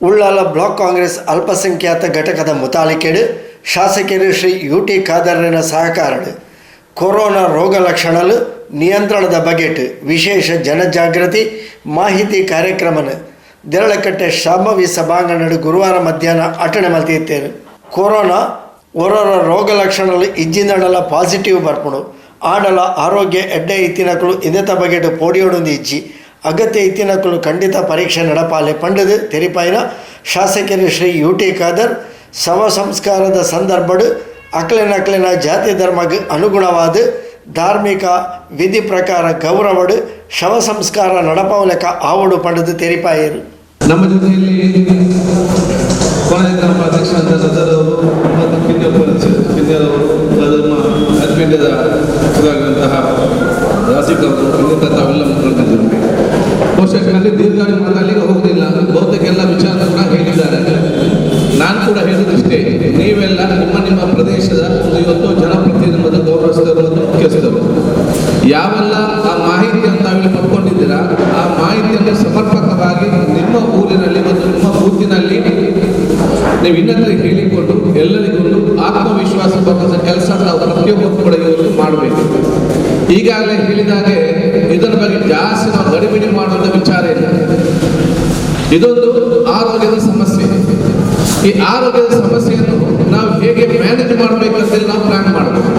Ullal block Congress ಅಲ್ಪಸಂಖ್ಯಾತ ಘಟಕದ ಮುತಾಲಿಕೆಡು ಶಾಸಕರು ಶ್ರೀ ಯುಟಿ ಖಾದರ್ನ ಸಹಕಾರಡು ಕೊರೋನಾ ರೋಗ ಲಕ್ಷಣಲು ನಿಯಂತ್ರಣದ ಬಗೆಟ್ ವಿಶೇಷ ಜನಜಾಗೃತಿ ಮಾಹಿತಿ ಕಾರ್ಯಕ್ರಮನ ದೇರಳಕಟ್ಟೆ ಶಾಂಭವಿ ಸಭಾಂಗಣಡು ಗುರುವಾರ ಮಧ್ಯಾಹ್ನ ಅಟಣೆ ಮಲ್ತಿತ್ತೇರು. ಕೊರೋನಾ ಹೊರರ ರೋಗ ಲಕ್ಷಣಲು ಇಜ್ಜಿಂದಡಲ ಪಾಸಿಟಿವ್ ಬರ್ಪುಡು ಆಡಲ ಆರೋಗ್ಯ ಎಡ್ಡೆ ಇತ್ತಿನಕಲು ಇಂದೆತ ಬಗೆಟ್ ಪೋಡಿಯೋಡೊಂದು ಇಜ್ಜಿ ಅಗತ್ಯ ಇತ್ತಿನಕಲು ಖಂಡಿತ ಪರೀಕ್ಷೆ ನಡಪಾಲೆ ಪಂಡದು ತೆರಿಪಾಯಿನ ಶಾಸಕರು ಶ್ರೀ ಯುಟಿ ಖಾದರ್ ಶವ ಸಂಸ್ಕಾರದ ಸಂದರ್ಭಡು ಅಕ್ಲೆನ ಜಾತಿ ಧರ್ಮಕ್ಕೆ ಅನುಗುಣವಾದ ಧಾರ್ಮಿಕ ವಿಧಿ ಪ್ರಕಾರ ಗೌರವಡು ಶವ ಸಂಸ್ಕಾರ ನಡಪಾವಲಕ ಆವಡು ಪಂಡದು ತೆರಿಪಾಯರು. ನಮ್ಮ ಜೊತೆಯಲ್ಲಿ ಕೊನೆಯ ಗ್ರಾಮ ಅಧ್ಯಕ್ಷ ಅಂತ ಸದರವರು ಮತ್ತು ಕಿನ್ಯರವರು ಅದನ್ನು ಅಡ್ಮಿಂಟದ ರಾಸಿಕವರು ಇನ್ನಿತ ತಾವೆಲ್ಲ ಮುಖಂಡರಿದ್ದಾರೆ. ಪೋಷಕರಲ್ಲಿ ದೀರ್ಘಾವಧಿ ಮಾತಾಡಲಿಕ್ಕೆ ಹೋಗುವುದಿಲ್ಲ, ಬಹುತೇಕ ಎಲ್ಲ ವಿಚಾರ ಕೂಡ ಹೇಳಿದ್ದಾರೆ. ನಾನು ಕೂಡ ಹೇಳುವುದಿಷ್ಟೇ, ನೀವೆಲ್ಲ ನಿಮ್ಮ ಪ್ರದೇಶದ ಇವತ್ತು ಜನಪ್ರತಿನಿಧಿಗಳು ಗೌರವಿಸಿದವರು ಮತ್ತು ಮುಖ್ಯಸ್ಥರು ಯಾವೆಲ್ಲ ಆ ಮಾಹಿತಿಯನ್ನು ತಾವೆಲ್ಲ ಪಡ್ಕೊಂಡಿದ್ದೀರಾ, ಆ ಮಾಹಿತಿಯನ್ನು ಸಮರ್ಪಕವಾಗಿ ನಿಮ್ಮ ಊರಿನಲ್ಲಿ ಮತ್ತು ನಿಮ್ಮ ಬೂತಿನಲ್ಲಿ ನೀವು ಇನ್ನೊಂದರಿಗೆ ಹೇಳಿಕೊಂಡು ಎಲ್ಲರಿಗೊಂದು ಆತ್ಮವಿಶ್ವಾಸ ಬರುವಂಥ ಕೆಲಸ ನಾವು ಪ್ರತಿಯೊಬ್ಬರು ಕೂಡ ಇವತ್ತು ಮಾಡಬೇಕು. ಈಗಾಗಲೇ ಹೇಳಿದಾಗೆ ಇದರ ಬಗ್ಗೆ ಜಾಸ್ತಿ ನಾವು ಗಡಿಬಿಡಿ ಮಾಡುವಂಥ ವಿಚಾರ ಇಲ್ಲ. ಇದೊಂದು ಆರೋಗ್ಯದ ಸಮಸ್ಯೆ. ಈ ಆರೋಗ್ಯದ ಸಮಸ್ಯೆಯನ್ನು ನಾವು ಹೇಗೆ ಮ್ಯಾನೇಜ್ ಮಾಡಬೇಕಂತೇಳಿ ನಾವು ಪ್ಲಾನ್ ಮಾಡಬೇಕು.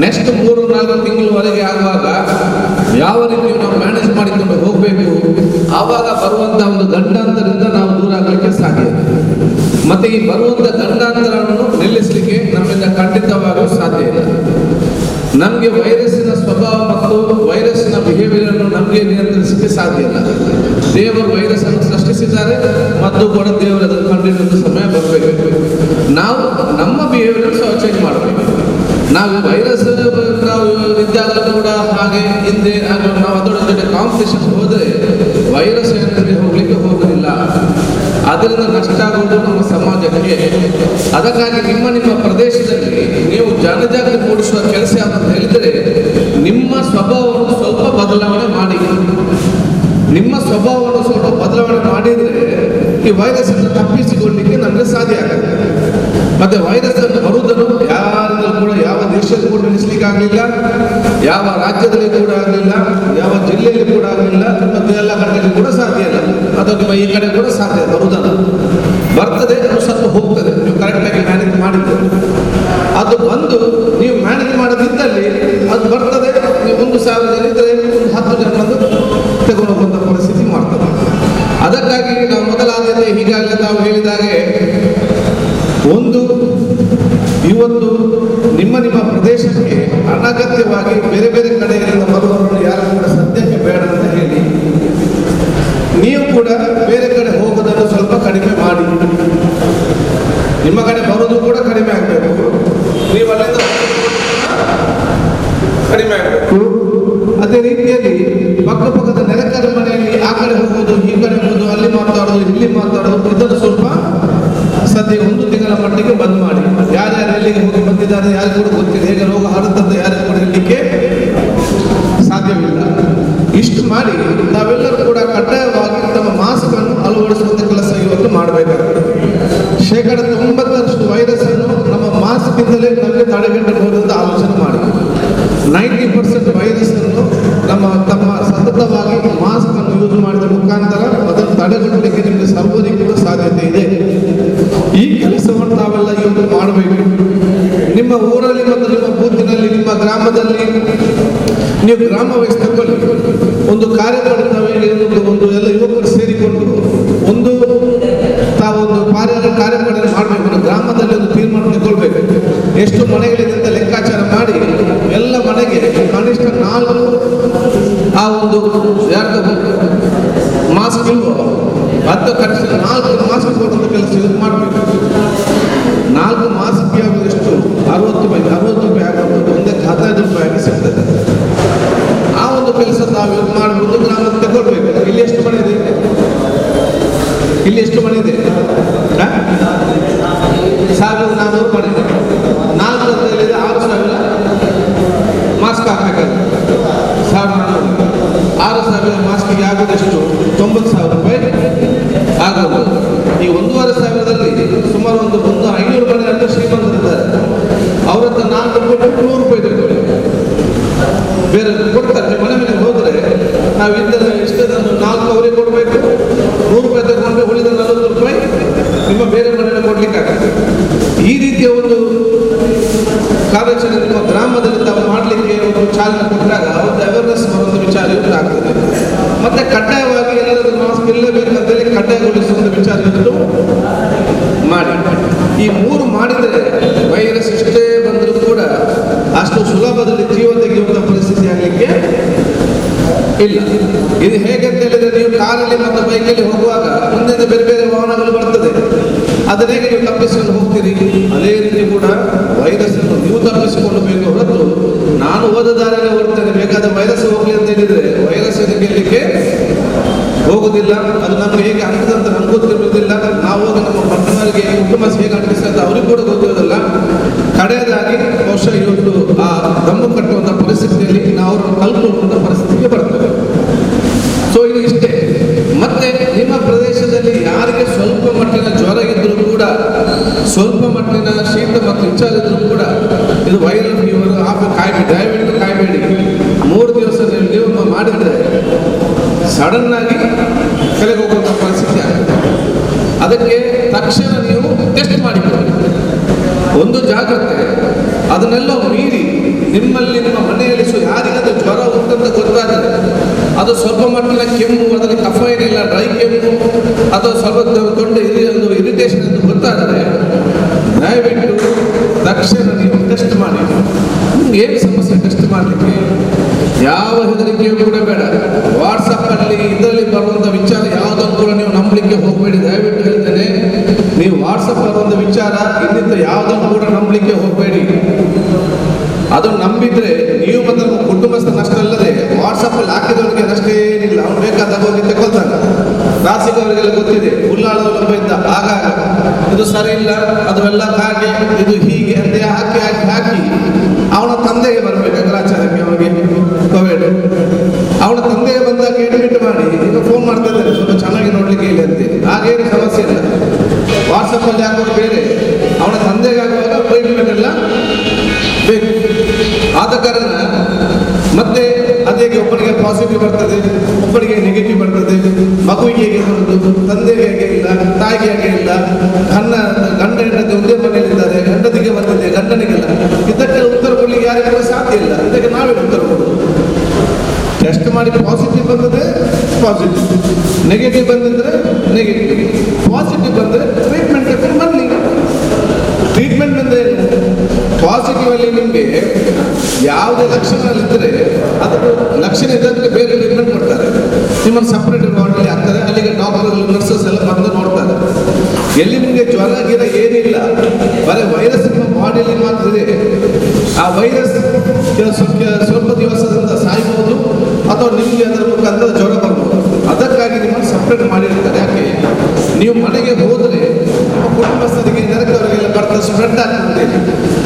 ನೆಕ್ಸ್ಟ್ 3-4 ತಿಂಗಳವರೆಗೆ ಆಗುವಾಗ ಯಾವ ರೀತಿ ನಾವು ಮ್ಯಾನೇಜ್ ಮಾಡಿಕೊಂಡು ಹೋಗಬೇಕು, ಆವಾಗ ಬರುವಂಥ ಒಂದು ಗಂಡಾಂತರದಿಂದ ನಾವು ದೂರ ಆಗಲಿಕ್ಕೆ ಸಾಧ್ಯ. ಮತ್ತು ಈ ಬರುವಂಥ ಗಂಡಾಂತರವನ್ನು ನಿಲ್ಲಿಸಲಿಕ್ಕೆ ನಮ್ಮಿಂದ ಖಂಡಿತವಾಗಲೂ ಸಾಧ್ಯ ಇಲ್ಲ. ನಮಗೆ ವೈರಸ್ಸಿನ ಸ್ವಭಾವ ಮತ್ತು ವೈರಸ್ಸಿನ ಬಿಹೇವಿಯರ್ ಅನ್ನು ನಮಗೆ ನಿಯಂತ್ರಿಸಲಿಕ್ಕೆ ಸಾಧ್ಯ ಇಲ್ಲ. ದೇವರು ವೈರಸ್ ಅನ್ನು ಸೃಷ್ಟಿಸಿದ್ದಾರೆ ಮತ್ತು ಕೂಡ ದೇವರು ಅದನ್ನು ಕಂಡಿರುವಂಥ ಸಮಯ ಬರಬೇಕು. ನಾವು ನಮ್ಮ ಬಿಹೇವಿಯರ್ ಸಹ ಚೇಂಜ್ ಮಾಡಬೇಕು. ನಾವು ವೈರಸ್ ನಾವು ಇದ್ದಾಗ ಕೂಡ ಹಾಗೆ ಹಿಂದೆ ನಾವು ಅದರ ಜೊತೆ ಕಾಂಪಿಟೇಷನ್ ಹೋದರೆ ವೈರಸ್ ಏನಾದರೆ ಹೋಗ್ಲಿಕ್ಕೆ ಹೋಗೋದಿಲ್ಲ. ಅದರಿಂದ ನಷ್ಟ ಆಗುವುದು ನಮ್ಮ ಸಮಾಜಕ್ಕೆ. ಅದಕ್ಕಾಗಿ ನಿಮ್ಮ ಪ್ರದೇಶದಲ್ಲಿ ನೀವು ಜನಜಾಗೃತಿ ಮೂಡಿಸುವ ಕೆಲಸ ಅಂತ ಹೇಳಿದರೆ ನಿಮ್ಮ ಸ್ವಭಾವವನ್ನು ಸ್ವಲ್ಪ ಬದಲಾವಣೆ ಮಾಡಿ. ನಿಮ್ಮ ಸ್ವಭಾವವನ್ನು ಸ್ವಲ್ಪ ಬದಲಾವಣೆ ಮಾಡಿದರೆ ಈ ವೈರಸ್ ಅನ್ನು ತಪ್ಪಿಸಿಕೊಳ್ಳಲಿಕ್ಕೆ ನಮಗೆ ಸಾಧ್ಯ ಆಗುತ್ತೆ. ಮತ್ತೆ ವೈರಸ್ ಅನ್ನು ಬರುವುದನ್ನು ಯಾರಿಂದಲೂ ಕೂಡ ಯಾವ ದೇಶದಲ್ಲಿ ಕೂಡ ನಿಲ್ಲಿಸಲಿಕ್ಕೆ ಆಗಲಿಲ್ಲ, ಯಾವ ರಾಜ್ಯದಲ್ಲಿ ಕೂಡ ಆಗಲಿಲ್ಲ, ಯಾವ ಜಿಲ್ಲೆಯಲ್ಲಿ ಕೂಡ ಆಗಲಿಲ್ಲ, ಮತ್ತು ಎಲ್ಲ ಕಡೆಯಲ್ಲಿ ಕೂಡ ಸಾಧ್ಯ ಇಲ್ಲ. ಅಥವಾ ನಿಮ್ಮ ಈ ಕಡೆ ಕೂಡ ಸಾಧ್ಯ ಬರುವುದನ್ನು ಬರ್ತದೆ, ಅದು ಸ್ವಲ್ಪ ಹೋಗ್ತದೆ. ನೀವು ಕರೆಕ್ಟಾಗಿ ಮ್ಯಾನೇಜ್ ಮಾಡಿದ್ದೀರಿ. ಅದು ಬಂದು ನೀವು ಮ್ಯಾನೇಜ್ ಮಾಡೋದಿದ್ದಲ್ಲಿ ಅದು ಬರ್ತದೆ. ನೀವು 1,000 ಜನ ಇದ್ದರೆ 10 ಜನರನ್ನು ತಗೊಂಡು ಹೋಗುವಂಥ ಪರಿಸ್ಥಿತಿ ಮಾಡ್ತದೆ. ಅದಕ್ಕಾಗಿ ನಾವು ಮೊದಲ ಆದ್ಯತೆ ಹೀಗಾಗಲೇ ನಾವು ಹೇಳಿದಾಗೆ ಒಂದು ಇವತ್ತು ನಿಮ್ಮ ಪ್ರದೇಶಕ್ಕೆ ಅನಗತ್ಯವಾಗಿ ಬೇರೆ ಬೇರೆ ಕಡೆಯಿಂದ ಬರುವವರು ಯಾರು ಕೂಡ ಸದ್ಯಕ್ಕೆ ಬೇಡ ಅಂತ ಹೇಳಿ ನೀವು ಕೂಡ ಬೇರೆ ಕಡೆ ಹೋಗೋದನ್ನು ಸ್ವಲ್ಪ ಕಡಿಮೆ ಮಾಡಿ. ನಿಮ್ಮ ಕಡೆ ಬರೋದು ಕೂಡ ಕಡಿಮೆ ಆಗಬೇಕು. ನೀವು ಅಲ್ಲಿಂದ ಕಡಿಮೆ ಆಗಬೇಕು. ಅದೇ ರೀತಿಯಲ್ಲಿ ಪಕ್ಕದ ನೆರೆಕರ ಮನೆಯಲ್ಲಿ ಆ ಕಡೆ ಹೋಗೋದು, ಈ ಕಡೆ ಹೋಗೋದು, ಅಲ್ಲಿ ಮಾತಾಡೋದು, ಇಲ್ಲಿ ಮಾತಾಡೋದು, ಇದನ್ನು ಸ್ವಲ್ಪ ಸದ್ಯ 1 ತಿಂಗಳ ಮಟ್ಟಿಗೆ ಬಂದ್ ಮಾಡಿ. ಯಾರ್ಯಾರು ಎಲ್ಲಿಗೆ ಹೋಗಿ ಬಂದಿದ್ದಾರೆ ಯಾರು ಕೂಡ ಗೊತ್ತಿಲ್ಲ. ಹೇಗೆ ರೋಗ ಹರಡುತ್ತದೆ ಯಾರು ಕೂಡ ಹೇಳಲಿಕ್ಕೆ ಸಾಧ್ಯವಿಲ್ಲ. ಇಷ್ಟು ಮಾಡಿ ನಾವೆಲ್ಲರೂ ಕೂಡ ಕಡ್ಡಾಯವಾಗಿ ತಮ್ಮ ಮಾಸ್ಕ್ ಅನ್ನು ಅಳವಡಿಸುವಂಥ ಕೆಲಸ ಇವತ್ತು ಮಾಡಬೇಕಾಗ್ತದೆ. 90% ವೈರಸ್ ಅನ್ನು ನಮ್ಮ ಮಾಸ್ಕ್ ಇಂದಲೇ ನಮಗೆ ತಡೆಗಟ್ಟಬಹುದಂತ ಆಲೋಚನೆ ಮಾಡಿ 90% ವೈರಸ್ ಅನ್ನು ತಮ್ಮ ಸತತವಾಗಿ ಮಾಸ್ಕ್ ಅನ್ನು ಯೂಸ್ ಮಾಡಿದ ಮುಖಾಂತರ ಅದನ್ನು ತಡೆಗಟ್ಟಲಿಕ್ಕೆ ನಿಮಗೆ ಸರ್ವರಿಗೂ ಕೂಡ ಸಾಧ್ಯತೆ ಇದೆ. ಈ ಕೆಲಸವನ್ನು ನಾವೆಲ್ಲ ಇವತ್ತು ಮಾಡಬೇಕು. ನಿಮ್ಮ ಊರಲ್ಲಿ ಮತ್ತು ನಿಮ್ಮ ಬೂತಿನಲ್ಲಿ, ನಿಮ್ಮ ಗ್ರಾಮದಲ್ಲಿ ನೀವು ಗ್ರಾಮ ವಹಿಸಿ ತಗೊಳ್ಳಿ. ಒಂದು ಕಾರ್ಯಕ್ರಮ ಎಲ್ಲ ಯುವಕರು ಸೇರಿಕೊಂಡು ತಾವೊಂದು ಕಾರ್ಯಕ್ರಮ ಮಾಡಬೇಕು. ಗ್ರಾಮದಲ್ಲಿ ಒಂದು ತೀರ್ಮಾನ ತಗೊಳ್ಬೇಕು. ಎಷ್ಟು ಮನೆಗಳಿದೆ ಅಂತ ಲೆಕ್ಕಾಚಾರ ಮಾಡಿ ಎಲ್ಲ ಮನೆಗೆ ಕನಿಷ್ಠ 4 ಆ ಒಂದು ಮಾಸ್ಕ್ ಇಲ್ವೋ ಅದು ಕನಿಷ್ಠ 4 ಮಾಸ್ಕ್ ಕೊಡುವಂಥ ಕೆಲಸ ಇವತ್ತು ಮಾಡಬೇಕು. 4 ಮಾಸ್ಕ್ ಯಾವುದು ಎಷ್ಟು 60 ರೂಪಾಯಿ ಆಗಬಹುದು, ಒಂದಕ್ಕೆ 15 ರೂಪಾಯಿ ಆಗಿ ಸಿಗ್ತದೆ. ಆ ಒಂದು ಕೆಲಸ ನಾವು ಇವತ್ತು ಮಾಡಬಹುದು. ಗ್ರಾಮಕ್ಕೆ ತಗೊಳ್ಬೇಕು. ಇಲ್ಲಿ ಎಷ್ಟು ಮನೆ ಇದೆ? ಇಲ್ಲಿ ಎಷ್ಟು ಮನೆ ಇದೆ? 1400 ಮನೆ ಇದೆ. 400 6,000 ಮಾಸ್ಕ್ ಹಾಕಬೇಕಾಗುತ್ತೆ. 6,000 ಮಾಸ್ಕಿಗೆ ಆಗೋದೆಷ್ಟು? 90,000 ರೂಪಾಯಿ ಆಗೋದು. ಈಗ 5,000ದಲ್ಲಿ ಸುಮಾರು ಒಂದು 500 ಮನೆ ಅಂತ ಶ್ರೀಮಂತರಿದ್ದಾರೆ. ಅವ್ರ ಹತ್ರ 4 ಕೊಟ್ಟು 100 ರೂಪಾಯಿ ತಗೊಳ್ಳಿ, ಬೇರೆ ಕೊಡ್ತಾರೆ. ಮನೆ ಮೇಲೆ ಹೋದರೆ ನಾವು ಇದ್ದರೆ ಇಷ್ಟದನ್ನು 4 ಅವರಿಗೆ ಕೊಡಬೇಕು, 100 ರೂಪಾಯಿ ತಗೊಂಡ್ರೆ ಉಳಿದ 40 ರೂಪಾಯಿ ನಿಮ್ಮ ಬೇರೆ ಮನೆಯಲ್ಲಿ ಕೊಡ್ಲಿಕ್ಕೆ ಆಗ್ತದೆ. ಈ ರೀತಿಯ ಒಂದು ಕಾರ್ಯಾಚರಣೆ ನಿಮ್ಮ ಗ್ರಾಮದಲ್ಲಿ ತಾವು ಮಾಡಲಿಕ್ಕೆ ಒಂದು ಚಾಲನೆ ಕೊಟ್ಟಾಗ ಒಂದು ಅವೇರ್ನೆಸ್ ಬರುವಂಥ ವಿಚಾರ ಆಗ್ತದೆ. ಮತ್ತೆ ಕಡ್ಡಾಯವಾಗಿ ಎಲ್ಲರೂ ಮಾಸ್ಕ್ ಇರಲೇಬೇಕಂತೇಳಿ ಕಡ್ಡಾಯಗೊಳಿಸುವಂಥ ವಿಚಾರ ಇವತ್ತು ಮಾಡಿ. ಈ 3 ಮಾಡಿದರೆ ವೈರಸ್ ಎಷ್ಟೇ ಬಂದರೂ ಕೂಡ ಅಷ್ಟು ಸುಲಭದಲ್ಲಿ ಜೀವ ತೆಗೆಯುವಂಥ ಪರಿಸ್ಥಿತಿ ಆಗಲಿಕ್ಕೆ ಇಲ್ಲ. ಇದು ಹೇಗೆ ಅಂತ ಹೇಳಿದ್ರೆ, ನೀವು ಕಾರಲ್ಲಿ ಮತ್ತು ಬೈಕಲ್ಲಿ ಹೋಗುವಾಗ ಮುಂದೆ ಬೇರೆ ಬೇರೆ ವಾಹನಗಳು ಬರ್ತದೆ, ಅದನ್ನ ಹೇಗೆ ನೀವು ತಪ್ಪಿಸಿಕೊಂಡು ಹೋಗ್ತೀರಿ, ಅದೇ ರೀತಿ ಕೂಡ ವೈರಸ್ ಅನ್ನು ನೀವು ತಪ್ಪಿಸಿಕೊಳ್ಳಬೇಕು ಹೊರತು ನಾನು ಹೋದ ದಾರಿಯಲ್ಲಿ ಹೋಗ್ತೇನೆ ಬೇಕಾದ ವೈರಸ್ ಹೋಗ್ಲಿ ಅಂತ ಹೇಳಿದ್ರೆ ವೈರಸ್ ಗೆಲ್ಲಲಿಕ್ಕೆ ಹೋಗುದಿಲ್ಲ. ಅದು ನಮ್ಗೆ ಹೇಗೆ ಅಂಟದಂತ ನಮ್ಗೆ ಗೊತ್ತಿರುವುದಿಲ್ಲ. ನಾವು ಹೋಗಿ ನಮ್ಮ ಪಟ್ಟಣರಿಗೆ ಕುಟುಂಬ ಹೇಗೆ ಅಂಟಿಸ್ತದೆ ಅಂತ ಅವ್ರಿಗೆ ಕೂಡ ಗೊತ್ತಿರೋದಿಲ್ಲ. ಕಡೆಯದಾಗಿ ಬಹುಶಃ ಇವತ್ತು ಆ ದಮ್ಮು ಕಟ್ಟುವಂಥ ಪರಿಸ್ಥಿತಿಯಲ್ಲಿ ನಾವು ಅವ್ರನ್ನು ಕಲ್ಪುವಂಥ ಪರಿಸ್ಥಿತಿಗೆ ಬರ್ತದೆ. ಸೊ ಇದು ಇಷ್ಟೇ. ಮತ್ತೆ ನಿಮ್ಮ ಪ್ರದೇಶದಲ್ಲಿ ಯಾರಿಗೆ ಸ್ವಲ್ಪ ಮಟ್ಟಿನ ಜ್ವರ ಇದ್ರೂ ಕೂಡ, ಸ್ವಲ್ಪ ಮಟ್ಟಿನ ಶೀತ ಮತ್ತು ವಿಚಾರ ಇದ್ರೂ ಕೂಡ ಇದು ವೈರಲ್ ಫೀವರ್ ಕಾಯ್ಬೇಡಿ, ದಯವಿಟ್ಟು ಕಾಯ್ಬೇಡಿ. 3 ದಿವಸ ನೀವು ಮಾಡಿದರೆ ಸಡನ್ ಆಗಿ ಕೆಳಗೆ ಹೋಗುವಂಥ ಪರಿಸ್ಥಿತಿ ಆಗ್ತದೆ. ಅದಕ್ಕೆ ತಕ್ಷಣ ನೀವು ಟೆಸ್ಟ್ ಮಾಡಿಕೊಳ್ಳಿ. ಒಂದು ಜಾಗ್ರತೆ. ಅದನ್ನೆಲ್ಲ ಮೀರಿ ನಿಮ್ಮಲ್ಲಿ ನಿಮ್ಮ ಮನೆಯಲ್ಲಿ ಯಾರಿಗಾದ್ರೂ ಜ್ವರ ಉಂಟಂತ ಗೊತ್ತಾದರೆ, ಅದು ಸ್ವಲ್ಪ ಮಟ್ಟಿನ ಕೆಮ್ಮು, ಅದರಲ್ಲಿ ಕಫ ಏನಿಲ್ಲ, ಡ್ರೈ ಕೆಮ್ಮು, ಅದು ಸ್ವಲ್ಪ ದೊಡ್ಡ ಇರಿಟೇಷನ್ ಎಂದು ಗೊತ್ತಾದರೆ ದಯವಿಟ್ಟು ತಕ್ಷಣ ನೀವು ಟೆಸ್ಟ್ ಮಾಡಿ. ಏನು ಸಮಸ್ಯೆ ಟೆಸ್ಟ್ ಮಾಡಲಿಕ್ಕೆ ಯಾವ ಹೆದರಿಕೆಯೂ ಕೂಡ ಬೇಡ. ವಾಟ್ಸಪ್ಪಲ್ಲಿ ಇದರಲ್ಲಿ ಬರುವಂಥ ವಿಚಾರ ಯಾವುದನ್ನು ಕೂಡ ನೀವು ನಂಬಲಿಕ್ಕೆ ಹೋಗಬೇಡಿ. ದಯವಿಟ್ಟು ಹೇಳ್ತೇನೆ, ನೀವು ವಾಟ್ಸಪ್ ಬರುವಂಥ ವಿಚಾರ ಇನ್ನಿತ ಯಾವುದನ್ನು ಕೂಡ ನಂಬಲಿಕ್ಕೆ ಹೋಗಬೇಡಿ. ಅದನ್ನು ನಂಬಿದ್ರೆ ನೀವು ಮತ್ತು ನಮ್ಮ ಕುಟುಂಬಸ್ಥನಷ್ಟೇ ಅಲ್ಲದೆ ವಾಟ್ಸಪ್ಪಲ್ಲಿ ಹಾಕಿದವರಿಗೆ ಅಷ್ಟೇ ಏನಿಲ್ಲ, ಅವ್ನು ಬೇಕಾದಾಗ ಹೋಗಿ ತಗೊಳ್ತಾನೆ. ರಾಸಿಗೆ ಅವರಿಗೆಲ್ಲ ಗೊತ್ತಿದೆ, ಉಳ್ಳಾಳದೊಬ್ಬ ಇದ್ದ ಆಗಾಗ ಇದು ಸರಿ ಇಲ್ಲ, ಅದು ಎಲ್ಲ ಹಾಗೆ, ಇದು ಹೀಗೆ ಅಂತ ಹಾಕಿ ಹಾಕಿ ಹಾಕಿ ಅವನ ತಂದೆಗೆ ಬರಬೇಕು ಅಗ್ರಾಚಾರಕ್ಕೆ, ಅವನಿಗೆ ಕೋವಿಡ್. ಅವನ ತಂದೆಗೆ ಬಂದಾಗ ಎಡ್ಮಿಟ್ ಮಾಡಿ ಈಗ ಫೋನ್ ಮಾಡ್ತಾ ಇದ್ದಾರೆ, ಸ್ವಲ್ಪ ಚೆನ್ನಾಗಿ ನೋಡ್ಲಿಕ್ಕೆ ಇಲ್ಲ ಅಂತೇಳಿ. ಹಾಗೇನು ಸಮಸ್ಯೆ ಇಲ್ಲ. ವಾಟ್ಸಪ್ಪಲ್ಲಿ ಹಾಕೋದು ಬೇರೆ, ಅವನ ತಂದೆಗೆ ಆಗುವಾಗ ಟ್ರೀಟ್ಮೆಂಟ್ ಎಲ್ಲ ಬೇಕು. ಆದ ಕಾರಣ ಮತ್ತೆ ಅದೇ ಒಬ್ಬನಿಗೆ ಪಾಸಿಟಿವ್ ಬರ್ತದೆ, ಒಬ್ಬನಿಗೆ ನೆಗೆಟಿವ್ ಬರ್ತದೆ. ಮಗುವಿಗೆ ಹೇಗೆ ಬರುವುದು, ತಂದೆಗೆ ಹೇಗೆ ಇಲ್ಲ, ತಾಯಿಗೆ ಹೇಗೆ ಇಲ್ಲ, ಗಂಡ ಹೆಂಡತಿ ಒಂದೇ ಮನೆಯಲ್ಲಿದ್ದಾರೆ, ಗಂಡನಿಗೆ ಬರ್ತದೆ, ಗಂಡನಿಗೆಲ್ಲ. ಇದಕ್ಕೆ ಉತ್ತರ ಕೊಡಲಿಕ್ಕೆ ಯಾರಿಗೂ ಸಾಧ್ಯ ಇಲ್ಲ. ಇದಕ್ಕೆ ನಾವೇ ಉತ್ತರ ಕೊಡೋದು. ಟೆಸ್ಟ್ ಮಾಡಿ ಪಾಸಿಟಿವ್ ಬಂದರೆ ಪಾಸಿಟಿವ್, ನೆಗೆಟಿವ್ ಬಂದಿದ್ರೆ ನೆಗೆಟಿವ್, ಪಾಸಿಟಿವ್ ಬಂದರೆ ಟ್ರೀಟ್ಮೆಂಟ್ ಕರ್ಕೊಂಡು ಬನ್ನಿ. ಟ್ರೀಟ್ಮೆಂಟ್ ಅಂದರೆ ಪಾಸಿಟಿವ್ ಅಲ್ಲಿ ನಿಮಗೆ ಯಾವುದೇ ಲಕ್ಷಣಗಳಿದ್ದರೆ ಅದರ ಲಕ್ಷಣ ಇದ್ದಕ್ಕೆ ಬೇರೆ ಟ್ರೀಟ್ಮೆಂಟ್ ಕೊಡ್ತಾರೆ. ನಿಮ್ಮನ್ನು ಸಪ್ರೇಟ್ ವಾರ್ಡಲ್ಲಿ ಆಗ್ತದೆ, ಅಲ್ಲಿಗೆ ಡಾಕ್ಟರ್ಗಳು ನರ್ಸಸ್ ಎಲ್ಲ ಬಂದು ನೋಡ್ತಾರೆ. ಎಲ್ಲಿ ನಿಮಗೆ ಜ್ವರ ಗಿರ ಏನಿಲ್ಲ, ಬರೀ ವೈರಸ್ ನಿಮ್ಮ ಬಾಡಿಯಲ್ಲಿ ಮಾತ್ರ ಇದೆ. ಆ ವೈರಸ್ ಸ್ವಲ್ಪ ದಿವಸದಿಂದ ಸಾಯ್ಬೋದು ಅಥವಾ ನಿಮಗೆ ಅದರ ಮುಖಾಂತರ ಜ್ವರ ಬರ್ಬೋದು. ಅದಕ್ಕಾಗಿ ನಿಮ್ಮನ್ನು ಸಪ್ರೇಟ್ ಮಾಡಿರ್ತಾರೆ. ಯಾಕೆ ನೀವು ಮನೆಗೆ ಹೋದರೆ ನಿಮ್ಮ ಕುಟುಂಬಸ್ಥರಿಗೆ ನೆರೆದವರಿಗೆಲ್ಲ ಬರ್ತಾ ಸ್ಪ್ರೆಡ್ ಆಗ್ತದೆ.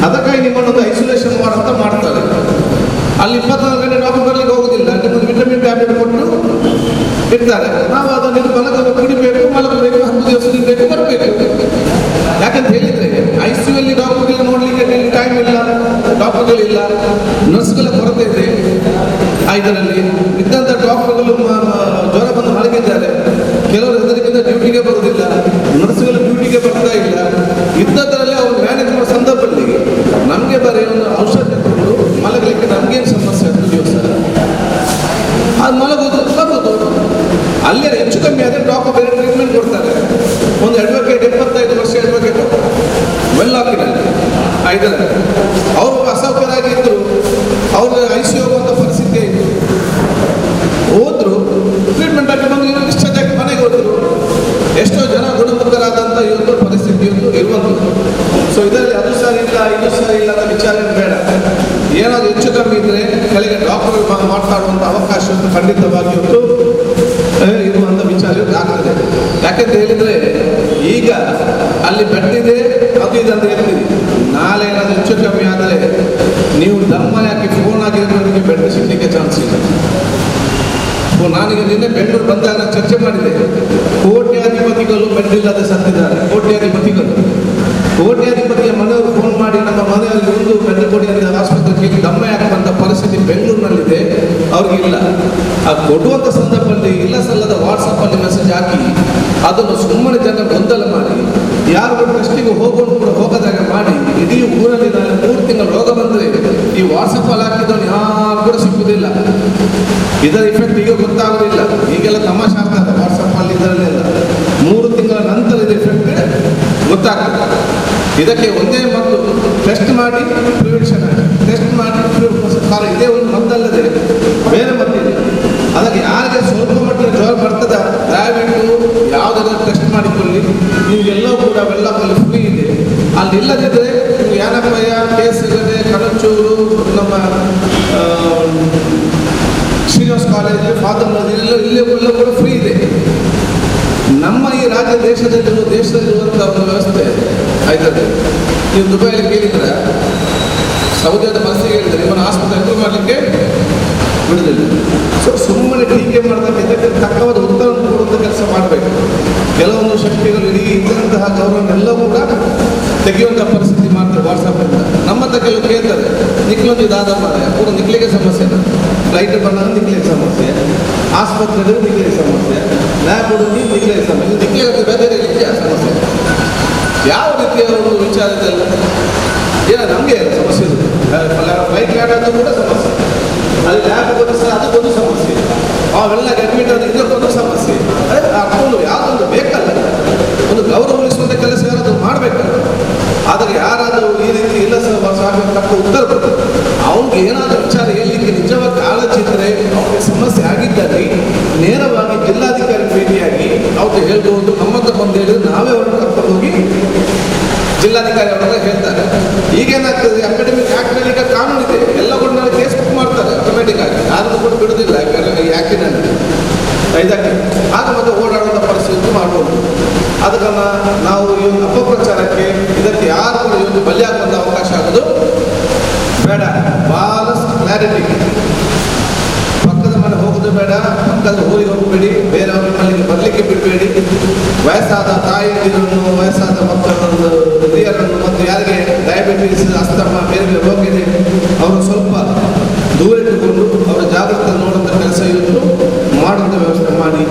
ಅದಕ್ಕಾಗಿ ನಿಮ್ಮನ್ನೊಂದು ಐಸೋಲೇಷನ್ ಅಂತ ಮಾಡ್ತಾರೆ. ಅಲ್ಲಿ 24 ಗಂಟೆ ಡಾಕ್ಟರ್ ಬರಲಿಕ್ಕೆ ಹೋಗೋದಿಲ್ಲ, ನಿಮ್ಮನ್ನು ವಿಟಮಿನ್ ಟ್ಯಾಬ್ಲೆಟ್ ಕೊಟ್ಟು ಇರ್ತಾರೆ. ನಾವು ಅದನ್ನು ಮಲಗಲು ಕುಡಿಬೇಕು, ಮಲಗಬೇಕು, 10 ದಿವಸ ಬೇಕು, ಬರಬೇಕು. ಯಾಕಂತ ಹೇಳಿದ್ರೆ ICU ಡಾಕ್ಟರ್ಗಳು ನೋಡ್ಲಿಕ್ಕೆ ಟೈಮ್ ಇಲ್ಲ, ಡಾಕ್ಟರ್ಗಳಿಲ್ಲ, ನರ್ಸ್ಗಳ ಕೊರತೆ ಇದೆ. ಇದರಲ್ಲಿ ಇದ್ದಂಥ ಡಾಕ್ಟರ್ಗಳು ಜ್ವರ ಬಂದು ಮಲಗಿದ್ದಾರೆ. ಕೆಲವರು ಹೆದರಿಕೆಯಿಂದ ಡ್ಯೂಟಿಗೆ ಬರುವುದಿಲ್ಲ, ನರ್ಸ್ಗಳು ಡ್ಯೂಟಿಗೆ ಬರ್ತಾ ಇಲ್ಲ. ಇದ್ದದರಲ್ಲಿ ಅವರು ಮ್ಯಾನೇಜ್ ಮಾಡೋ ಸಂದರ್ಭದಲ್ಲಿ ನಮಗೆ ಬರೀ ಒಂದು ಔಷಧ ಕೊಟ್ಟು ಮಲಗಲಿಕ್ಕೆ ನಮಗೇನು ಸಮಸ್ಯೆ ಆಗ್ತದೆ ದಿವಸ, ಅದು ಮಲಗೋದು ಬರೋದು. ಅಲ್ಲೇ ಹೆಚ್ಚು ಕಮ್ಮಿ ಆದರೆ ಡಾಕ್ಟರ್ ಬೇರೆ ಟ್ರೀಟ್ಮೆಂಟ್ ಕೊಡ್ತಾರೆ. ಒಂದು ಅಡ್ವೊಕೇಟ್ 75 ವರ್ಷ ಅಡ್ವೊಕೇಟ್ ವೆಲ್ಲಾಕಿನಲ್ಲಿ ಇದರಲ್ಲಿ ಅವರು ಅಸೌಖ್ಯರಾಗಿದ್ದರು. ಅವ್ರ ICU ಹೋಗುವಂಥ ಪರಿಸ್ಥಿತಿ ಇತ್ತು. ಹೋದ್ರು, ಟ್ರೀಟ್ಮೆಂಟ್ ಆಗಿ ಬಂದು ಡಿಸ್ಚಾರ್ಜ್ ಆಗಿ ಮನೆಗೆ ಹೋದ್ರು. ಎಷ್ಟೋ ಜನ ಗುಣಮುಖರಾದಂಥ ಇವತ್ತು ಪರಿಸ್ಥಿತಿ ಇರುವಂಥದ್ದು. ಸೊ ಇದರಲ್ಲಿ ಅದು ಸರಿ ಇಲ್ಲ, ಇದು ಸರಿ ಇಲ್ಲ ಅಂತ ವಿಚಾರ ಬೇಡ. ಏನಾದರೂ ಹೆಚ್ಚು ಕಮ್ಮಿ ಇದ್ದರೆ ಕೆಳಗೆ ಡಾಕ್ಟರ್ ಮಾತಾಡುವಂಥ ಅವಕಾಶ ಖಂಡಿತವಾಗಿ ಇವತ್ತು ಇರುವಂಥ ವಿಚಾರ ಆಗ್ತದೆ. ಯಾಕೆಂತ ಹೇಳಿದರೆ ಈಗ ಅಲ್ಲಿ ಬೆಡ್ ಇದೆ, ಅದು ಇದೆ ಅಂತ ಹೇಳ್ತೀರಿ. ನಾಳೆ ಏನಾದರೂ ಹೆಚ್ಚು ಕಮ್ಮಿ ಆದರೆ ನೀವು ದಮ್ಮನೆ ಹಾಕಿ ಫೋನ್ ಆಗಿದ್ರೆ ನಿಮಗೆ ಬೆಡ್ ಸಿಗಲಿಕ್ಕೆ ಚಾನ್ಸ್ ಇಲ್ಲ. ನಾನೀಗ ನಿನ್ನೆ ಬೆಂಗಳೂರು ಬಂದಾಗ ಚರ್ಚೆ ಮಾಡಿದೆ. ಕೋಟ್ಯಾಧಿಪತಿಗಳು ಬೆಡ್ ಇಲ್ಲದೆ ಸತ್ತಿದ್ದಾರೆ. ಸುಮ್ಮನೆ ಜನ ಗೊಂದಲ ಮಾಡಿ ಯಾರು ಟೆಸ್ಟಿಗೆ ಹೋಗೋದು ಕೂಡ ಹೋಗದಾಗ ಮಾಡಿ ಇಡೀ ಊರಲ್ಲಿ ನಾನು 3 ತಿಂಗಳು ರೋಗ ಬಂದರೆ ಈ ವಾಟ್ಸಪ್ಪಲ್ಲಿ ಹಾಕಿದವನು ಯಾರು ಕೂಡ ಸಿಕ್ಕುವುದಿಲ್ಲ. ಇದರ ಇಫೆಕ್ಟ್ ಈಗ ಗೊತ್ತಾಗೋದಿಲ್ಲ. ಈಗೆಲ್ಲ ತಮಾಷೆ ಆಗ್ತದೆ ವಾಟ್ಸಪ್ಪಲ್ಲಿ ಇದರಲ್ಲೆಲ್ಲ. 3 ತಿಂಗಳ ನಂತರ ಇದರ ಇಫೆಕ್ಟ್ ಗೊತ್ತಾಗ್ತದೆ. ಇದಕ್ಕೆ ಒಂದೇ ಮದ್ದು ಟೆಸ್ಟ್ ಮಾಡಿ ಪ್ರಿವೆನ್ಷನ್ ಟೆಸ್ಟ್ ಮಾಡಿ ಇದೇ ಒಂದು ಮದ್ದಲ್ಲದೆ ಬೇರೆ ಮದ್ದಿಲ್ಲ. ಅದಕ್ಕೆ ಯಾರಿಗೆ ಸ್ವಲ್ಪ ಮಟ್ಟಿಗೆ ಜ್ವರ ಬರ್ತದ ದಯವಿಟ್ಟು ಯಾವುದಾದ್ರೂ ಟೆಸ್ಟ್ ಮಾಡಿಕೊಳ್ಳಿ. ನಿಮಗೆಲ್ಲವೂ ಕೂಡ ಅವೆಲ್ಲ ಫ್ರೀ ಇದೆ. ಅಲ್ಲಿ ಇಲ್ಲದಿದ್ದರೆ ನೀವು ಯಾನಪ್ಪಯ್ಯ ಕೇಸಗಡೆ ಕಣಚೂರು ನಮ್ಮ ಶ್ರೀನಿವಾಸ ಕಾಲೇಜ್ ಫಾದರ್ ಇಲ್ಲೇ ಕೂಡ ಫ್ರೀ ಇದೆ. ನಮ್ಮ ಈ ರಾಜ್ಯ ದೇಶದಲ್ಲಿರುವಂಥ ಒಂದು ವ್ಯವಸ್ಥೆ ಆಯ್ತದೆ. ನೀವು ದುಬೈಯಲ್ಲಿ ಕೇಳಿದ್ರೆ ಸೌದಿಯಾದ ಪರಿಸ್ಥಿತಿ ಹೇಳಿದರೆ ಇವನ ಆಸ್ಪತ್ರೆ ಎಂಟ್ರಿ ಮಾಡಲಿಕ್ಕೆ ಬಿಡುದಿಲ್ಲ. ಸೊ ಸುಮ್ಮನೆ ಟೀಕೆ ಮಾಡಿದಾಗ ಇದಕ್ಕೆ ತಕ್ಕವಾದ ಉತ್ತರ ಕೊಡುವಂಥ ಕೆಲಸ ಮಾಡಬೇಕು. ಕೆಲವೊಂದು ಶಕ್ತಿಗಳು ಇಡೀ ಇದ್ದಂತಹ ಗೌರವನ್ನೆಲ್ಲವೂ ಕೂಡ ತೆಗೆಯುವಂಥ ಪರಿಸ್ಥಿತಿ ಮಾಡ್ತಾರೆ ವಾಟ್ಸಪ್ಪಿಂದ. ನಮ್ಮಂತ ಕೆಲವು ಕೇಳ್ತಾರೆ ನಿಕ್ಲೊಂದು ಇದಾದ ಮಾರೆ ಪೂರ ನಿಕ್ಲಿಗೆ ಸಮಸ್ಯೆ, ಫ್ಲೈಟ್ ಬಂದಾಗ ನಿಕ್ಲಿಗೆ ಸಮಸ್ಯೆ, ಆಸ್ಪತ್ರೆಗಳು ನಿಕ್ಲಿಗೆ ಸಮಸ್ಯೆ, ಲ್ಯಾಬ್ ಹುಡುಗಿ ನಿಕ್ಲಿಗೆ ಸಮಸ್ಯೆ, ನಿಕ್ಲಿಗೆ ಬೇರೆ ರೀತಿಯ ಸಮಸ್ಯೆ. ಯಾವ ರೀತಿಯ ಒಂದು ವಿಚಾರದಲ್ಲ ಏನೋ ನಮಗೆ ಸಮಸ್ಯೆ ಇದೆ. ಫ್ಲೈಟ್ ಲ್ಯಾಬ್ ಆದರೂ ಕೂಡ ಸಮಸ್ಯೆ, ಅಲ್ಲಿ ಲ್ಯಾಬ್ ಸಹ ಅದಕ್ಕೊಂದು ಸಮಸ್ಯೆ, ಅವೆಲ್ಲ ಅಡ್ಮಿಟ್ ಆದ ಇದಕ್ಕೊಂದು ಸಮಸ್ಯೆ. ಅರ್ಥವನ್ನು ಯಾವುದೊಂದು ಬೇಕಲ್ಲ, ಒಂದು ಗೌರವ ಉಳಿಸುವಂಥ ಕೆಲಸ ಯಾರಾದರೂ ಮಾಡಬೇಕಲ್ಲ. ಆದರೆ ಯಾರಾದರೂ ಈ ರೀತಿ ಇಲ್ಲ ತಕ್ಕ ಉತ್ತರ ಬರ್ತದೆ. ಅವನಿಗೆ ಏನಾದರೂ ವಿಚಾರ ಹೇಳಲಿಕ್ಕೆ ನಿಜವಾಗಿ ಕಾಳಜಿ ಇದ್ದರೆ ಅವನಿಗೆ ಸಮಸ್ಯೆ ಆಗಿದ್ದಲ್ಲಿ ನೇರವಾಗಿ ಜಿಲ್ಲಾಧಿಕಾರಿ ಭೇಟಿಯಾಗಿ ಅವ್ರಿಗೆ ಹೇಳ್ಬೋದು. ನಮ್ಮಂತ ಬಂದು ಹೇಳಿದ್ರೆ ನಾವೇ ಅವ್ರನ್ನ ಕರ್ಕೊಂಡು ಹೋಗಿ ಜಿಲ್ಲಾಧಿಕಾರಿ ಅವರೆಲ್ಲ ಹೇಳ್ತಾರೆ. ಈಗೇನಾಗ್ತದೆ ಅಕಾಡೆಮಿಕ್ ಆ್ಯಕ್ಟ್ನಲ್ಲಿ ಈಗ ಕಾನೂನು ಇದೆ, ಎಲ್ಲ ಕೂಡ ನಾವು ಕೇಸ್ ಬುಕ್ ಮಾಡ್ತಾರೆ ಆಟೋಮೆಟಿಕ್ ಆಗಿ. ಯಾರನ್ನು ಕೂಡ ಬಿಡೋದಿಲ್ಲ ಈ ಆ್ಯಕ್ಟಿನಲ್ಲಿ ಇದಕ್ಕೆ ಆಗ ಮತ್ತೆ ಓಡಾಡುವಂಥ ಪರಿಸ್ಥಿತಿ ಮಾಡ್ಬೋದು. ಅದಕ್ಕೆ ನಾವು ಈ ಒಂದು ಅಪಪ್ರಚಾರಕ್ಕೆ ಇದಕ್ಕೆ ಯಾರು ಕೂಡ ಈ ಒಂದು ಬಲಿಯಾಗುವಂಥ ಅವಕಾಶ ಆಗೋದು ಬೇಡ. ಭಾಳ ಕ್ಲಾರಿಟಿ, ಪಕ್ಕದ ಮನೆ ಹೋಗೋದು ಬೇಡ, ಪಕ್ಕದ ಊರಿಗೆ ಹೋಗಬೇಡಿ, ಬೇರೆಯವ್ರ ಮನೆಗೆ ಬರಲಿಕ್ಕೆ ಬಿಡಬೇಡಿ. ವಯಸ್ಸಾದ ತಾಯಿಯರನ್ನು, ವಯಸ್ಸಾದ ಮಕ್ಕಳನ್ನು, ಹಿರಿಯರನ್ನು ಮತ್ತು ಯಾರಿಗೆ ಡಯಾಬಿಟಿಸ್, ಅಸ್ತಮ, ಬೇರೆ ಬೇರೆ ರೋಗ ಇದೆ ಅವರು ಸ್ವಲ್ಪ ದೂರ ಇಟ್ಟುಕೊಂಡು ಅವರ ಜಾಗೃತಿ ನೋಡುವಂಥ ಕೆಲಸ ಇವತ್ತು ಮಾಡುವಂಥ ವ್ಯವಸ್ಥೆ ಮಾಡಿ.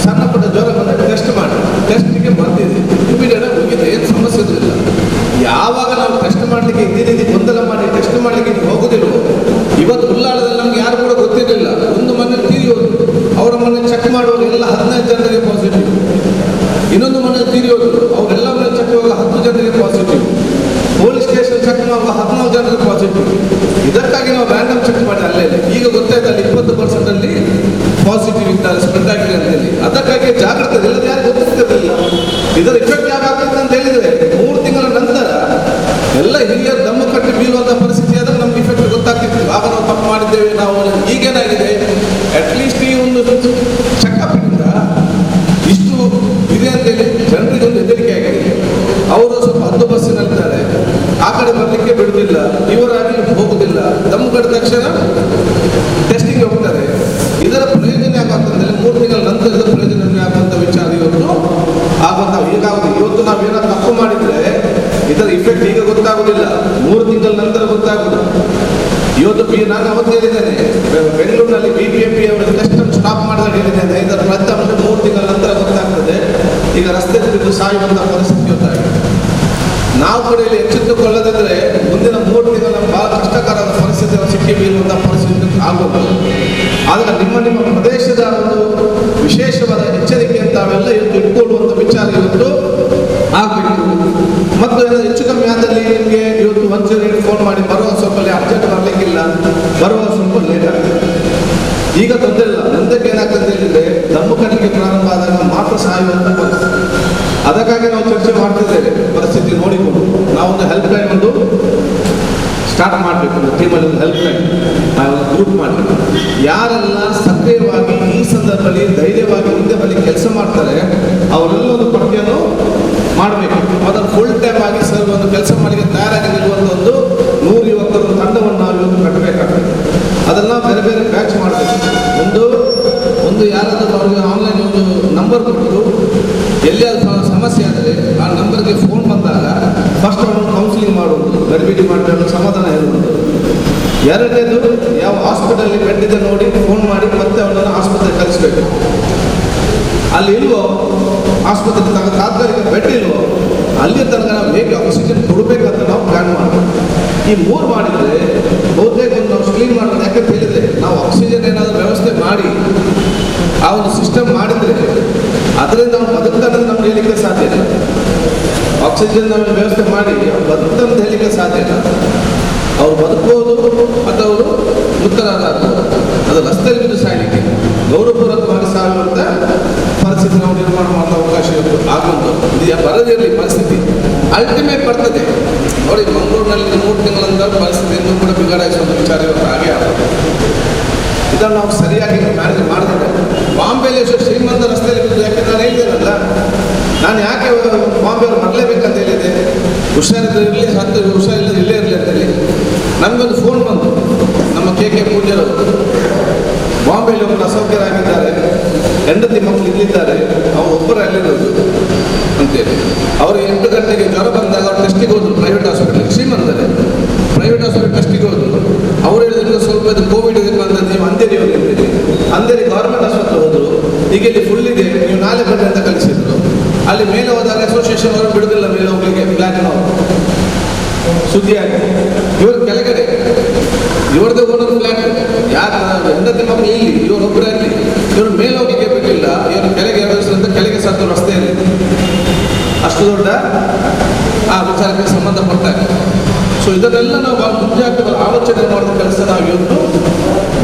ಸಣ್ಣ ಪುಟ್ಟ ಜ್ವರ ಬಂದರೆ ಟೆಸ್ಟ್ ಮಾಡಿ, ಟೆಸ್ಟಿಗೆ ಬಂದಿದೆ ಇಮಿಡಿಯೇಟ್ ಮುಗಿದೆ, ಏನು ಸಮಸ್ಯೆ ಇರಲಿಲ್ಲ. ಯಾವಾಗ ನಾವು ಟೆಸ್ಟ್ ಮಾಡಲಿಕ್ಕೆ ಇದ್ದೀರಿ ಗೊಂದಲ ಮಾಡಿ ಟೆಸ್ಟ್ ಮಾಡಲಿಕ್ಕೆ ಹೋಗೋದಿಲ್ವೋ. ಇವತ್ತು ಉಳ್ಳಾಳದಲ್ಲಿ ನಮ್ಗೆ ಯಾರು ಕೂಡ ಗೊತ್ತಿರಲಿಲ್ಲ. ಒಂದು ಮನೆ ತೀರಿಯೋದು, ಅವರ ಮನೆ ಚೆಕ್ ಮಾಡುವಾಗ ಎಲ್ಲ 15 ಜನರಿಗೆ ಪಾಸಿಟಿವ್, ಇನ್ನೊಂದು ಮನೆ ತೀರಿಯೋದು ಅವರೆಲ್ಲ ಮನೆ ಚೆಕ್ ಮಾಡುವಾಗ 10 ಜನರಿಗೆ ಪಾಸಿಟಿವ್, ಪೊಲೀಸ್ ಸ್ಟೇಷನ್ ಚೆಕ್ ಮಾಡುವಾಗ 14 ಜನರಿಗೆ ಪಾಸಿಟಿವ್. ಇದಕ್ಕಾಗಿ ನಾವು ರ್ಯಾಂಡಮ್ ಚೆಕ್ ಮಾಡಿ ಅಲ್ಲೇ ಈಗ ಗೊತ್ತಾಯ್ತು ಅಲ್ಲಿ 20% ಪಾಸಿಟಿವ್ ಇದ್ದಾರೆ, ಸ್ಪ್ರೆಡ್ ಆಗಿದೆ ಅಂತೇಳಿ. ಅದಕ್ಕಾಗಿ ಜಾಗೃತಿ ಇಲ್ಲದೆ ಯಾರು ಗೊತ್ತಿರ್ತಿರಲಿಲ್ಲ. ಇದರ ಇಫೆಕ್ಟ್ ಯಾವಾಗ್ತದೆ ಅಂತ ಹೇಳಿದರೆ 3 ತಿಂಗಳ ನಂತರ ಎಲ್ಲ ಹಿರಿಯರು ದಮ್ಮು ಕಟ್ಟಿ ಬೀಳುವಂಥ ಪರಿಸ್ಥಿತಿ ಆದಾಗ ನಮ್ಗೆ ಇಫೆಕ್ಟ್ ಗೊತ್ತಾಗ್ತಿತ್ತು. ಆಗ ನಾವು ತಪ್ಪು ಮಾಡಿದ್ದೇವೆ ನಾವು. ಈಗೇನಾಗಿದೆ ಅಟ್ಲೀಸ್ಟ್ ಈ ಒಂದು ಚೆಕಪ್ನಿಂದ ಇಷ್ಟು ಇದೆ ಅಂತೇಳಿ ಜನರಿಗೆ ಒಂದು ಹೆದರಿಕೆ ಆಗಿದೆ. ಅವರು ಸ್ವಲ್ಪ ಹದ್ದು ಬಸ್ಸಿನಲ್ಲಿದ್ದಾರೆ, ಆ ಕಡೆ ಬರಲಿಕ್ಕೆ ಬಿಡುವುದಿಲ್ಲ, ಇವರಾಗಿ ಹೋಗುವುದಿಲ್ಲ. ದಮ್ಮು ಕಟ್ಟಿದ ತಕ್ಷಣ ಟೆಸ್ಟಿಂಗ್ ಹೋಗ್ತಾರೆ. ಇದರ ಪ್ರಯೋಜನ ಯಾಕಂತಂದರೆ 3 ತಿಂಗಳ ನಂತರ ಇದರ ಪ್ರಯೋಜನ ಆಗುವಂಥ ವಿಚಾರ ಇವತ್ತು ಆಗುವಂಥ ಈಗಾಗುತ್ತೆ. ಇವತ್ತು ನಾವೇನಾದ್ರು ತಪ್ಪು ಮಾಡಿದರೆ ಇದರ ಇಫೆಕ್ಟ್ ಈಗ ಗೊತ್ತಾಗೋದಿಲ್ಲ, 3 ತಿಂಗಳ ನಂತರ ಗೊತ್ತಾಗೋದು. ಇವತ್ತು ನಾನು ಅವತ್ತು ಹೇಳಿದ್ದೇನೆ, ಬೆಂಗಳೂರಿನಲ್ಲಿ BBMP ಅವರ ಟೆಸ್ಟ್ ಸ್ಟಾಪ್ ಮಾಡಿದಾಗ ಹೇಳಿದ್ದೇನೆ, ಇದರ ಫಲಿತಾಂಶ 3 ತಿಂಗಳ ನಂತರ ಗೊತ್ತಾಗ್ತದೆ. ಈಗ ರಸ್ತೆ ಬಿದ್ದು ಸಾಯುವಂಥ ಪರಿಸ್ಥಿತಿ ಗೊತ್ತಾಗಿದೆ. ನಾವು ಕೂಡ ಇಲ್ಲಿ ಎಚ್ಚೆತ್ತುಕೊಳ್ಳದಿದ್ದರೆ ಮುಂದಿನ 3 ತಿಂಗಳು ನಮ್ಗೆ ಭಾಳ ಕಷ್ಟಕರವಾದ ಪರಿಸ್ಥಿತಿ ಸಿಕ್ಕಿ ಬೀಳುವಂಥ ಪರಿಸ್ಥಿತಿ ಆಗೋದು. ಆದರೆ ನಿಮ್ಮ ಪ್ರದೇಶದ ಒಂದು ವಿಶೇಷವಾದ ಎಚ್ಚರಿಕೆ ಅಂತ ಅವೆಲ್ಲ ಇವತ್ತು ಇಟ್ಕೊಳ್ಳುವಂಥ ವಿಚಾರ ಇವತ್ತು ಆಗಬೇಕು. ಮತ್ತು ಹೆಚ್ಚು ಕಮ್ಮಿ ಆದಲ್ಲಿ ನಿಮಗೆ ಇವತ್ತು ಒಂದ್ಸರಿ ಫೋನ್ ಮಾಡಿ ಬರುವ ಸ್ವಲ್ಪ ಅರ್ಜೆಂಟ್ ಬರಲಿಕ್ಕಿಲ್ಲ, ಬರುವ ಸ್ವಲ್ಪ ಲೇಟ್ ಆಗ್ತದೆ. ಈಗ ತೊಂದರೆ ಇಲ್ಲ. ಮುಂದಕ್ಕೆ ಏನಾಗ್ತದೆ ಹೇಳಿದರೆ ದಮ್ಮು ಕಟ್ಟಿಗೆ ಪ್ರಾರಂಭ ಆದಾಗ ಮಾತ್ರ ಸಾಯುವಂಥ ಪರಿಸ್ಥಿತಿ. ಅದಕ್ಕಾಗಿ ನಾವು ಚರ್ಚೆ ಮಾಡ್ತಿದ್ದೇವೆ. ಪರಿಸ್ಥಿತಿ ನೋಡಿಕೊಂಡು ನಾವೊಂದು ಹೆಲ್ಪ್ ಲೈನ್ ಒಂದು ಸ್ಟಾರ್ಟ್ ಮಾಡಬೇಕು. ಒಂದು ಟೀಮಲ್ಲಿ ಒಂದು ಹೆಲ್ಪ್ ಲೈನ್ ಗ್ರೂಪ್ ಮಾಡಿ ಯಾರೆಲ್ಲ ಸಕ್ರಿಯವಾಗಿ ಈ ಸಂದರ್ಭದಲ್ಲಿ ಧೈರ್ಯವಾಗಿ ಮುಂದೆ ಬಳಿ ಕೆಲಸ ಮಾಡ್ತಾರೆ ಅವರೆಲ್ಲ ಒಂದು ಪಟ್ಟಿಯನ್ನು ಮಾಡಬೇಕು. ಅದನ್ನು ಫುಲ್ ಟೈಮ್ ಆಗಿ ಸರ್ ಒಂದು ಕೆಲಸ ಮಾಡಿ ತಯಾರಾಗಿ ನಿಲ್ಲುವಂಥ ಒಂದು 100 ಯುವಕರ ತಂಡವನ್ನು ನಾವು ಇವತ್ತು ಕಟ್ಟಬೇಕಾಗ್ತದೆ. ಅದನ್ನು ಬೇರೆ ಬೇರೆ ಬ್ಯಾಚ್ ಮಾಡಬೇಕು. ಒಂದು ಯಾರಾದರೂ ಅವ್ರಿಗೆ ಆನ್ಲೈನ್ ಒಂದು ನಂಬರ್ ಕೊಟ್ಟು ಎಲ್ಲಿಯಾದ್ರೂ ಸಮಸ್ಯೆ ಆದರೆ ಆ ನಂಬರ್ಗೆ ಫೋನ್ ಬಂದಾಗ ಫಸ್ಟ್ ಅವನು ಕೌನ್ಸಿಲಿಂಗ್ ಮಾಡುವುದು, ಗಡಿಬಿಡಿ ಮಾಡಿಕೊಂಡು ಸಮಾಧಾನ ಹೇಳುವುದು. ಎರಡನೇದು ಯಾವ ಹಾಸ್ಪಿಟಲ್ ಬೆಡ್ ಇದೆ ನೋಡಿ ಫೋನ್ ಮಾಡಿ ಮತ್ತೆ ಅವನನ್ನು ಆಸ್ಪತ್ರೆಗೆ ಕಳಿಸ್ಬೇಕು. ಅಲ್ಲಿ ಇಲ್ವೋ, ಆಸ್ಪತ್ರೆ ತಾತ್ಕಾಲಿಕ ಬೆಡ್ ಇಲ್ವೋ, ಅಲ್ಲಿ ತನಕ ನಾವು ಹೇಗೆ ಆಕ್ಸಿಜನ್ ಕೊಡಬೇಕಂತ ನಾವು ಪ್ಲಾನ್ ಮಾಡಬೇಕು. ಈ 3 ಮಾಡಿದರೆ ಬಹುತೇಕ ನಾವು ಕ್ಲೀನ್ ಮಾಡೋದು. ಯಾಕೆ ಹೇಳಿದ್ರೆ ನಾವು ಆಕ್ಸಿಜನ್ ಏನಾದರೂ ವ್ಯವಸ್ಥೆ ಮಾಡಿ ಆ ಒಂದು ಸಿಸ್ಟಮ್ ಮಾಡಿದರೆ ಅದರಿಂದ ನಾವು ಬದುಕ್ತಾನೆ ನಮ್ಗೆ ಹೇಳಲಿಕ್ಕೆ ಸಾಧ್ಯ ಇಲ್ಲ. ಆಕ್ಸಿಜನ್ ನಾವು ವ್ಯವಸ್ಥೆ ಮಾಡಿ ಬದುಕ್ತಾನೆ ಹೇಳಲಿಕ್ಕೆ ಸಾಧ್ಯ ಇಲ್ಲ. ಅವ್ರು ಬದುಕಬಹುದು ಅಥವಾ ಅವರು ಮೃತರಾಗಬಹುದು. ಅದು ರಸ್ತೆಯಲ್ಲಿ ಬಿದ್ದು ಸಾಯಲಿಕ್ಕೆ ಗೌರವಪೂರ್ವಕವಾಗಿ ಸಾಯುವಂಥ ಪರಿಸ್ಥಿತಿ ನಾವು ನಿರ್ಮಾಣ ಮಾಡುವ ಅವಕಾಶ ಆಗುವುದು. ಇದು ಬರದಿರಲಿ ಪರಿಸ್ಥಿತಿ ಅಲ್ಟಿಮೇಟ್ ಬರ್ತದೆ ನೋಡಿ. ಮಂಗಳೂರಿನಲ್ಲಿ 3 ತಿಂಗಳಿಂದ ಪರಿಸ್ಥಿತಿ ಇನ್ನೂ ಕೂಡ ಬಿಗಡಾಯಿಸುವಂಥ ವಿಚಾರ ಇವತ್ತು ಹಾಗೆ ಆಗುತ್ತೆ. ಇದನ್ನು ನಾವು ಸರಿಯಾಗಿ ಮ್ಯಾನೇಜ್ ಮಾಡಿದ್ರೆ ಬಾಂಬೆಯಲ್ಲಿ ಎಷ್ಟು ಶ್ರೀಮಂತ ರಸ್ತೆಯಲ್ಲಿ ಬಿದ್ದು, ಯಾಕೆ ನಾನು ಹೇಳಿದ್ದೇನಲ್ಲ, ನಾನು ಯಾಕೆ ಬಾಂಬೆ ಅವ್ರು ಬರಲೇಬೇಕಂತ ಹೇಳಿದೆ, ಹುಷಾರಿದ್ರೆ ಇರಲಿ, ಹುಷಾರಿಲ್ಲದೆ ಇಲ್ಲೇ ಇರಲಿ ಅಂತೇಳಿ. ನಮಗೊಂದು ಫೋನ್ ಬಂತು, ನಮ್ಮ KK ಪೂಜ್ಯರವರು ಬಾಂಬೆಯಲ್ಲಿ ಒಬ್ಬರು ಅಸೌಖ್ಯರಾಗಿದ್ದಾರೆ, ಹೆಂಡತಿ ಮಕ್ಕಳು ಇಲ್ಲಿದ್ದಾರೆ, ಅವರು ಒಬ್ಬರು ಅಲ್ಲಿರೋದು ಅಂತೇಳಿ. ಅವರು 8 ಗಂಟೆಗೆ ಜ್ವರ ಬಂದಾಗ ಅವ್ರು ಟೆಸ್ಟಿಗೆ ಹೋದ್ರು ಪ್ರೈವೇಟ್ ಹಾಸ್ಪಿಟಲ್, ಶ್ರೀಮಂತರೇ ಪ್ರೈವೇಟ್ ಹಾಸ್ಪಿಟಲ್ ಟೆಸ್ಟಿಗೆ ಹೋದ್ರು. ಅವ್ರು ಹೇಳಿದ್ರು ಸ್ವಲ್ಪ ಇದು ಕೋವಿಡ್ ಇದೆ ಅಂತ, ನೀವು ಅಂಧೇರಿ ಹೋಗಿದ್ದೀರಿ, ಅಂಧೇರಿ ಗೌರ್ಮೆಂಟ್ ಆಸ್ಪತ್ರೆ ಹೋದ್ರು, ಈಗ ಇಲ್ಲಿ ಫುಲ್ ಇದೆ, ನೀವು ನಾಳೆ ಬನ್ನಿ ಅಂತ ಕಳಿಸಿದ್ರು. ಅಲ್ಲಿ ಮೇಲೆ ಹೋದಾಗ ಅಸೋಸಿಯೇಷನ್ ಅವರು ಬಿಡುದಿಲ್ಲ ಮೇಲೆ ಹೋಗ್ಲಿಕ್ಕೆ, ಬ್ಲ್ಯಾಕ್ ಸುದ್ದಿಯಾಗಿ. ಇವರು ಕೆಳಗಡೆ ಇವ್ರದ್ದೇ ಓನರ್ ಫ್ಲಾಟ್, ಯಾರು ಹೆಂಡತಿ ಮಕ್ಕಳು ಇಲ್ಲಿ, ಇವರೊಬ್ಬರಲ್ಲಿ ಇವರು ಮೇಲೆ ಹೋಗಿಗೆ ಬಿಟ್ಟಿಲ್ಲ, ಇವರು ಕೆಳಗೆ ಅಂತ ಕೆಳಗೆ ಸತ್ತು ರಸ್ತೆಯಲ್ಲಿ. ಅಷ್ಟು ದೊಡ್ಡ ಆ ವಿಚಾರಕ್ಕೆ ಸಂಬಂಧಪಟ್ಟಾಗ ಸೊ ಇದನ್ನೆಲ್ಲ ನಾವು ಮುಂಜಾಗ್ರತೆ ಆಲೋಚನೆ ಮಾಡಿದ ಕೆಲಸ ನಾವು ಇವತ್ತು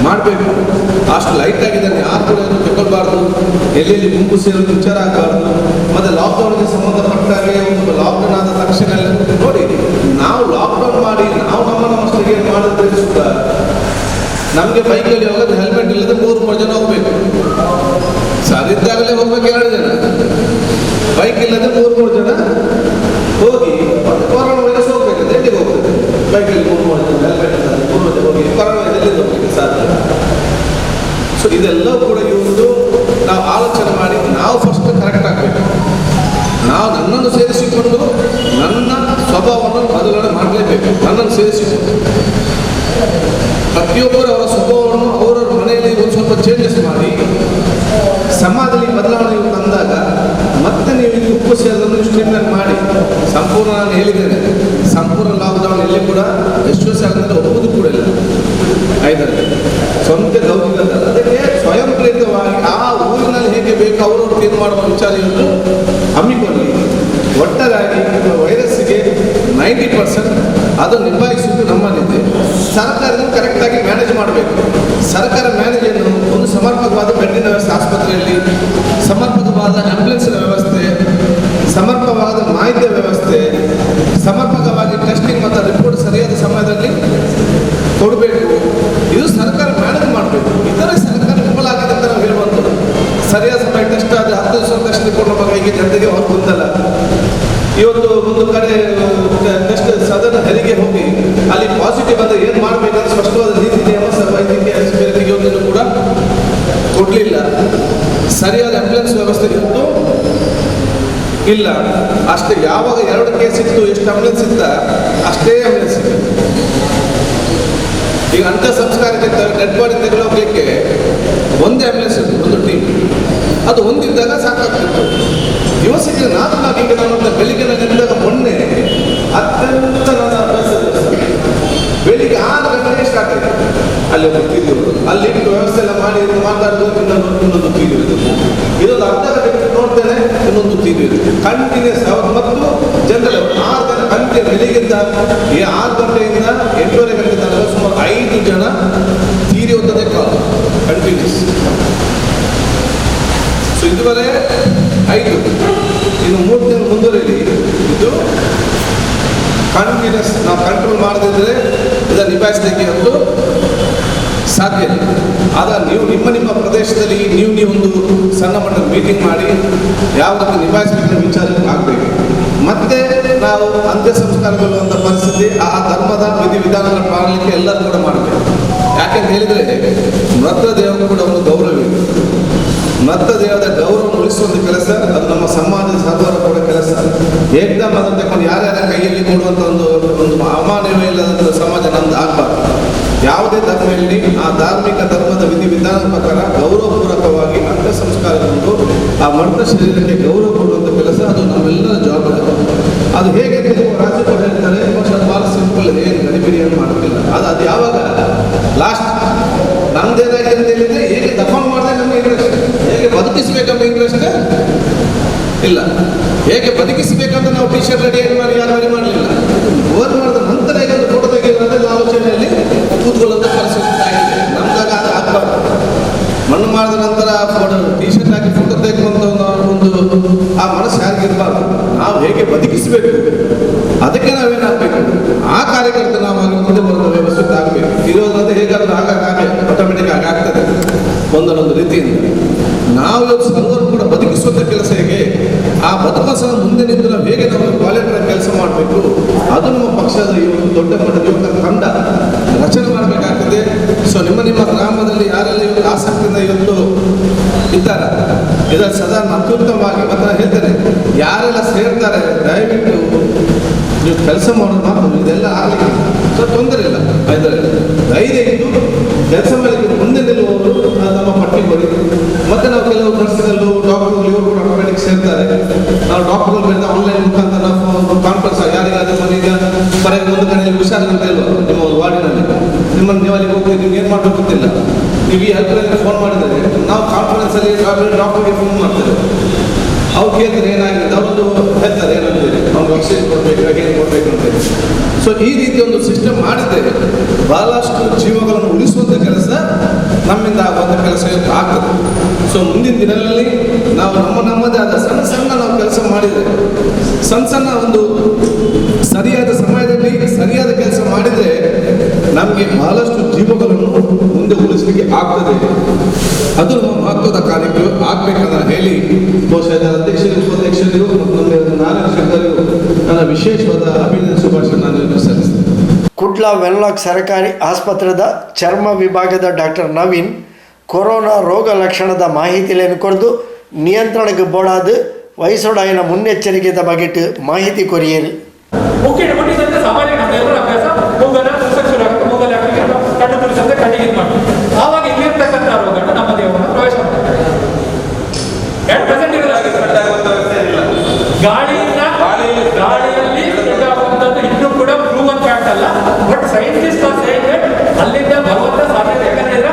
ಮಾಡಬೇಕು. ಅಷ್ಟು ಲೈಟ್ ಆಗಿದ್ದಾನೆ, ಯಾರು ಕೂಡ ತಗೊಳ್ಬಾರ್ದು, ಎಲ್ಲೆಲ್ಲಿ ಗುಂಪು ಸೇರೋದು ವಿಚಾರ ಆಗಬಾರ್ದು. ಮತ್ತು ಲಾಕ್ಡೌನ್ಗೆ ಸಂಬಂಧಪಟ್ಟಾಗೆ ಒಂದು ಲಾಕ್ಡೌನ್ ಆದ ತಕ್ಷಣ ನೋಡಿ, ನಾವು ಲಾಕ್ಡೌನ್ ಮಾಡಿ ನಾವು ನಮ್ಮ ಮಕ್ಕಳಿಗೆ ಮಾಡಿದ್ರೆ ಸುತ್ತ ನಮಗೆ ಬೈಕಲ್ಲಿ ಹೋಗೋದು ಹೆಲ್ಮೆಟ್ ಇಲ್ಲದೆ 3 ಜನ ಹೋಗ್ಬೇಕು. ಸರಿದ್ದಾಗಲೇ ಹೋಗ್ಬೇಕು 2 ಜನ, ಬೈಕ್ ಇಲ್ಲದೆ 3 ಜನ ಹೋಗಿ ಕೊರೋನಾ ವೈರಸ್ ಹೋಗ್ಬೇಕಂದ್ರೆ ಎಲ್ಲಿಗೆ ಹೋಗ್ಬೇಕು? ಬೈಕಲ್ಲಿ 3 ಜನ ಹೆಲ್ಮೆಟ್ ಇಲ್ಲದೆ ಹೋಗಿ ಕೊರೋನಾ ಎಲ್ಲಿಂದ ಹೋಗ್ಲಿಕ್ಕೆ ಸಾಧ್ಯ? ಸೊ ಇದೆಲ್ಲವೂ ಕೂಡ ಇವತ್ತು ನಾವು ಆಲೋಚನೆ ಮಾಡಿ ನಾವು ಫಸ್ಟ್ ಕರೆಕ್ಟ್ ಆಗಬೇಕು. ನಾವು ನನ್ನನ್ನು ಸೇರಿಸಿಕೊಂಡು ನನ್ನ ಸ್ವಭಾವವನ್ನು ಬದಲಾವಣೆ ಮಾಡಲೇಬೇಕು. ನನ್ನನ್ನು ಸೇರಿಸಿಕೊಂಡು ಪ್ರತಿಯೊಬ್ಬರು ಅವರ ಸ್ವಭಾವವನ್ನು ಅವರವ್ರ ಮನೆಯಲ್ಲಿ ಒಂದು ಸ್ವಲ್ಪ ಚೇಂಜಸ್ ಮಾಡಿ ಸಮಾಜದಲ್ಲಿ ಬದಲಾವಣೆ ತಂದಾಗ ಮತ್ತೆ ನೀವು ಈ ಉಪ್ಪು ಸೇರಿದನ್ನು ಸ್ಟ್ರೀಮ್ಲೈನ್ ಮಾಡಿ ಸಂಪೂರ್ಣ, ನಾನು ಹೇಳಿದ್ದೇನೆ, ಸಂಪೂರ್ಣ ಲಾಕ್ಡೌನ್ ಎಲ್ಲಿ ಕೂಡ ಯಶಸ್ವಿ ಆಗದಂತೆ ಒಪ್ಪುವುದು ಕೂಡ ಇಲ್ಲ. 5ರಲ್ಲಿ ಸ್ವಂತ ಲೌಕಿಕ ಅದಕ್ಕೆ ಸ್ವಯಂ ಪ್ರೇರಿತವಾಗಿ ಆ ಊರಿನಲ್ಲಿ ಹೇಗೆ ಬೇಕು ಅವರವರು ತೀರ್ಮಾನ ಮಾಡುವ ವಿಚಾರ ಇವರು ಹಮ್ಮಿಕೊಳ್ಳಿ. ಒಟ್ಟಾಗಿ ವೈರಸ್ಸಿಗೆ 90% ಅದು ನಿಭಾಯಿಸುವುದು ನಮ್ಮಲ್ಲಿದೆ. ಸರ್ಕಾರದಿಂದ ಕರೆಕ್ಟಾಗಿ ಮ್ಯಾನೇಜ್ ಮಾಡಬೇಕು. ಸರ್ಕಾರ ಮ್ಯಾನೇಜನ್ನು ಒಂದು ಸಮರ್ಪಕವಾದ ಬೆಡ್ಡಿನ ವ್ಯವಸ್ಥೆ ಆಸ್ಪತ್ರೆಯಲ್ಲಿ, ಸಮರ್ಪಕವಾದ ಆಂಬ್ಯುಲೆನ್ಸಿನ ವ್ಯವಸ್ಥೆ, ಸಮರ್ಪಕವಾದ ಮಾಹಿತಿಯ ವ್ಯವಸ್ಥೆ, ಸಮರ್ಪಕವಾಗಿ ಟೆಸ್ಟಿಂಗ್ ಮತ್ತು ರಿಪೋರ್ಟ್ ಸರಿಯಾದ ಸಮಯದಲ್ಲಿ ಕೊಡಬೇಕು. ಇದು ಸರ್ಕಾರ ಮ್ಯಾನೇಜ್ ಮಾಡಬೇಕು. ಇದರ ಸರ್ಕಾರ ವಿಫಲ ಆಗಿದೆ ಅಂತ ನಾವು ಹೇಳುವಂಥದ್ದು. ಸರಿಯಾದ ಸಮಯ ಟೆಸ್ಟ್ ಆದರೆ 10 ದಿವಸ ಟೆಸ್ಟ್ ರಿಪೋರ್ಟ್ ನಮ್ಮ ಕೈಗೆ ಜನತೆಗೆ ಹೊರ ಬಂದಲ್ಲ. ಇವತ್ತು ಒಂದು ಕಡೆ ಟೆಸ್ಟ್ ಸಾಧಾರಣ ಹೆರಿಗೆ ಹೋಗಿ ಅಲ್ಲಿ ಪಾಸಿಟಿವ್ ಅಂದರೆ ಏನು ಮಾಡಬೇಕಂತ ಸ್ಪಷ್ಟವಾದ ನೀತಿ ನಿಯಮ ವೈದ್ಯಕೀಯ ಸಿಬ್ಬಂದಿಗೆ ಕೂಡ ಕೊಡಲಿಲ್ಲ. ಸರಿಯಾದ ಆಂಬ್ಯುಲೆನ್ಸ್ ವ್ಯವಸ್ಥೆ ಇತ್ತು ಇಲ್ಲ. ಅಷ್ಟೇ ಯಾವಾಗ 2 ಕೇಸ್ ಇತ್ತು, ಎಷ್ಟು ಆಂಬ್ಯುಲೆನ್ಸ್ ಇತ್ತ ಅಷ್ಟೇ ಆಂಬ್ಯುಲೆನ್ಸ್ ಇತ್ತು. ಈಗ ಅಂತ್ಯ ಸಂಸ್ಕಾರಕ್ಕೆ ಡೆಡ್ ಬಾಡಿ ತೆಗೆದುಕೋಗ್ಲಿಕ್ಕೆ ಒಂದೇ ಆಂಬ್ಯುಲೆನ್ಸ್ ಇತ್ತು, ಒಂದು ಟೀಮ್. ಅದು ಹೊಂದಿದ್ದಾಗ ಸಾಕಾಗ್ತಿತ್ತು. ದಿವಸಕ್ಕೆ 4 ಈಗ ನಾನು ಬೆಳಿಗ್ಗೆ ನೆನೆದಾಗ ಮೊನ್ನೆ ಅತ್ಯಂತ ನನ್ನ ಅಭ್ಯಾಸ ಬೆಳಿಗ್ಗೆ 6 ಗಂಟೆಗೆ ಸ್ಟಾರ್ಟ್ ಆಯಿತು. ಅಲ್ಲಿ ಒಂದು ತೀರಿಯೋದು, ಅಲ್ಲಿ ಇಟ್ಟು ವ್ಯವಸ್ಥೆ ಎಲ್ಲ ಮಾಡಿ ಮಾತಾಡೋದು, ಇನ್ನೊಂದು ತೀರಿಯೋದು, ಇದೊಂದು ಅರ್ಧ ಗಂಟೆ ನೋಡ್ತೇನೆ, ಇನ್ನೊಂದು ತೀರಿಯೋದು ಕಂಟಿನ್ಯೂಸ್. ಮತ್ತು ಜನರಲ್ 6 ಜನ ಕಂಟಿನ್ಯೂ ಬೆಳಿಗ್ಗೆಯಿಂದ 6 ಗಂಟೆಯಿಂದ 8:30 ಗಂಟೆ ತನಕ ಸುಮಾರು 5 ಜನ ತೀರಿಯೋದೇ ಕಾಲ ಕಂಟಿನ್ಯೂಸ್. ಸೊ ಇದುವರೆ 5, ಇನ್ನು 3 ದಿನ ಮುಂದುವರಿಲಿ. ಇದು ಕಾನ್ಫಿಡೆನ್ಸ್ ನಾವು ಕಂಟ್ರೋಲ್ ಮಾಡದಿದ್ದರೆ ಇದನ್ನು ನಿಭಾಯಿಸಲಿಕ್ಕೆ ಒಂದು ಸಾಧ್ಯ ಇಲ್ಲ. ಆಗ ನೀವು ನಿಮ್ಮ ಪ್ರದೇಶದಲ್ಲಿ ನೀವೊಂದು ಸಣ್ಣ ಮಟ್ಟದ ಮೀಟಿಂಗ್ ಮಾಡಿ ಯಾವ ರೀತಿ ನಿಭಾಯಿಸಬೇಕಂತ ವಿಚಾರ ಆಗಬೇಕು. ಮತ್ತೆ ನಾವು ಅಂತ್ಯ ಸಂಸ್ಕಾರಗೊಳ್ಳುವಂಥ ಪರಿಸ್ಥಿತಿ, ಆ ಧರ್ಮದ ವಿಧಿವಿಧಾನಗಳ ಮಾಡಲಿಕ್ಕೆ ಎಲ್ಲರೂ ಕೂಡ ಮಾಡಬೇಕು. ಯಾಕೆಂತ ಹೇಳಿದರೆ ಮೃತ ದೇವಕ್ಕೂ ಕೂಡ ಒಂದು ಗೌರವವಿದೆ. ಮೃತ ದೇವದ ಗೌರವ ಉಳಿಸುವಂಥ ಕೆಲಸ ಅದು ನಮ್ಮ ಸಮಾಜದ ಸರ್ವರ ಕೂಡ ಕೆಲಸ. ಏಕದಮ್ ಅದನ್ನು ತಗೊಂಡು ಯಾರ್ಯಾರ ಕೈಯಲ್ಲಿ ಕೊಡುವಂಥ ಒಂದು ಅಮಾನವೇ ಇಲ್ಲದಂಥ ಸಮಾಜ ನಮ್ದು ಆಗಬಾರ್ದು. ಯಾವುದೇ ಧರ್ಮದಲ್ಲಿ ಆ ಧಾರ್ಮಿಕ ಧರ್ಮದ ವಿಧಿವಿಧಾನದ ಪ್ರಕಾರ ಗೌರವಪೂರ್ವಕವಾಗಿ ಅಂತ್ಯ ಸಂಸ್ಕಾರವನ್ನು ಆ ಮರ್ತ ಶರೀರಕ್ಕೆ ಗೌರವ ಕೊಡುವಂಥ ಕೆಲಸ ಅದು ನಮ್ಮೆಲ್ಲರ ಜವಾಬ್ದಾರಿ. ಅದು ಹೇಗೆ ರಾಜ್ಯಪಾಲ ಹೇಳ್ತಾರೆ, ಬಹುಶಃ ಅದು ಭಾಳ ಸಿಂಪಲ್, ಏನು ಗಡಿಬಿಡಿಯನ್ನು ಮಾಡೋದಿಲ್ಲ. ಅದು ಯಾವಾಗ ಲಾಸ್ಟ್ ನಮ್ದೇನಾಗಿದೆ ಅಂತ ಹೇಳಿದ್ರೆ ಹೇಗೆ ದಫನ್ ಮಾಡಿದ್ರೆ ನಮಗೆ ಇಂಟ್ರೆಸ್ಟ್, ಹೇಗೆ ಬದುಕಿಸ್ಬೇಕಂತ ಇಂಟ್ರೆಸ್ಟ್ ಇಲ್ಲ. ಹೇಗೆ ಬದುಕಿಸಬೇಕಂತ ನಾವು ಟಿ ಶರ್ಟ್ ರೆಡಿ ಮಾಡಿ ಯಾರು ರೆಡಿ ಮಾಡಲಿಲ್ಲ. ಓದ್ ಮಾಡಿದ ನಂತರ ಈಗ ಒಂದು ಫೋಟೋ ತೆಗೆಯೋದ್ರಲ್ಲಿ ಆಲೋಚನೆಯಲ್ಲಿ ಕೂತ್ಕೊಳ್ಳೋದು ಕೆಲಸ ಆಗಿದೆ. ನಮ್ದಾಗ ಅದು ಆಗಬಾರ್ದು. ಮಣ್ಣು ಮಾಡಿದ ನಂತರ ಫೋಟೋ ಟಿ ಶರ್ಟ್ ಹಾಕಿ ಫೋಟೋ ತೆಗೆಯುವಂಥ ಒಂದು ಆ ಮನಸ್ಸು ಯಾರಿಗಿರಬಾರ್ದು. ನಾವು ಹೇಗೆ ಬದುಕಿಸಬೇಕು ಅದಕ್ಕೆ ನಾವೇನಾಗಬೇಕು, ಆ ಕಾರ್ಯಕರ್ತ ನಾವು ಮುಂದೆ ಬರೋದು ವ್ಯವಸ್ಥಿತ ಆಗಬೇಕು. ಇರೋದಂತೆ ಹೇಗಾದ್ರೂ ಆಟೋಮೆಟಿಕ್ ಆಗಾಗ್ತದೆ ಒಂದೊಂದು ರೀತಿಯಿಂದ. ನಾವು ಇವತ್ತು ಸರ್ವರು ಕೂಡ ಬದುಕಿಸುವಂಥ ಕೆಲಸ ಹೇಗೆ, ಆ ಬದುಕುವ ಸಹ ಮುಂದೆ ನಿಂತು ನಾವು ಹೇಗೆ ನಾವು ವಾಲಂಟಿಯರ್ ಕೆಲಸ ಮಾಡಬೇಕು, ಅದು ನಮ್ಮ ಪಕ್ಷದ ಈ ಒಂದು ದೊಡ್ಡ ಮಟ್ಟದ ಯುವಕರ ತಂಡ ರಚನೆ ಮಾಡಬೇಕಾಗ್ತದೆ. ಸೊ ನಿಮ್ಮ ಗ್ರಾಮದಲ್ಲಿ ಯಾರೆಲ್ಲ ಇವತ್ತು ಆಸಕ್ತಿಯಿಂದ ಇವತ್ತು ಇದ್ದಾರೆ ಇದರ ಸದಾ ಅತ್ಯುತ್ತಮವಾಗಿ ಮತ್ತು ನಾನು ಹೇಳ್ತೇನೆ, ಯಾರೆಲ್ಲ ಸೇರ್ತಾರೆ ದಯವಿಟ್ಟು ನೀವು ಕೆಲಸ ಮಾಡೋದು ಮಾತ್ರ, ಇದೆಲ್ಲ ಆಗಲಿಕ್ಕೆ ಸೊ ತೊಂದರೆ ಇಲ್ಲ. ಧೈರ್ಯ ಇದ್ದು ಕೆಲಸ ಮಾಡಲಿಕ್ಕೆ ಮುಂದೆ ನಿಲ್ಲುವವರು ನಮ್ಮ ಪಟ್ಟಿ ಕೊಡಿ. ಮತ್ತು ನಾವು ಕೆಲವು ನರ್ಸ್ಗಳು, ಡಾಕ್ಟರ್ಗಳು ಇವರು ಕೂಡ ಆಟೋಮೆಟಿಕ್ ಸೇರ್ತಾರೆ. ನಾವು ಡಾಕ್ಟರ್ಗಳು ಬೇಡ ಆನ್ಲೈನ್ ಮುಖಾಂತರ ನಾವು ಕಾನ್ಫರೆನ್ಸ್ ಯಾರಿಗಾದ್ರೆ ಈಗ ಬರೆಗೆ ಒಂದು ಕಡೆಯಲ್ಲಿ ಹುಷಾರಿಲ್ಲ ಇಲ್ವ ನಿಮ್ಮ ಒಂದು ವಾರ್ಡಿನಲ್ಲಿ, ನಿಮ್ಮನ್ನು ನೀವು ಅಲ್ಲಿ ಹೋಗಿ ನಿಮ್ಗೆ ಏನು ಮಾಡಬೇಕು ಗೊತ್ತಿಲ್ಲ, ನೀವು ಈ ಹೆಲ್ಪ್ಲೈನ್ಗೆ ಫೋನ್ ಮಾಡಿದರೆ ನಾವು ಕಾನ್ಫರೆನ್ಸಲ್ಲಿ ಡಾಕ್ಟರ್ಗೆ ಫೋನ್ ಮಾಡ್ತೇವೆ. ಅವ್ರು ಕೇಳ್ತಾರೆ ಏನಾಗಿದೆ, ಅವರದ್ದು ಹೇಳ್ತಾರೆ ಏನಂತೇಳಿ, ಅವ್ರಿಗೆ ಆಕ್ಸಿಜನ್ ಕೊಡಬೇಕು, ಏನು ಕೊಡಬೇಕು ಅಂತೇಳಿ. ಸೊ ಈ ರೀತಿ ಒಂದು ಸಿಸ್ಟಮ್ ಮಾಡಿದರೆ ಬಹಳಷ್ಟು ಜೀವಗಳನ್ನು ಉಳಿಸುವಂಥ ಕೆಲಸ ನಮ್ಮಿಂದ ಆಗುವಂಥ ಕೆಲಸ ಆಗ್ತದೆ. ಸೊ ಮುಂದಿನ ದಿನಗಳಲ್ಲಿ ನಾವು ನಮ್ಮದೇ ಆದ ಸಣ್ಣ ನಾವು ಕೆಲಸ ಮಾಡಿದರೆ, ಸಣ್ಣ ಒಂದು ಸರಿಯಾದ ಸಮಯದಲ್ಲಿ ಸರಿಯಾದ ಕೆಲಸ ಮಾಡಿದರೆ ನಮಗೆ ಬಹಳಷ್ಟು ಜೀವಗಳನ್ನು ಮುಂದೆ ಉಳಿಸಲಿಕ್ಕೆ ಆಗ್ತದೆ. ಅದು ನಮ್ಮ ಮಹತ್ವದ ಕಾರ್ಯಕ್ರಮ ಆಗ್ಬೇಕಂತ ಹೇಳಿ ಬಹುಶಃ ಅಧ್ಯಕ್ಷರು, ಉಪಾಧ್ಯಕ್ಷರು ಮತ್ತು ನಮ್ಮ ನಾರಾಯಣ ಶೆಟ್ಟರಿಗೂ ನನ್ನ ವಿಶೇಷವಾದ ಅಭಿನಂದನೆ ಶುಭಾಶಯ ನಾನು ಸಲ್ಲಿಸ್ತೇನೆ. ಕುಡ್ಲ ವೆನ್ಲಾಕ್ ಸರ್ಕಾರಿ ಆಸ್ಪತ್ರೆದ ಚರ್ಮ ವಿಭಾಗದ ಡಾಕ್ಟರ್ ನವೀನ್ ಕೊರೋನಾ ರೋಗ ಲಕ್ಷಣದ ಮಾಹಿತಿಯನ್ನು ಕೊರೆದು ನಿಯಂತ್ರಣಕ್ಕೆ ಬೋಡಾದು ವಯಸ್ಸೋಡಾಯಿನ ಮುನ್ನೆಚ್ಚರಿಕೆದ ಬಗೆಟ್ ಮಾಹಿತಿ ಕೊರಿಯರು. ಮುಖ್ಯ ಸಾಮಾನ್ಯ ನಮ್ಮೆಲ್ಲರ ಅಭ್ಯಾಸ ಮೂಗನ ಶುರು ಆಗುತ್ತೆ, ಮೂಗಲ್ಲಿ ಹಾಕಿ ಕಣ್ಣು ತುಳಿಸಂತೆ ಕಣ್ಣಿಗೆ ಇದು ಮಾಡಿ ಆವಾಗ ಇಲ್ಲಿರ್ತಕ್ಕಂಥ ರೋಗಗಳು ನಮ್ಮ ದೇಹವನ್ನು ಪ್ರವೇಶ ಮಾಡ್ತಾರೆ. ಪ್ರೆಸೆಂಟ್ ಗಾಳಿಯಲ್ಲಿ ಸ್ಪ್ರೆಡ್ ಆಗುವಂಥದ್ದು ಇನ್ನೂ ಕೂಡ ಪ್ರೂವನ್ ಫ್ಯಾಕ್ಟ್ ಅಲ್ಲ. ಬಟ್ ಸೈಂಟಿಸ್ಟ್ ಅಲ್ಲಿಂದ ಬರುವಂಥ ಸಾಧ್ಯತೆ, ಯಾಕಂದ್ರೆ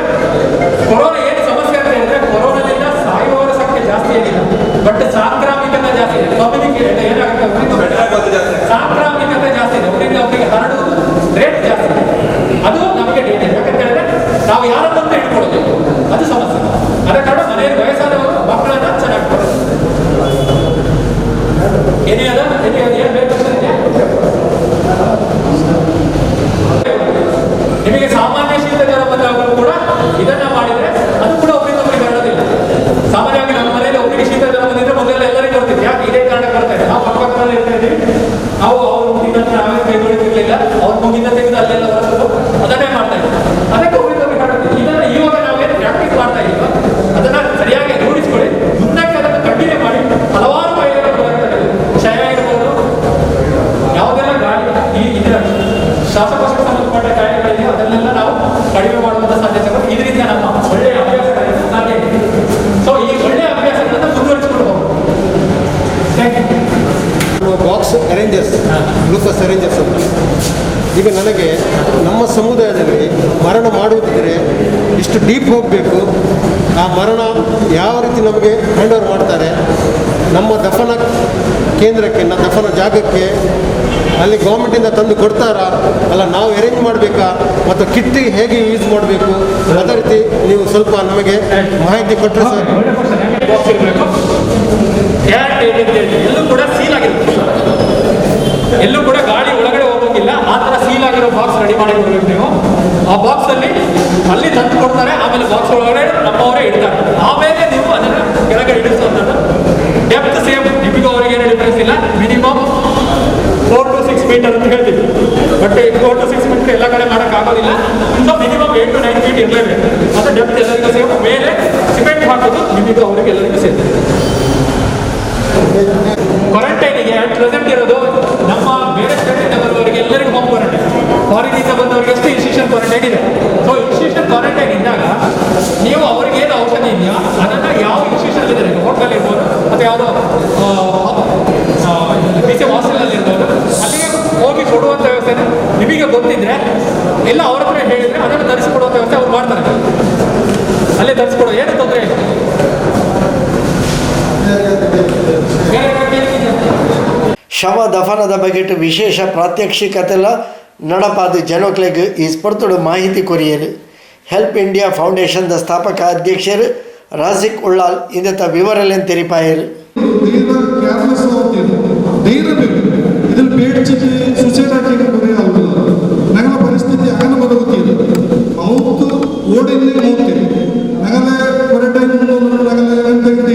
ಕೊರೋನಾ ಏನು ಸಮಸ್ಯೆ ಅಂತ ಹೇಳಿದ್ರೆ ಕೊರೋನಾದಿಂದ ಸಾಯುವವರ ಸಂಖ್ಯೆ ಜಾಸ್ತಿ ಏನಿಲ್ಲ, ಬಟ್ ಸಾಂಕ್ರಾಮಿಕತೆ ಜಾಸ್ತಿ ಇದೆ. ಕಮ್ಯುನಿಕೇಟ್ ಏನಾಗುತ್ತೆ, ಸಾಂಕ್ರಾಮಿಕತೆ ಜಾಸ್ತಿ ಇದೆ, ಅವರಿಗೆ ಹರಡುವುದು ರೇಟ್ ಜಾಸ್ತಿ ಇದೆ. ಅದು ನಮಗೆ ಡೇಂಜರ್. ಯಾಕಂತ ಹೇಳಿದ್ರೆ ನಾವು ಯಾರನ್ನಂತ ಇಟ್ಕೊಳ್ಳೋದು ಅದು ಸಮಸ್ಯೆ. ಅದ ಕಾರಣ ಮನೆಯಲ್ಲಿ ವಯಸ್ಸಾದವರು ಮಕ್ಕಳನ್ನ ಚೆನ್ನಾಗಿ ಕೊಡೋದು. ಏನೇ ಅದ ಏನು ಬೇಕು ನಿಮಗೆ ಸಾಮಾನ್ಯ ಶೀತ ಜ್ವರ ಬಂದಾಗಲೂ ಕೂಡ ಇದನ್ನ ಮಾಡಿದ್ರೆ ಅದು ಕೂಡ ಒಬ್ಬರಿಗೆ ಬರೋದಿಲ್ಲ. ಸಾಮಾನ್ಯವಾಗಿ ನಮ್ಮ ಮನೆಯಲ್ಲಿ ಒಬ್ಬರಿಗೆ ಶೀತ ಜ್ವರ ಬಂದಿದ್ರೆ ಮೊದಲೆಲ್ಲ ಎಲ್ಲರಿಗೂ ಬರ್ತಿದ್ವಿ. ಯಾಕೆ ಇದೇ ಕಾರಣ ಬರ್ತಾ ಇದೆ, ನಾವು ಪಕ್ಕದಲ್ಲಿ ಇರ್ತಾ ಇದ್ದೀವಿ, ನಾವು ಅವ್ರು ಮುಗಿದಂತೆ ನಾವೇ ಕೈಗೊಳ್ಳಿರ್ಲಿಲ್ಲ, ಅವ್ರು ಮುಗಿದ ತೆಗೆದು ಅಲ್ಲೆಲ್ಲ ಬರೋದು ಅದನ್ನೇ ಮಾಡ್ತಾ ಇದ್ವಿ. ಅದಕ್ಕೆ ಒಬ್ಬರಿಗೆ ಬರೋದು. ಇದನ್ನ ಇವಾಗ ನಾವೇನು ಪ್ರಾಕ್ಟೀಸ್ ಮಾಡ್ತಾ ಇದ್ದೀವಿ ಅದನ್ನ ಸರಿಯಾಗಿ ರೂಢಿಸ್ಕೊಳ್ಳಿ. ಮುಂದಕ್ಕೆ ಅದನ್ನು ಕಂಟಿನ್ಯೂ ಮಾಡಿ. ಹಲವಾರು ಕಾಯಿಲೆಗಳು ಬರ್ತದೆ, ಕ್ಷಯ ಇರ್ಬೋದು, ಯಾವುದೆಲ್ಲ ಗಾಳಿ ಇದರ ಶ್ವಾಸಕೋಶಕ್ಕೆ ಸಂಬಂಧಪಟ್ಟ ಕಾಯಿಲೆಗಳಿದೆ ಅದನ್ನೆಲ್ಲ ನಾವು ಕಡಿಮೆ ಮಾಡುವಂಥ ಸಾಧ್ಯತೆಗಳು ಈ ರೀತಿಯ ನಮ್ಮ ಒಳ್ಳೆಯ ಅಭ್ಯಾಸಗಳಿಂದ ಸಾಧ್ಯ ಇದೆ. ಸೊ ಈ ಒಳ್ಳೆಯ ಅಭ್ಯಾಸಗಳನ್ನು ಮುಂದುವರಿಸಿಕೊಂಡು ಹೋಗೋದು. ಬಾಕ್ಸ್ ಅರೇಂಜರ್ಸ್, ಗ್ಲೂಕೋಸ್ ಅರೇಂಜರ್ಸ್ ಅಂತ. ಈಗ ನನಗೆ ನಮ್ಮ ಸಮುದಾಯದಲ್ಲಿ ಮರಣ ಮಾಡುವುದಿದ್ರೆ ಇಷ್ಟು ಡೀಪ್ ಹೋಗಬೇಕು, ಆ ಮರಣ ಯಾವ ರೀತಿ ನಮಗೆ ಹ್ಯಾಂಡ್ ಓವರ್ ಮಾಡ್ತಾರೆ, ನಮ್ಮ ದಫನ ಕೇಂದ್ರಕ್ಕೆ, ದಫನ ಜಾಗಕ್ಕೆ ಅಲ್ಲಿ ಗೌರ್ಮೆಂಟಿಂದ ತಂದು ಕೊಡ್ತಾರಾ, ಅಲ್ಲ ನಾವು ಅರೇಂಜ್ ಮಾಡಬೇಕಾ, ಮತ್ತು ಕಿಟ್ಟಿ ಹೇಗೆ ಯೂಸ್ ಮಾಡಬೇಕು, ಅದೇ ರೀತಿ ನೀವು ಸ್ವಲ್ಪ ನಮಗೆ ಮಾಹಿತಿ ಕೊಟ್ಟರೆ ಸರ್. ಎಲ್ಲೂ ಕೂಡ ಸೀಲ್ ಆಗಿರುತ್ತೆ, ಎಲ್ಲೂ ಕೂಡ ಗಾಳಿ ಒಳಗಡೆ ಹೋಗೋದಿಲ್ಲ. ಆ ಥರ ಸೀಲ್ ಆಗಿರೋ ಬಾಕ್ಸ್ ರೆಡಿ ಮಾಡಿ ಕೊಡ್ಬೇಕು ನೀವು. ಆ ಬಾಕ್ಸ್ ಅಲ್ಲಿ ತಂದು ಕೊಡ್ತಾರೆ, ಆಮೇಲೆ ಬಾಕ್ಸ್ ಒಳಗಡೆ ನಮ್ಮವರೇ ಇಡ್ತಾರೆ. ಆಮೇಲೆ ನೀವು ಅದನ್ನು ಕೆಳಗೆ ಇಡಿಸುವಂಥದ್ದು. ಡೆಪ್ತ್ ಸೇಮ್, ನಿಮಗೂ ಅವರಿಗೆ ಏನು ಡಿಫ್ರೆನ್ಸ್ ಇಲ್ಲ. ಮಿನಿಮಮ್ 4 to 6 ಮೀಟರ್ ಅಂತ ಹೇಳ್ತೀವಿ, ಬಟ್ 4 to 6 ಮೀಟರ್ ಎಲ್ಲ ಕಡೆ ಮಾಡೋಕ್ಕಾಗೋದಿಲ್ಲ. ಸೊ ಮಿನಿಮಮ್ 8 to 9 ಫೀಟ್ ಇರಲೇಬೇಕು. ಮತ್ತು ಡೆಪ್ತ್ ಎಲ್ಲರಿಗೂ ಸೇಮ್. ಮೇಲೆ ಸಿಮೆಂಟ್ ಹಾಕೋದು ನಿಮಗೂ ಅವರಿಗೆ ಎಲ್ಲರಿಗೂ ಸೇರ್ತದೆ. ಕ್ವಾರಂಟೈನಿಗೆ ಅಟ್ ಪ್ರೆಸೆಂಟ್ ಇರೋದು ನಮ್ಮ ಬೇರೆ ಸ್ಟೇಟಿಂದ ಬರುವವರಿಗೆ ಎಲ್ಲರಿಗೂ ಹೋಮ್ ಕ್ವಾರಂಟೈನ್, ಫಾರಿನಿಂದ ಬಂದವರಿಗೆ ಅಷ್ಟೇ ಇನ್ಸ್ಟಿಟ್ಯೂಷನ್ ಕ್ವಾರಂಟೈನ್ ಇದೆ. ಸೊ ಇನ್ಸ್ಟಿಟ್ಯೂಷನ್ ಕ್ವಾರಂಟೈನ್ ಇದ್ದಾಗ ನೀವು ಅವ್ರಿಗೆ ಏನು ಔಷಧಿ ಇದೆಯಾ ಅದನ್ನು ಯಾವ ಇನ್ಸ್ಟಿಟ್ಯೂಷನ್ ಇದ್ದಾರೆ, ಹೋಟೆಲ್ ಇರ್ಬೋದು, ಮತ್ತು ಯಾವುದೋ BCM ಹಾಸ್ಟೆಲಲ್ಲಿ ಇರ್ಬೋದು, ಅಲ್ಲಿಗೆ ಹೋಗಿ ಕೊಡುವಂಥ ವ್ಯವಸ್ಥೆ ನಿಮಗೆ ಗೊತ್ತಿದ್ರೆ ಎಲ್ಲ ಅವ್ರ ಹತ್ರ ಹೇಳಿದರೆ ಅದನ್ನು ತರಿಸಿಕೊಡುವಂಥ ವ್ಯವಸ್ಥೆ ಅವ್ರು ಮಾಡ್ತಾರೆ. ಅಲ್ಲೇ ತರಿಸ್ಕೊಡೋ, ಏನು ತೊಂದರೆ ಇಲ್ಲ. ಶವ ದಫನದ ಬಗೆಟ್ ವಿಶೇಷ ಪ್ರಾತ್ಯಕ್ಷಿಕತೆಲ್ಲ ನಡಪಾದ ಜನಕ್ಲೆಗ್ ಈ ಸ್ಪರ್ಧೆಡು ಮಾಹಿತಿ ಕೊರಿಯರು ಹೆಲ್ಪ್ ಇಂಡಿಯಾ ಫೌಂಡೇಶನ್ದ ಸ್ಥಾಪಕ ಅಧ್ಯಕ್ಷರು ರಾಜಿಕ್ ಉಳ್ಳಾಲ್ ಇಂದತ ವಿವರಲೆನ್ ತೆರಿಪಾಯರು. ഇതിൽ പേടിച്ചിട്ട് സൂസൈഡ് ആക്കിയൊക്കെ കുറേ ആളുകളാണ്. ഞങ്ങളുടെ പരിസ്ഥിതി അങ്ങനെ ബലവത്തിയത് മൗത്ത് ഓടില്ലേ മൗത്ത് ഞങ്ങളെ കുറേ ടൈം ഞങ്ങളെ എന്തെങ്കിലും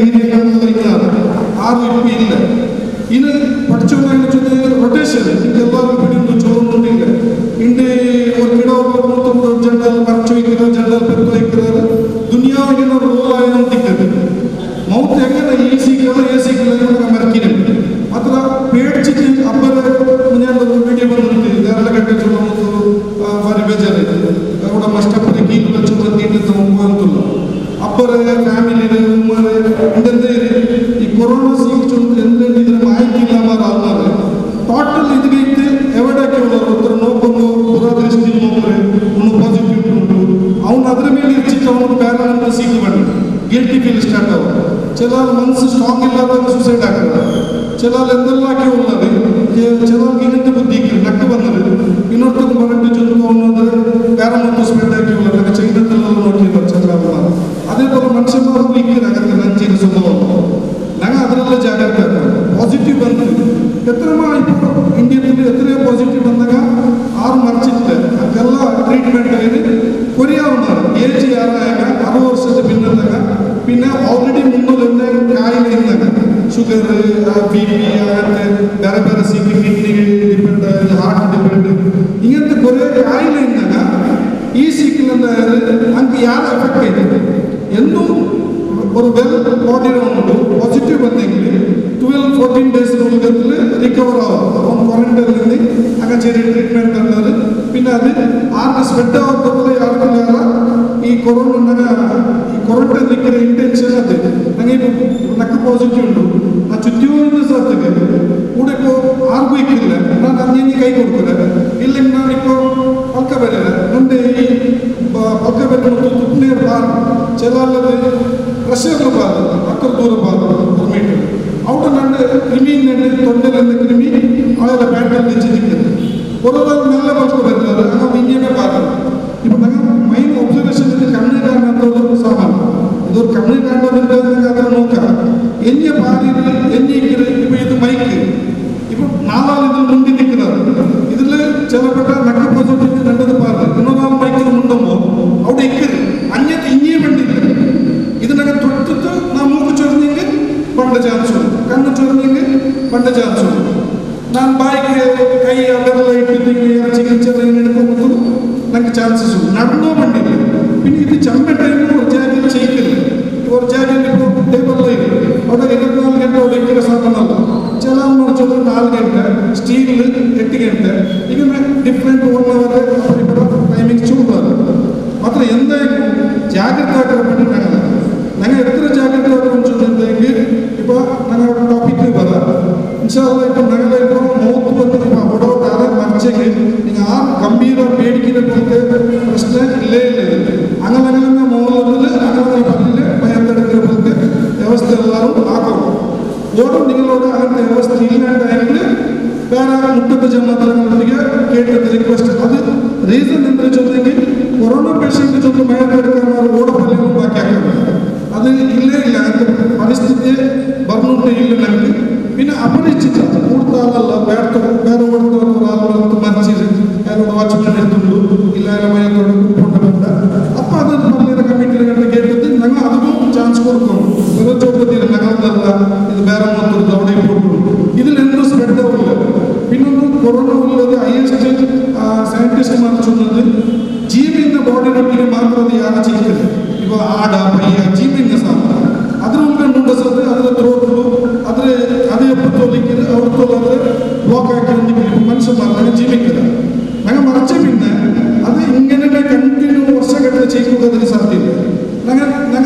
ധൈര്യമാണ് ആരും ഇപ്പം ഇല്ല. ഇന്ന് പഠിച്ചോണ്ടാണ് റൊട്ടേഷൻ എല്ലാവരും പിടിയൊന്നും ചോറുന്നില്ല. ഇണ്ട് ഒരു കിടവ് ജനറൽ മറച്ചു വയ്ക്കുന്നത്, ജനറൽ പെരുത്ത് വയ്ക്കുന്നത്, ദുനിയാവിങ്ങനെ റോളായാണ് തിക്കുന്നത്. മൗത്ത് എങ്ങനെ ഈസിക്കുള്ള ഏസിക്കുള്ള മറക്കിനുണ്ട്. ಮಾತ್ರ ಪೇಡ್ಚಿಟ್ಟು ಅಬ್ಬರ ಮುಂಜಾನೆ ವಿಡಿಯೋ ಬಂದಿರುತ್ತೆ ಇದೆಲ್ಲ ಕಟ್ಟಿದ್ರು ಭಾರಿ ಬೇಜಾರಾಯ್ತು. ಕೂಡ ಮಷ್ಟಪರಿ ಕೀಲು ಲಕ್ಷ ತೀಟದ ಅಂತಲ್ಲ ಅಬ್ಬರ ಫ್ಯಾಮಿಲಿ ಇಂದೇ ಈ ಕೊರೋನಾ ಸೀಚು ಎಂದ್ರೆ ಇದ್ರ ಮಾಹಿತಿ ಇಲ್ಲ ಮಾರ ಟೋಟಲ್ ಇದಕ್ಕೆ ಎವಡಕ್ಕೆ ಒಬ್ಬರು ನೋಡ್ಕೊಂಡು ದುರಾದೃಷ್ಟಿ ನೋಡ್ರೆ ಅವನು ಪಾಸಿಟಿವ್ ಉಂಟು, ಅವನು ಅದರ ಮೇಲೆ ಇರ್ಚಿಟ್ಟು ಅವನು ಪ್ಯಾರಲ್ ಸೀಕ್ ಮಾಡಿ ಗಿಲ್ಟಿ ಫೀಲ್ ಸ್ಟಾರ್ಟ್ ಆಗ. ಚಿಲಾಲ್ ಮನಸ್ಸು ಸ್ಟ್ರಾಂಗ್ ಇಲ್ಲದಾಗ ಸೂಸೈಡ್ ಆಗ್ತದೆ. ചിലാൽ എന്തെല്ലാമൊക്കെ ഉള്ളത്, ചിലർക്ക് ഇങ്ങനത്തെ ബുദ്ധിക്ക് നക്ക് വന്നത് ഇന്നോടത്തൊക്കെ പറഞ്ഞിട്ട് ചെന്ന് തോന്നുന്നത് വേറെ മൊത്തം സ്പ്രെഡാക്കി ഉള്ളത് ചെയ്തിട്ടുള്ളത് നോക്കിയത് ചിലർ. അതേപോലെ മനുഷ്യന്മാർക്ക് ഇരിക്കുന്നകത്ത് നെഞ്ചിന് സ്വന്തമാണ്. ഞങ്ങൾ അതിനെല്ലാം ജാഗ്രത പോസിറ്റീവ് ಬಂದು ಎತ್ತರಮಾ ഇപ്പോൾ ಇಂಡಿಯದಲ್ಲಿ ಎತ್ತರೆ ಪಾಸಿಟಿವ್ ಬಂದಾಗ ಆರು ಮರ್ಚಿತ್ತೆ ಅದೆಲ್ಲ ಟ್ರೀಟ್ಮೆಂಟ್ ಇದೆ ಕೊರಿಯಾവുన్నారు. ಏಜ್ ಯಾರಾಗ 60 ವರ್ಷದ ಭಿನ್ನದಾಗ പിന്നെ ഓൾറെഡി മുന്നിലെന്നെ കായില ഇന്നാಗ ಶುಗರ್ BP അങ്ങനത്തെ ಬೇರೆ ಬೇರೆ ಸಿಕ್ಕಿ ಕಿಡ್ನಿಗೆ ಡಿಪೆಂಡ್, ಹಾರ್ಟ್ ಡಿಪೆಂಡ್, ഇങ്ങനത്തെ കുറേ കായില ഇന്നാಗ ഈ സിക്കിലെന്താ അങ്ങ് ಯಾರು ಎಫೆಕ್ಟ್ ಆಯ್ತು എന്നും ഒരു വെൽ ബോഡി ഉണ്ട് പോസിറ്റീവ് ಬಂದೆങ്കിൽ 12-14 ಡೇಸ್ ഉള്ളിൽ റിക്കവർ ആവും. അപ്പം ക്വാറന്റൈനിൽ അങ്ങനെ ചെറിയ ട്രീറ്റ്മെന്റ് ഉള്ളത്. പിന്നെ അത് ആർക്ക് സ്പ്രെഡ് ആവുന്നതിൽ ആർക്കില്ല ഈ കൊറോണ ഈ ക്വാറന്റൈൻ നിൽക്കുന്ന ഇന്റൻഷൻ അത് അങ്ങനെ നക്ക് പോസിറ്റീവ് ഉണ്ട്. ആ ചുറ്റുപാടുന്ന സ്ഥലത്തേക്ക് കൂടെ ഇപ്പോൾ ആർക്കും ഇക്കില്ല. ഞാൻ അങ്ങനെ കൈ കൊടുക്കില്ല. ഇല്ലെങ്കിൽ ഞാനിപ്പോൾ പക്ക വരില്ല. എൻ്റെ ഈ പക്ക വരുന്ന തുപ്പനീർ പാൽ ചിലത് പ്രഷറിൽ പാൽ അത്ര ദൂരം പാൽ 1 മീറ്റർ അവിടെ രണ്ട് ക്രിമീൻ്റെ തൊണ്ടയിലെന്ന ക്രിമി അവരുടെ പാൻറ്റിൽ വെച്ച് നിൽക്കുന്നത്. ഒരാൾ നല്ല പക്ക വരുന്നത് അങ്ങനെ ഇങ്ങനെ പാകം. ഇപ്പം ഞങ്ങൾ മൈൻ ഒബ്സർവേഷൻ കണ്ണിൽ കാണാത്തൊരു സാധനം ഇതൊരു കണ്ണിൽ കാണുന്നതിൻ്റെ അത്ര നോക്കാം. എന്നെ പാലിൽ എന്നിരിക്കുന്നത് ഇപ്പം ഇത് മൈക്ക് ഇപ്പം 4 ഇതിൽ മുന്നിൽ നിൽക്കുന്നത്. ഇതിൽ ചിലപ്പെട്ട നക്ക് പോസിറ്റീവ് രണ്ടത് പാല് ഇന്നൊരാൾ മൈക്കിൽ മുണ്ടുമ്പോൾ അവിടെ ഇക്കരുത് അന്യത്ത് ഇനിയും വേണ്ടില്ല. ഇതിനൊക്കെ തൊട്ടിട്ട് നാം മൂക്ക് ചൊറിഞ്ഞെങ്കിൽ പണ്ട് ചാൻസ് ഉണ്ട്, കണ്ണ് ചൊറിഞ്ഞെങ്കിൽ പണ്ട് ചാൻസ് ഉണ്ട്. ഞാൻ ബായിക്ക് കൈ വെള്ളം ഇട്ടിട്ട് ചികിത്സ എടുക്കുമ്പോൾ നമുക്ക് ചാൻസസ് ഉണ്ട്. നടന്നോ വേണ്ടില്ല. പിന്നെ ഇത് ചമ്മ ടൈമിൽ ഒരു ജാഗയിൽ ചെയ്യിക്കില്ല. ഒരു ജാഗയിൽ ഇപ്പോൾ ടേബിളിൽ അവിടെ 24 ಗಂಟೆ അവിടെ ഇരിക്കുന്ന സാധനമല്ല. ചില മുറിച്ചത് 4 ಗಂಟೆ, സ്റ്റീലിൽ 8 ಗಂಟೆ, ഇങ്ങനെ ഡിഫറെൻറ്റ് 1 അവർ ഇവിടെ ടൈമിംഗ് ചൂടാണ്. ಮಾತ್ರ എന്തായാലും ಜಾಗ್ರತೆ ಆಗಬೇಕು. ഞങ്ങൾ എത്ര ജാഗ്രത വെച്ചിട്ടുണ്ടെങ്കിൽ ഇപ്പോൾ ഞങ്ങളുടെ ടോപ്പിക്ക് പറയാം. ഇൻഷാല്ല ഇപ്പം ഞങ്ങളെ ഇപ്പോൾ മൗത്ത് വന്നിട്ട് അവിടെ താഴെ മറിച്ചെങ്കിൽ നിങ്ങൾ ആ ഗംഭീര പേടിക്കുന്ന പോലത്തെ പ്രശ്നം ഇല്ലേ ഇല്ല. അങ്ങനെ അങ്ങനെ മുകളിൽ അങ്ങനെ പല്ലിൽ ഭയത്തെടുക്കുന്ന പോലത്തെ വ്യവസ്ഥ എല്ലാവരും ആക്കണം. ഓടും നിങ്ങളോട് അങ്ങനത്തെ വ്യവസ്ഥ ഇല്ലാണ്ടായെങ്കിൽ വേറെ മുട്ടത്തെ ജന്മത്തലങ്ങളൊക്കെ കേട്ടത് റിക്വസ്റ്റ്. അത് റീസൺ എന്താ വെച്ചിട്ടുണ്ടെങ്കിൽ കൊറോണ പേഷ്യൻ്റ് ചൊന്ന് ഭയത്തെടുക്കാൻ ഓടപ്പല്ലുകൾ ബാക്കിയാക്കാൻ അത് ഇല്ലേ ഇല്ല. അങ്ങനത്തെ പരിസ്ഥിതി പറഞ്ഞുകൊണ്ട് ഇല്ല ഞങ്ങൾക്ക്. പിന്നെ അപരിച്ചിട്ട് കൂടുതൽ ആളല്ല വേറെ കൊടുത്ത ഒരാളോട് മറിച്ചിട്ട് അയാളോട് വാച്ച്മാൻ എടുത്തുള്ളൂ ഇല്ല മയത്തോട് കൊണ്ടുപോകണ്ട. അപ്പം അത് പറഞ്ഞ കമ്മിറ്റിയിൽ കണ്ട് കേട്ടിട്ട് ഞങ്ങൾ അതിനും ചാൻസ് കൊടുക്കും. വിറച്ചോട്ടത്തിൽ ഞങ്ങളല്ല ഇത് വേറെ മൊത്തം അവിടെ പോയിട്ടുള്ളൂ. ഇതിലെന്തോ സ്പ്രെഡ് ആവില്ല. പിന്നൊന്ന് കൊറോണ ഉള്ളത് ഹയസ്റ്റ് സയൻറ്റിസ്റ്റുമാർ ചൊന്നത് ಜೀವಿನ ಬಾಡಿನೊಟ್ಟಿಗೆ ಮಾತ್ರ ಅದು ಯಾರು ಚಿಕ್ಕದು. ಇವಾಗ ಆಡ ಪಯ್ಯ ಜೀವಿನ ಸಾಮಾನು ಅದ್ರ ಉಳ್ಕೊಂಡು ಮುಂಡಸೋದು ಅದರ ಥ್ರೋಟ್ಲು ಅದ್ರ ಅದೇ ಎಪ್ಪತ್ತೋಲಿಕ್ಕೆ ಅವ್ರ ತೊಲದ್ರೆ ಬ್ಲಾಕ್ ಹಾಕಿ ಹೊಂದಿಕ್ಕೆ ಮನುಷ್ಯ ಮಾತ್ರ ಜೀವಿಕದ ನಂಗೆ ಮರಚೆ ಪಿನ್ನ ಅದು ಹಿಂಗೇನೆ ಕಂಟಿನ್ಯೂ ವರ್ಷಗಟ್ಟಲೆ ചെയ്യിക്കുന്നതിന് സാധ്യത. ഞങ്ങൾ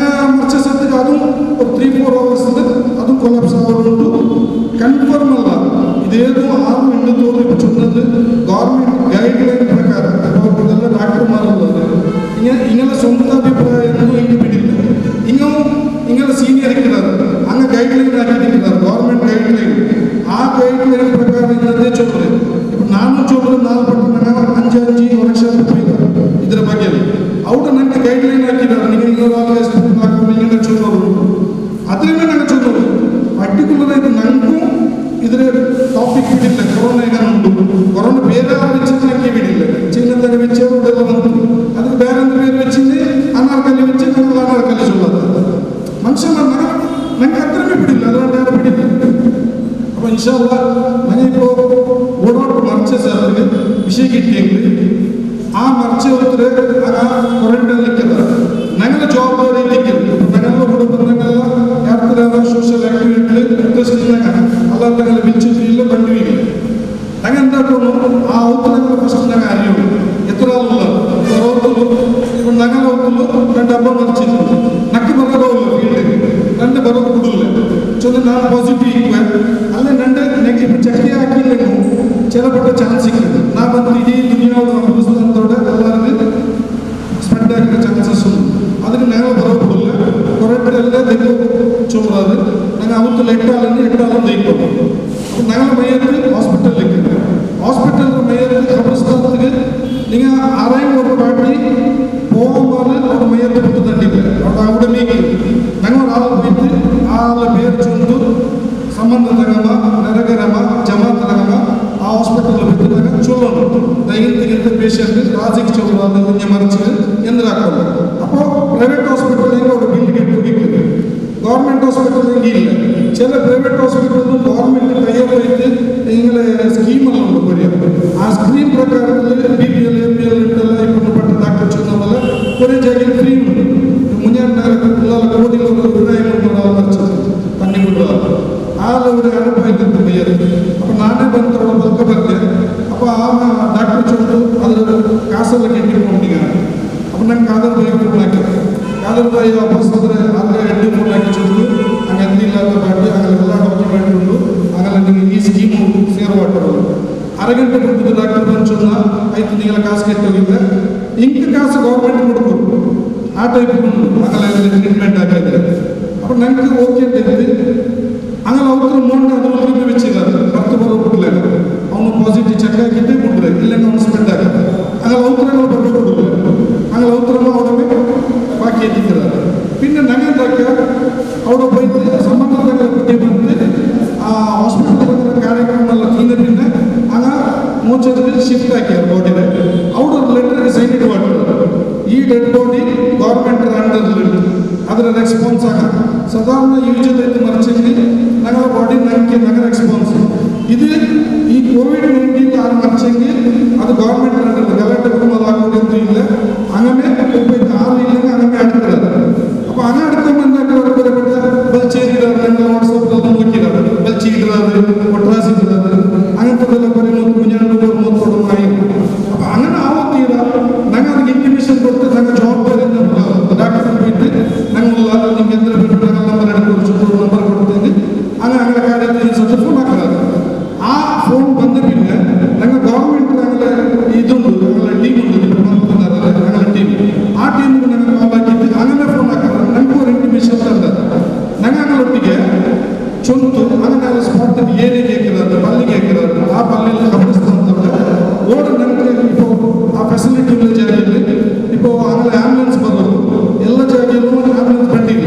മറിച്ച സ്ഥലത്തേക്ക് അതും ഒരു 3-4 hours അത് കൊളാപ്സ് ಇದೇನು 6 ಇಂಡು ತೋರು ಇಪ್ಪ ಚೊನ್ನದು ಗೌರ್ಮೆಂಟ್ ಗೈಡ್ ಲೈನ್ ಪ್ರಕಾರ ಇದೆಲ್ಲ ಡಾಕ್ಟರ್ ಮಾರಲ್ಲ ಹಿಂಗೆಲ್ಲ ಸ್ವಂತ ಅಭಿಪ್ರಾಯ ಹಿಂಗೆ ಬಿಡಿಲ್ಲ ಹಿಂಗೆಲ್ಲ ಸೀನಿಯರ್ ಇಕ್ಕಿದ್ದಾರೆ ಹಂಗೆ ಗೈಡ್ ಲೈನ್ ಹಾಕಿಟ್ಟಿದ್ದಾರೆ ಗೌರ್ಮೆಂಟ್ ಗೈಡ್ ಲೈನ್ ಆ ಗೈಡ್ ಲೈನ್ ಪ್ರಕಾರ ಇಲ್ಲದೆ ಚೊಲ್ರೆ ಇಪ್ಪ ನಾನು ಚೊಲ್ರೆ ನಾನು ಪಟ್ಟು ಅಂಜಿ 1 ಲಕ್ಷ ರೂಪಾಯಿ ಇದರ ಬಗ್ಗೆ ಅವರು ನನಗೆ ಗೈಡ್ ಲೈನ್ ಹಾಕಿದ್ದಾರೆ ನೀವು ಹಿಂಗೆ ಚೊಲ್ಲೋರು ಅದರಿಂದ ನಂಗೆ ಚೊಲ್ಲೋರು ಪರ್ಟಿಕ್ಯುಲರ್ ಆಗಿ ನನಗೂ ಇದರ ಟಾಪಿಕ್ ಬಿಡಿಲ್ಲ ಕೊರೋನಾ ಈಗ ಉಂಟು ಕೊರೋನಾ ಬೇರೆ ವೆಚ್ಚಕ್ಕೆ ಬಿಡಿಲ್ಲ ಚೀನಾದಾಗ ವೆಚ್ಚ ಉಂಟೆಲ್ಲ ಬಂತು ಅದಕ್ಕೆ ಬೇರೆ ಅಂದ್ರೆ ಬೇರೆ ವೆಚ್ಚಿಂದೆ ಅನಾರ್ಕಲಿ ವೆಚ್ಚ ನನಗೆ ಅನಾರ್ಕಲಿ ಚೊಲ್ಲೋದು ಮನುಷ್ಯ ನಂಗೆ ಹತ್ರನೇ ಬಿಡಿಲ್ಲ ಅದರ ಬಿಡಿಲ್ಲ ಅಪ್ಪ ಇನ್ಶಾಲ್ಲ ನನಗೆ ഇപ്പോൾ ಓಡಾಟ ಮರ್ಚೆ ಸರ್ ವಿಷಯ കിട്ടിയെങ്കിൽ ആ മറിച്ച് ഒത്തിരി ക്വാറന്റൈൻ നിൽക്കുന്നത് ഞങ്ങളുടെ ജവാബ്ദാരി ഇരിക്കുന്നു ഞങ്ങളുടെ കുടുംബങ്ങളെല്ലാം ಯಾರು ಸೋಷಿಯಲ್ ಆಕ್ಟಿವಿಟಿಲಿ ಇಂಟ್ರೆಸ್ಟ್ ಇದ್ದಾಗ ಅಲ್ಲ ವಿಚ್ಚಿಲ್ಲ ಬಂದಿಲ್ಲ ನಂಗೆ ಎಂತಾದ್ರು ಆ ಔತಣಗಳು ಫಸ್ಟ್ ನಂಗೆ ಅರಿವು ಎತ್ತರಲ್ಲ ಹೊತ್ತಲು ఇప్పుడు ನಗರ ಹೊತ್ತಲು ನನ್ನ ಹಬ್ಬ ಮರ್ಚಿದ್ದು ನಕ್ಕೆ ಬರೋಲ್ಲ ಫೀಲ್ಡಿಗೆ ನನ್ನ ಬರೋದು ಬಿಡಲ್ಲ ಚಂದ ನಾನು ಪಾಸಿಟಿವ್ ಇಕ್ವೆ ಅಲ್ಲೇ ನಂಡೆ ನೆಗೆಟಿವ್ ಚಕ್ಕೆ ಹಾಕಿಲ್ಲ ಚೆಲಪಟ್ಟ ಚಾನ್ಸ್ ಸಿಕ್ಕಿದೆ ನಾ ಬಂದು ಇಡೀ ದುನಿಯಾವು ಅನುಭವಿಸಿದಂತೋಡೆ ಎಲ್ಲರಿಗೂ ಸ್ಪ್ರೆಡ್ ಆಗಿರೋ ಚಾನ್ಸಸ್ ಉಂಟು ಅದಕ್ಕೆ ഞങ്ങൾ ಬರೋದಿಲ್ಲ ಕೊರಟೆಲ್ಲ ತೆಗೆದು ಚುಮ್ರಾದು ನಂಗೆ ಅವತ್ತು ಎಟ್ಟಾಲನ್ನು ದೈಕೋ അപ്പോൾ ഞങ്ങൾ മയ്യത്ത് ഹോസ്പിറ്റലിലേക്ക് ഹോസ്പിറ്റലിൽ മയ്യത്ത് ഖബർസ്ഥാനത്തേക്ക് നിങ്ങൾ ആരെയും ഒരു പാർട്ടി പോകുമ്പോൾ അവിടെ മയ്യത്ത് കൊടുത്ത് തണ്ടില്ല അവിടെ മീക്ക് ഞങ്ങൾ ഒരാൾ പോയിട്ട് ആളുടെ പേര് ചൊന്നു ಸಂಬಂಧ ತಗಮ ನರಗರಮ ಜಮಾತ್ ತಗಮ ಆ ಹಾಸ್ಪಿಟಲ್ ಬಿದ್ದಾಗ ಚೊಲ್ಲೋಣ ದೈಹಿಕ ಪೇಷಂಟ್ ರಾಜಿಗೆ ಚೊಲ್ಲೋದು ಮುಂಜೆ ಮರಚು ಎಂದು ಹಾಕೋದು ಅಪ್ಪೋ ಪ್ರೈವೇಟ್ ಹಾಸ್ಪಿಟಲ್ ಅವರು ಬಿಲ್ ಗಿಟ್ಟು ಗೌರ್ಮೆಂಟ್ ಹಾಸ್ಪಿಟಲ್ ಹಿಂಗೆ ಇಲ್ಲ ചില ಪ್ರೈವೇಟ್ ಹಾಸ್ಪಿಟಲ್ ಗೌರ್ಮೆಂಟ್ ಕೈಯಲ್ಲಿ ಹಿಂಗೆ ಸ್ಕೀಮಲ್ಲಿ ಉಂಟು ಕೊರಿಯ ಆ ಸ್ಕೀಮ್ ಪ್ರಕಾರದಲ್ಲಿ BPL APL ಇಂಟೆಲ್ಲ ಇಪ್ಪತ್ತು ಪಟ್ಟ ಡಾಕ್ಟರ್ ಚೊನ್ನವಲ್ಲ ಕೊರೆ ಜಾಗ ಫ್ರೀ ಉಂಟು ಮುಂಜಾನೆ ಕೋಟಿ ಪನ್ನಿಗುಡ್ಡ ಆಲೂರು ಅನುಭವಿದ್ದು ಬೈಯರು അപ്പോൾ ನಾನೇ ಬಂದು ಬಲ್ಕ ಬರ್ತೆ അപ്പോൾ ಆ ಡಾಕ್ಟರ್ ಚೊಟ್ಟು ಅದರ ಕಾಸೆಲ್ಲ ಕೆಟ್ಟಿಕೊಂಡಿಗ അപ്പോൾ ನಂಗೆ ಕಾದರ್ ಬಾಯಿ ಫೋನ್ ಹಾಕಿದೆ ಕಾದರ್ ಬಾಯಿ ವಾಪಸ್ ಹೋದರೆ ಆದರೆ ಹೆಡ್ಡಿ ಫೋನ್ ಹಾಕಿ ಚೊಟ್ಟು ಹಂಗೆ ಎಂದಿಲ್ಲ ಅಂತ ಮಾಡಿ ಹಾಗೆಲ್ಲ ಡಾಕ್ಯುಮೆಂಟ್ ಉಂಟು ಹಾಗೆಲ್ಲ ನಿಮಗೆ ಈ ಸ್ಕೀಮು ಸೇರುವಾಟರು ಅರಗಂಟೆ ಬಿಟ್ಟು ಡಾಕ್ಟರ್ ಬಂದು ಚೊನ್ನ ಆಯ್ತು ನೀವೆಲ್ಲ ಕಾಸು ಕೆಟ್ಟೋಗಿದ್ದೆ ಇಂಕ ಕಾಸು ಗೌರ್ಮೆಂಟ್ ಕೊಡ್ಬೋದು ಆ ಟೈಪ್ ಉಂಟು ಹಾಗೆಲ್ಲ ಟ್ರೀಟ್ಮೆಂಟ್ ಹಾಕಿದ್ರೆ അപ്പോൾ ನನಗೆ ಓಕೆ ಅಂತ അങ്ങനെ അവർക്ക് മോണ്ട് അത് ഒന്നും വെച്ചില്ല 10 ಬರೋದಿಲ್ಲ ಅವನು ಪಾಸಿಟಿವ್ ಚೆಕ್ ಆಗಿದ್ದೇ ಬಿಡ್ರೆ ಇಲ್ಲ ಅವನು ಸ್ಪೆಂಡ್ ಆಗುತ್ತೆ അങ്ങനെ ಔತ್ರಗಳು ಬರೋದಿಲ್ಲ അങ്ങനെ ಔತ್ರಗಳು ಅವರೇ ಬಾಕಿ ಎತ್ತಿದ್ದಾರೆ പിന്നെ ನಂಗೆ ಅವರ ಬೈದು ಸಂಬಂಧಗಳ ಬಗ್ಗೆ ಬಂದು ಆ ಹಾಸ್ಪಿಟಲ್ ಕಾರ್ಯಕ್ರಮ ಎಲ್ಲ ತಿಂದ ಆಗ ಮೋಚದಲ್ಲಿ ಶಿಫ್ಟ್ ಹಾಕ್ಯಾರ ಬಾಡಿನ ಅವರು ಲೆಟರ್ಗೆ ಸೈನ್ ಇಟ್ಬಿಟ್ಟು ಈ ಡೆಡ್ ಬಾಡಿ ಗೌರ್ಮೆಂಟ್ ಅಂಡರ್ ಅದರ ರೆಸ್ಪಾನ್ಸ್ ಆಗ ಸಾಧಾರಣ ಯೂಜಲ್ ಐತೆ ಮರ್ಚಲ್ಲಿ ನಗರ ಬಾಡಿ ನಗರ ರೆಸ್ಪಾನ್ಸ್ ಇದು ಈ ಕೋವಿಡ್-19 ಆರು ಮರ್ಚಂಗೆ ಅದು ಗೌರ್ಮೆಂಟ್ ಅಂಡರ್ ಗಲಾಟೆ ರೂಮಲ್ಲಾಗೋದು ಇಲ್ಲ അങ്ങനെ ആറ് ഇല്ലെങ്കിൽ അങ്ങനെ അടുത്തിടാറ് അപ്പോൾ അങ്ങനെ അടുക്കുമ്പോൾ ബൽച്ചേരിടാറ് വാട്സാപ്പിൽ നോക്കിയിടാറ് ബൽച്ചിടാറ് ഒട്രാസിടാറ് അങ്ങനത്തെ കുറേ കുഞ്ഞാണ്ട് മൂത്തോടുമായി അപ്പോൾ അങ്ങനെ ആവത്തീര ഞങ്ങൾ ಅದಕ್ಕೆ ಇಂಟಿಮೇಷನ್ ಕೊಟ್ಟು ನಂಗೆ ಜವಾಬ್ದಾರಿಯಿಂದ ಡಾಕ್ಟರ್ ಬಿಟ್ಟು ನಂಗೆಲ್ಲ ನಿಮ್ಗೆ ಎಂದ್ರೆ ಬಿಟ್ಟು ನಂಗೆ ನಂಬರ್ ಹಿಡ್ಕೊಂಡು ನಂಬರ್ ಕೊಡ್ತೇನೆ അങ്ങനെ ಕಾರ್ಯದಲ್ಲಿ ಸ್ವಲ್ಪ ಫೋನ್ ಹಾಕಿದಾರೆ ಆ ಫೋನ್ ಬಂದ ಮೇಲೆ ನಂಗೆ ಗೌರ್ಮೆಂಟ್ ನಂಗೆ ಇದುಂಟು ನಂಗೆ ಟೀಮ್ ಉಂಟು ನಂಗೆ ಟೀಮ್ ಆ ಟೀಮ್ಗೆ ನಂಗೆ ಕಾಲ್ ಹಾಕಿದ್ದು അങ്ങനെ ಫೋನ್ ಹಾಕಿದ್ರೆ ನನಗೂ ಒಂದು ಇಂಟಿಮೇಷನ್ ತಂದದ್ದು ನಂಗೆ ಒಟ್ಟಿಗೆ ಚೊಂತು അങ്ങനെ ಸ್ಪಾಟ್ ಏನಿಗೆ ಹಾಕಿದಾರೆ ಪಲ್ಲಿಗೆ ಹಾಕಿದಾರೆ ಆ ಪಲ್ಲಿಗೆ ಕಬ್ಬಿಸ್ತಂತಂದ್ರೆ ಓಡ ನಂಗೆ ഇപ്പോൾ ಆ ಫೆಸಿಲಿಟಿ ಉಳ್ಳ ಜಾಗದಲ್ಲಿ ഇപ്പോൾ അങ്ങനെ ಆಂಬುಲೆನ್ಸ್ ಬರೋದು ಎಲ್ಲ ಜಾಗದಲ್ಲೂ ಆಂಬುಲೆನ್ಸ್ ಬಂದಿಲ್ಲ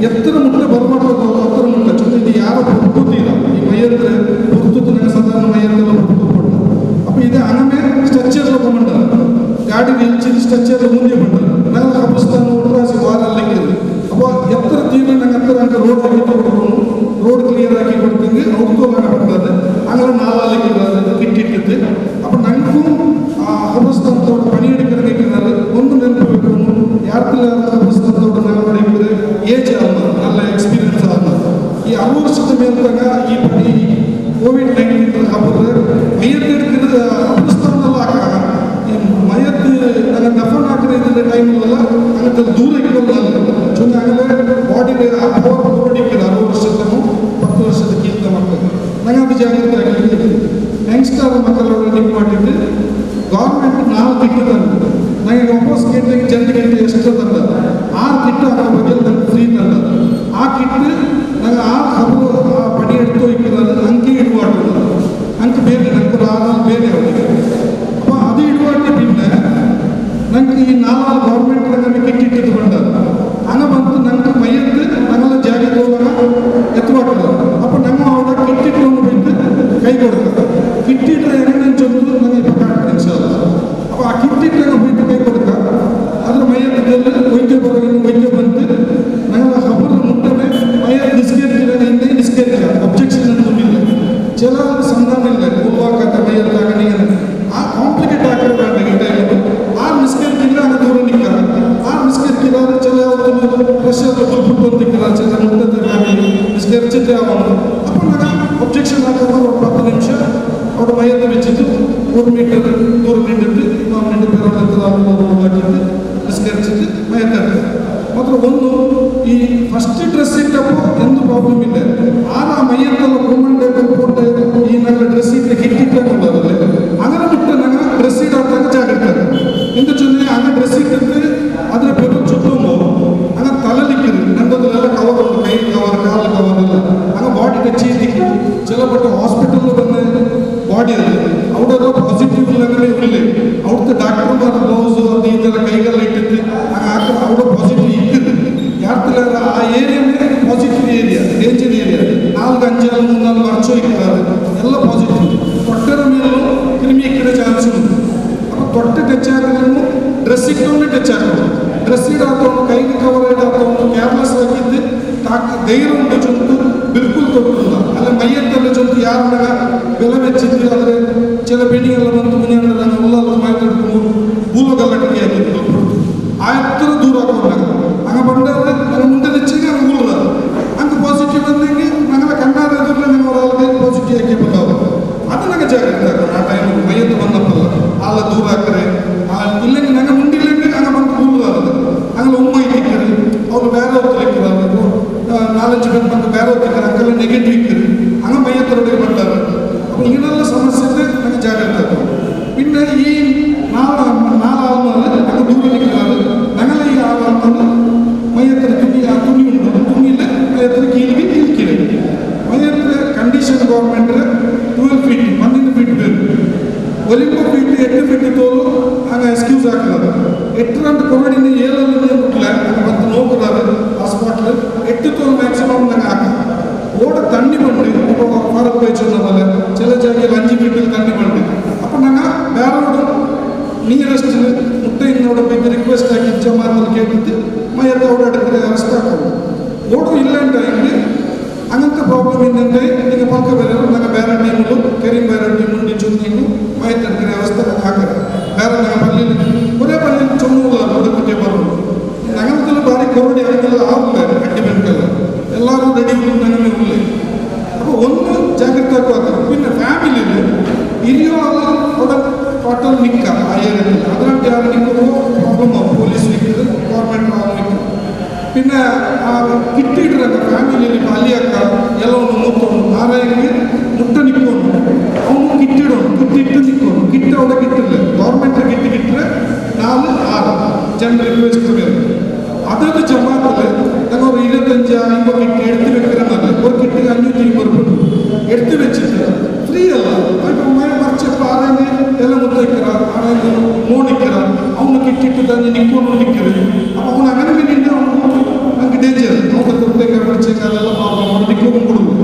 ಎತ್ತರ ಮುಟ್ಟ ಬರ್ಮಾಡೋದು ಹತ್ತರ ಮುಟ್ಟ ಚೊಂದು ಯಾರು ಪುರ್ತುತ್ತೀರ ಈ ಮೈಯಂದ್ರೆ ಪುರ್ತುತ್ತು ನಂಗೆ ಸಾಧಾರಣ ಮೈಯಂತೆಲ್ಲ ಪುರ್ತುತ್ತು ಕೊಟ್ಟು അപ്പോൾ ಇದು അങ്ങനെ ಸ್ಟ್ರಕ್ಚರ್లో ಬಂದಾರ ಗಾಡಿ ನಿಲ್ಚಿದ ಸ್ಟ್ರಕ್ಚರ್లో ಮುಂದೆ ಬಂದಾರ ನಂಗೆ ಕಬ್ಬಿಸ್ತಾನ ಒಟ್ರಾಸಿ ವಾರಲ್ಲಿ അപ്പോൾ ಎತ್ತರ ತೀವ್ರ ನಂಗೆ ಹತ್ತಿರ ಅಂಕ ರೋಡ್ ಹಾಕಿ ಕೊಡ್ಕೊಂಡು ರೋಡ್ ಕ್ಲಿಯರ್ ಆಗಿ ಕೊಡ್ತೀನಿ ಅವ್ರಿಗೂ ಬರ್ತದೆ അങ്ങനെ ನಾಲಿಗೆ ಕಿಟ್ಟಿಟ್ಟಿದ್ದು അപ്പോൾ ನನಗೂ ಆ ಕಬ್ಬಿಸ್ತಾನದೋட ಪಣಿಯೆಡುಕ್ಕಿದ್ದಾರೆ ಒಂದು ನೆನಪು ಯಾರ್ತಿಲ್ಲ ಕಬ್ಬಿಸ್ತಾನದೋಡ ನಾವು ಮಾಡಿದ್ರೆ ಏಜ್ ಆದ നല്ല ಎಕ್ಸ್ಪೀರಿಯನ್ಸ್ ಆದ ಈ 60 ವರ್ಷದ ಮೇಲ್ದಾಗ ಈ ಪಣಿ ಕೋವಿಡ್-19 ಹಬ್ಬದ ಮೈಯತ್ತೆಡುಕ್ಕಿದ ಕಬ್ಬಿಸ್ತಾನಲ್ಲ ಹಾಕ ಈ ಮೈಯತ್ತು ನನ್ನ ದಫನ್ ಹಾಕಿದ್ರೆ ಇದರ ಟೈಮಲ್ಲ ಹಂಗಂತ ದೂರ ಇಕ್ಕೊಳ್ಳಲ್ಲ ಚೊಂದು ಆಗಲೇ ಬಾಡಿಗೆ ಆ ಪವರ್ ಇಕ್ಕಿದ 60 ವರ್ಷದೂ 10 ವರ್ಷದಕ್ಕಿಂತ ಮಕ್ಕಳು ನಂಗೆ ಅದು ಜಾಗ್ರತೆ ಜಾಗದಲ್ಲಿ ಯಂಗ್ಸ್ಟರ್ ಮಕ್ಕಳನ್ನು ಲಿಂಕ್ ಮಾಡಿದ್ದು ಗೌರ್ಮೆಂಟ್ 4 ಕಿಟ್ ತಂದು ನನಗೆ ವಾಪಸ್ ಕೇಳಿದಾಗ ಜನರಿಗೆ ಎಷ್ಟು ತಂದ 6 ಕಿಟ್ ಆ ಬಗ್ಗೆ ನನಗೆ ಫ್ರೀ ತಂದ ಆ ಕಿಟ್ ನಂಗೆ ಆ ಹಬ್ಬ ಆ ಪಡಿ ಎಡ್ತು ಇಕ್ಕಿರೋದು ಅಂಕಿ ಇಡುವಾಟು ಅಂಕ ಬೇರೆ ನಂಗೆ ಬೇರೆ ಅವರಿಗೆ ಅಪ್ಪ ಅದು ಇಡುವಾಟೆ ಬಿಟ್ಟೆ ನಂಗೆ ಈ 4 ಗೌರ್ಮೆಂಟ್ ನಮಗೆ ಕಿಟ್ ಇಟ್ಟಿದ್ದು ಬಂದದ್ದು ಹಂಗ ಬಂತು ನಂಗೆ ಮೈಯದ್ದು ನನ್ನೆಲ್ಲ ಜಾಗಕ್ಕೆ ಹೋಗುವಾಗ ಎತ್ತುವಾಟದ ಅಪ್ಪ ನಮ್ಮ ಅವರ ಕಿಟ್ ಇಟ್ಟು ಬಿಟ್ಟು ಕೈ ಕೊಡ್ತಾರೆ ಕಿಟ್ ಇಟ್ಟರೆ ಹೆಂಗೆ ಚೊಂದು ನನಗೆ ಪಕ್ಕ ಇನ್ಶಾಲ್ಲ ಅಪ್ಪ ಆ ಕಿಟ್ ಇಟ್ಟಾಗ ಬಿಟ್ಟು ಕೈ ಕೊಡ್ಕ ಅದ್ರ ಮೈಯದಲ್ಲಿ ವೈದ್ಯ ಬರೋದು ವೈದ್ಯ ಬಂತು ನಂಗೆಲ್ಲ ಹಬ್ಬದ ಮುಟ್ಟನೆ ಮೈಯಲ್ಲಿ ನಿಸ್ಕೇರ್ತಿಲ್ಲ ನಿಸ್ಕೇರ್ತಿಲ್ಲ ಅಬ್ಜೆಕ್ಷನ್ ಅಂತಂದಿಲ್ಲ ಚಿಲ ಸಂಧಾನ ಇಲ್ಲ ಹೋಗುವಾಗ ಮೈಯಲ್ಲಾಗ ನೀರು ಆ ಕಾಂಪ್ಲಿಕೇಟ್ ಆಗಿರೋ ಬೇಡ ಈ ಟೈಮಲ್ಲಿ ಆ ಮಿಸ್ಕೇರ್ಕಿಲ್ಲ ಹಂಗೆ ದೂರ ನಿಕ್ಕಾರ ಆ ಮಿಸ್ಕೇರ್ಕಿಲ್ಲ ಚಿಲ ಪ್ರೆಷರ್ ಫುಟ್ ಅಂತಿಕ್ಕಿಲ್ಲ ಚಿಲ ಮುಟ್ಟದ ಫ್ಯಾಮಿಲಿ ಮಿಸ್ಕೇರ್ಚಿದ್ರೆ ಅವನು ಅಪ್ಪ ನಾನು ಒಬ್ಜೆಕ್ಷನ್ ಹಾಕಿದ್ರೆ ಒಂದು 10 ನಿಮಿಷ ಅವ್ರ ಮೈಯನ್ನು ಬೆಚ್ಚಿದ್ದು 3 ಮೀಟರ್ ದೂರ ನಿಂಡಿಟ್ಟು 4 ನಿಂಡು ಹಾಕಿದ್ದು ಮಿಸ್ಕೇರ್ಚಿದ್ದು ಮೈಯದ್ದಾಗ್ತದೆ ಮಾತ್ರ ಒಂದು ಈ ಫಸ್ಟ್ ಡ್ರೆಸ್ ಇಟ್ಟಪ್ಪೋ ಎಂದು ಪ್ರಾಬ್ಲಮ್ ಇಲ್ಲ ಆಗ ಮೈಯನ್ನೆಲ್ಲ ಗೋಮಂಡ ಈ ನನ್ನ ಡ್ರೆಸ್ ಇಟ್ಟು ಕಿಟ್ಟಿಟ್ಟಲ್ಲ അങ്ങനെ ಬಿಟ್ಟು ನಂಗೆ ಡ್ರೆಸ್ ಇಡೋದಾಗ ಜಾಗ್ರತೆ ಎಂತ ಚಂದ್ರೆ ಆಗ ಡ್ರೆಸ್ ಇಟ್ಟಿದ್ರೆ ಅದರ ಬೆರು ಚುತ್ತುಂಬೋ ಆಗ ತಲೆಲಿಕ್ಕಿರು ನಂದೆಲ್ಲ ಕವರ್ ಉಂಟು ಕೈ ಕವರ್ ಕಾಲು ಕವರ್ ಎಲ್ಲ ಆಗ ಬಾಡಿ ಟಚ್ ಇದ್ದಿಕ್ಕೆ ಕೆಲಪಟ್ಟು ಹಾಸ್ಪಿಟಲ್ ಬಂದ ಬಾಡಿ ಅಲ್ಲಿ ಅವರೆಲ್ಲ ಪಾಸಿಟಿವ್ ಲೆವೆಲ್ ಇರಲಿ ಅವ್ರದ್ದು ಡಾಕ್ಟರ್ ಬ್ಲೌಸ್ ಅದು ಈ ಥರ ಕೈಗೆಲ್ಲ ಇಟ್ಟಿದ್ದು ಆಗ ಅವರ ಪಾಸಿಟಿವ್ ಇಕ್ಕಿದ್ರು ಯಾರ್ತಿಲ್ಲ ಆ ಏರಿಯಾನೇ ಪಾಸಿಟಿವ್ ಏರಿಯಾ ಡೇಂಜರ್ ಏರಿಯಾ 4-5 3-4 ವರ್ಷ ಇಕ್ಕಿದ್ದಾರೆ ಎಲ್ಲ ಪಾಸಿಟಿವ್ ತೊಟ್ಟರ ಮೇಲೂ ಕ್ರಿಮಿ ಇಕ್ಕಿರೋ ಚಾನ್ಸ್ ಉಂಟು ಅಪ್ಪ ತೊಟ್ಟೆ ಟಚ್ ಆಗೋದನ್ನು ಡ್ರೆಸ್ ಇಟ್ಟವನ್ನೇ ಟಚ್ ಆಗೋದು ಡ್ರೆಸ್ ಇಡಾತವನು ಕೈಗೆ ಕವರ್ ಇಡಾತವನು ಕೇರ್ಲೆಸ್ ಆಗಿದ್ದು ಧೈರ್ಯ ಉಂಟು ಚೊಂದು ಬಿಲ್ಕುಲ್ ತೊಟ್ಟಿಲ್ಲ ಅಲ್ಲ ಮೈಯಂತೆಲ್ಲ ಚೊಂದು ಯಾರನ್ನ ಬೆಲೆ ಬೆಚ್ಚಿದ್ದು ಆದರೆ ಚಿಲ ಬೆಣಿಗೆಲ್ಲ ಬಂದು ಮುನಿಯಣ್ಣ ನಾನು ಉಲ್ಲಲ್ಲ ಮಾತಾಡ್ಕೊಂಡು ಭೂಲೋಗಲ್ಲಟಿಗೆ ಆಗಿದ್ದು ಆ ಎತ್ತರ ದೂರ ಹಾಕೊಂಡಾಗ ಹಂಗೆ ಬಂದಾಗ ನನ್ನ ಮುಂದೆ ಹೆಚ್ಚಿಗೆ ಹಂಗೆ ಉಳ್ದ ಹಂಗೆ ಪಾಸಿಟಿವ್ ಬಂದಂಗೆ ನಂಗೆಲ್ಲ ಕಣ್ಣಾದ ಎದುರು ನಿಮ್ಮ ಹೊರಗೆ ಪಾಸಿಟಿವ್ ಆಗಿ ಬಂದವ ಅದು ನನಗೆ ಜಾಗ್ರತೆ ಆಗ್ತದೆ ಆ ಟೈಮಲ್ಲಿ ಮೈಯತ್ತು ಬಂದಪ್ಪಲ್ಲ ಅಲ್ಲ ದೂರ ಹಾಕ್ತಾರೆ ಇಲ್ಲಂಗೆ ನಂಗೆ ಮುಂದಿಲ್ಲಂಗೆ ಹಂಗೆ ಬಂದು ಉಳ್ದ ಹಂಗೆಲ್ಲ ಉಮ್ಮ ಇಕ್ಕಿರಿ ಅವ್ರು ಬೇರೆ ಹೊತ್ತು ಇಕ್ಕಿರ 4-5 ಗಂಟೆ ಬಂದು ಬೇರೆ ಹೊತ್ತಿಕ್ಕಿರ ಹಂಗೆಲ್ಲ ನೆಗೆಟಿವ್ ಇಕ್ಕಿರಿ ಹಂಗೆ ಮೈಯತ್ತರೊಳಗೆ ಬರ್ತಾರೆ ಅಪ್ಪ ಈಗೆಲ್ಲ ಸಮಸ್ಯೆ ಇದ್ದರೆ ನನಗೆ ಜಾಗ್ರತೆ ಆಗ್ತದೆ പിന്നെ ഈ 4 ആവുന്നത് അത് ദൂരെ നിൽക്കുന്നത് ഞങ്ങളെ ഈ ആവുന്നത് മയത്ര തുണി ആ തുണി ഉണ്ട് തുണിയിൽ മയത്ര കീഴിൽ ഇരിക്കരുത് മയത്ര കണ്ടീഷൻ ഗവൺമെൻറ് 12 ഫീറ്റ് 12 ഫീറ്റ് വരും ഒലിമ്പ ഫീറ്റ് 8 ഫീറ്റ് തോറും അങ്ങനെ എക്സ്ക്യൂസ് ആക്കുന്നത് 8 രണ്ട് കൊറോണിന് 7 മുട്ടില്ല ಮತ್ತೆ നോക്കുന്നത് ആ സ്പോട്ടിൽ 8 തോറും മാക്സിമം ഞങ്ങൾ ആക്കാം ഓടെ തണ്ണി പണ്ട് ഇപ്പോൾ ഫാറൂഖ് ഭായി சொன்ன പോലെ ചില ജാഗയിൽ 5 ഫീറ്റിൽ തണ്ണി പണ്ട് അപ്പം ഞങ്ങൾ വേറോട് ನಿಯರೆಸ್ಟ್ ಮುಟ್ಟೆಯಿಂದ ಬಗ್ಗೆ ರಿಕ್ವೆಸ್ಟ್ ಹಾಕಿ ಜಮಾನಲ್ಲಿ ಕೇಳಿದ್ದು ಮೈಯತ್ತ ಅವ್ರು ಅಡಗಿದ್ರೆ ಅರೆಸ್ಟ್ ಹಾಕೋದು ಓಡು ಇಲ್ಲ ಟೈಮ್ಗೆ ಹಂಗಂತ ಪ್ರಾಬ್ಲಮ್ ಏನಂದರೆ ಈಗ ಪಕ್ಕ ಬೇರೆ ನಂಗೆ ಬೇರೆ ಟೀಮು ಕೆರಿಂ ಬೇರೆ ಟೀಮು ನಿಂಚೊಂದು ಮೈಯತ್ತ ಅಡಗಿದ್ರೆ ವ್ಯವಸ್ಥೆ ಹಾಕರೆ ಬೇರೆ ನಂಗೆ ಪಲ್ಲಿ ಒರೇ ಪಲ್ಲಿ ಚೊಮ್ಮೂಲ ಅದಕ್ಕೆ ಬರೋದು ನಂಗಂತಲೂ ಭಾರಿ ಕೊರಡಿ ಅದಕ್ಕೆಲ್ಲ ಆಗಿಲ್ಲ ಅಡ್ಡಿಮೆಂಟೆಲ್ಲ ಎಲ್ಲರೂ ರೆಡಿ ನನಗೆ ಉಳ್ಳೆ അപ്പോൾ ഒന്ന് ಜಾಗ್ರತೆ ಆಗುವಾಗ പിന്നെ ಫ್ಯಾಮಿಲಿಯಲ್ಲಿ ಹಿರಿಯೋ അവിടെ ಟೋಟಲ್ ನಿಕ್ಕ ಆ ಏರಿಯಾದಲ್ಲಿ ಅದರಂತೆ ಯಾರು ನಿಕ್ಕೋ ಪ್ರಾಬ್ಲಮ್ ಪೊಲೀಸ್ ನಿಕ್ಕದು ಗೌರ್ಮೆಂಟ್ ನಿಕ್ಕದು പിന്നെ ಆ ಕಿಟ್ ಇಡ್ರಂಗ ಫ್ಯಾಮಿಲಿಯಲ್ಲಿ ಅಲ್ಲಿಯಾಕ ಎಲ್ಲವನ್ನು ಮೂತೋನು ಆರಾಯಿಗೆ ಮುಟ್ಟ ನಿಕ್ಕೋನು ಅವನು ಕಿಟ್ಟಿಡೋನು ಕಿಟ್ಟಿಟ್ಟು ನಿಕ್ಕೋನು ಕಿಟ್ಟ അവിടെ കിട്ടില്ല ഗവൺമെൻറ് ಕಿಟ್ കിಟ್ಟರೆ 4-6 ಜನರು ರಿಕ್ವೆಸ್ಟ್ ಬೇರೆ അതൊരു ജമാത്തിൽ ഞങ്ങൾ ഒരു 25-50 കിറ്റ് എടുത്ത് വെക്കണമെന്നല്ല ഒരു കിട്ടിന് 550 രൂപ എടുത്ത് വെച്ചിട്ട് ഫ്രീ അല്ല മറിച്ചപ്പോൾ ആരെങ്കിൽ എല്ലാം മുത്തയ്ക്കറ ആരെങ്കിൽ മോണിക്കറ അവന് കിട്ടിട്ട് തന്നെ നിൽക്കുന്നു നിൽക്കരുത് അപ്പോൾ അവൻ അങ്ങനെ വേണ്ടിയിട്ട് അവൻ നമുക്ക് ഡേഞ്ചർ അവൻ്റെ തൊട്ടേക്ക് പഠിച്ചേക്കാലെല്ലാം അവൻ നിൽക്കുമ്പോൾ കൊടുക്കും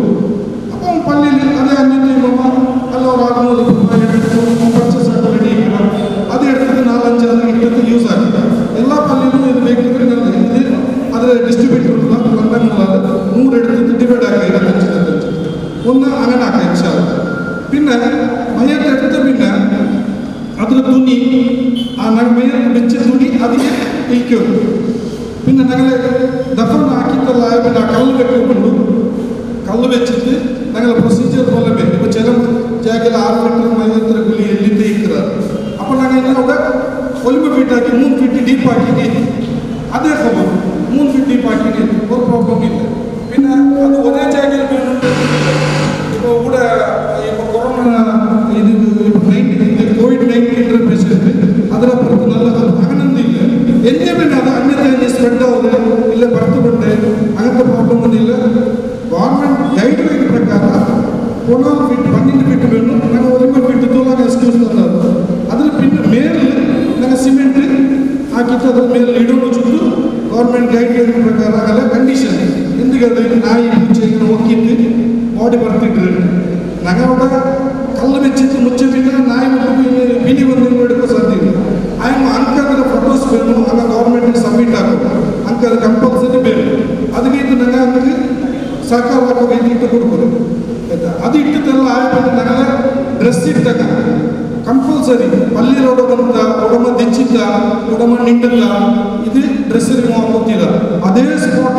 അപ്പോൾ അവൻ പള്ളിയിൽ അതേ 550 അല്ല ഒരു 600 എടുത്ത് പർച്ചേസ് ആക്കി റെഡി ആക്കണം അത് എടുത്തിട്ട് 4-5 ഇട്ടത്ത് യൂസ് ആക്കി എല്ലാ പള്ളിയിലും ഇത് വേക്കിದ್ರೆ ഇത് ಅದರ ಡಿಸ್ಟ್ರಿಬ್ಯೂಟರ್ ಬಂದಂಗಲ್ಲ 3 എടുത്തിട്ട് ഡിവൈഡ് ആക്കി 25 ഒന്ന് അങ്ങനെ ആക്കാം ഇൻഷാല്ല പിന്നെ മയ്യത്തെടുത്ത് പിന്നെ അതിൽ തുണി ആ മയ്യത്ത് വെച്ച തുണി അതിനെ ഇരിക്കും പിന്നെ ഞങ്ങൾ ദഫൻ ആക്കിയിട്ടുള്ള പിന്നെ ആ കല്ല് വെക്കുന്നുണ്ട് കല്ല് വെച്ചിട്ട് ഞങ്ങൾ പ്രൊസീജിയർ പോലെ ഇപ്പോൾ ചില ജാഗയിൽ 6 മീറ്റർ മയ്യത്ര കുലി എല്ലിട്ട് ഇരിക്കുന്നത് അപ്പോൾ ഞങ്ങൾ അവിടെ ഒലിമ്പ് ഫീറ്റാക്കി 3 ഫീറ്റ് ഡീപ്പാക്കി അതേ ഖബർ 3 ഫീറ്റ് ഡീപ്പാക്കി ഒരു പ്രോബ്ലം ഇല്ല പിന്നെ അത് ഒരേ ജാഗയിൽ ഇപ്പോൾ ഇവിടെ ഇപ്പോൾ போனால் வீட்டு பன்னெண்டு வீட்டு வேணும் நாங்கள் ஒரு வீட்டு தோலாக எக்ஸ்கியூஸ் தந்தார் அதில் பின்ன மேலே நாங்கள் ಸಿಮೆಂಟ್ ಹಾಕಿತ್ತು ಅದ್ರ ಮೇಲೆ ಇಡೋದು ಚುಟ್ಟು ಗೌರ್ಮೆಂಟ್ ಗೈಡ್ಲೈನ್ ಪ್ರಕಾರ ಆಗಲ್ಲ ಕಂಡೀಷನ್ ಎಂದುಗಂದ್ರೆ ನಾಯಿ ಮುಚ್ಚೆ ಒಕ್ಕಿದ್ದು ಬಾಡಿ ಬರ್ತಿದ್ರು ನಂಗೆ ಅವಾಗ ಕಲ್ಲು ಬೆಚ್ಚಿತ್ತು ಮುಚ್ಚೆ ಬಿದ್ದ ನಾಯಿ ಮುಟ್ಟು ಬಿಡಿ ಬಂದು ಹಿಡ್ಕೋ ಸಾಧ್ಯ ಇಲ್ಲ ಆಯ್ತು ಅಂಕದ ಫೋಟೋಸ್ ಬೇಕು ಆಗ ಗೌರ್ಮೆಂಟ್ ಸಬ್ಮಿಟ್ ಆಗೋದು ಅಂಕದ ಕಂಪಲ್ಸರಿ ಬೇಕು ಅದಕ್ಕೆ ಇದು ನಂಗೆ ಅದಕ್ಕೆ ಸಾಕಾಗ ಇಟ್ಟು ಕೊಡ್ಬೋದು ಆಯ್ತಾ ಅದು ಇಟ್ಟಿದ್ದೆಲ್ಲ ಆಯ್ತು ನಂಗೆಲ್ಲ ಡ್ರೆಸ್ ಇಟ್ಟಾಗ ಕಂಪಲ್ಸರಿ ಪಲ್ಲಿರ ಉಡಮಂತ ಉಡಮ ದೆಚ್ಚಿದ್ದ ಉಡಮ ನಿಂಡಲ್ಲ ಇದು ಡ್ರೆಸ್ ರಿಮೂವ್ ಹಾಕೋತಿಲ್ಲ ಅದೇ ಸ್ಪಾಟ್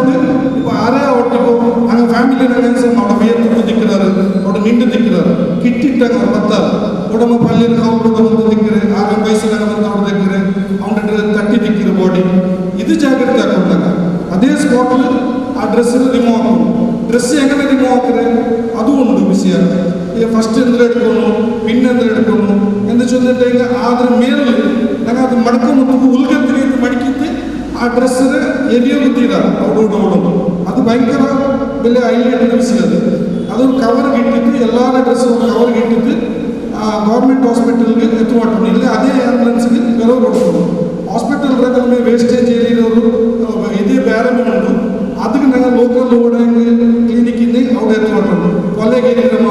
இப்போ ಆರೇ ಒಟ್ಟಿಗೂ ಹಂಗೆ ಫ್ಯಾಮಿಲಿ ನನಗೆ ಅವಡ ಮೇಲ್ ತುಟ್ಟು ದಿಕ್ಕಿದಾರೆ ಅವಡ ನಿಂಡು ದಿಕ್ಕಿದಾರೆ ಕಿಟ್ಟಿಟ್ಟಾಗ ಅವ್ರು ಬರ್ತಾರೆ ಉಡಮ ಪಲ್ಲಿರ ಅವ್ರು ಉಡಮ ದಿಕ್ಕಿರೆ ಆಗ ವಯಸ್ಸಿನಾಗ ಬಂದು ಅವ್ರು ದಿಕ್ಕಿರೆ ಅವನ ತಟ್ಟಿ ದಿಕ್ಕಿರು ಬಾಡಿ ಇದು ಜಾಗ್ರತೆ ಹಾಕೊಂಡಾಗ ಅದೇ ಸ್ಪಾಟ್ ಆ ಡ್ರೆಸ್ ರಿಮೂವ್ ಹಾಕೋದು ಡ್ರೆಸ್ ಹೆಂಗೆ ರಿಮೂವ್ ಹಾಕಿದ್ರೆ ಅದು ಉಂಟು ವಿಷಯ ಈಗ ಫಸ್ಟ್ ಎಂದ್ರೆ ಹಿಡ್ಕೊಂಡು ಪಿನ್ ಎಂದ್ರೆ ಹಿಡ್ಕೊಂಡು ಎಂದು ಚೊಂದಿಟ್ಟ ಈಗ ಅದ್ರ ಮೇಲೆ ನಂಗೆ ಅದು ಮಡ್ಕೊಂಡು ಉಲ್ಗತ್ತಿಗೆ ಮಡಕಿದ್ದು ಆ ಡ್ರೆಸ್ ಎಲ್ಲಿಯೋ ಗೊತ್ತಿಲ್ಲ ಅವಡು ಅದು ಭಯಂಕರ ಬೆಲೆ ಹೈಲೈಟ್ ವಿಷಯ ಅದು ಕವರ್ಗೆ ಇಟ್ಟಿದ್ದು ಎಲ್ಲರ ಡ್ರೆಸ್ ಕವರ್ಗೆ ಇಟ್ಟಿದ್ದು ಗೌರ್ಮೆಂಟ್ ಹಾಸ್ಪಿಟಲ್ಗೆ ಎತ್ತು ಮಾಡ್ಕೊಂಡು ಇಲ್ಲಿ ಅದೇ ಆ್ಯಂಬುಲೆನ್ಸ್ಗೆ ಕೆಲವು ಕೊಡ್ಕೊಂಡು ಹಾಸ್ಪಿಟಲ್ ರಂಗದ ವೇಸ್ಟೇಜ್ ಏರಿಯವರು ಇದೇ ಬೇರೆ ಉಂಟು ಅದಕ್ಕೆ ನಂಗೆ ಲೋಕಲ್ ಓಡಂಗೆ ಕ್ಲಿನಿಕ್ ಇಂದ ಅವ್ರು ಎತ್ತು ಮಾಡ್ಕೊಂಡು ಕೊಲೆಗೇರಿರಮ್ಮ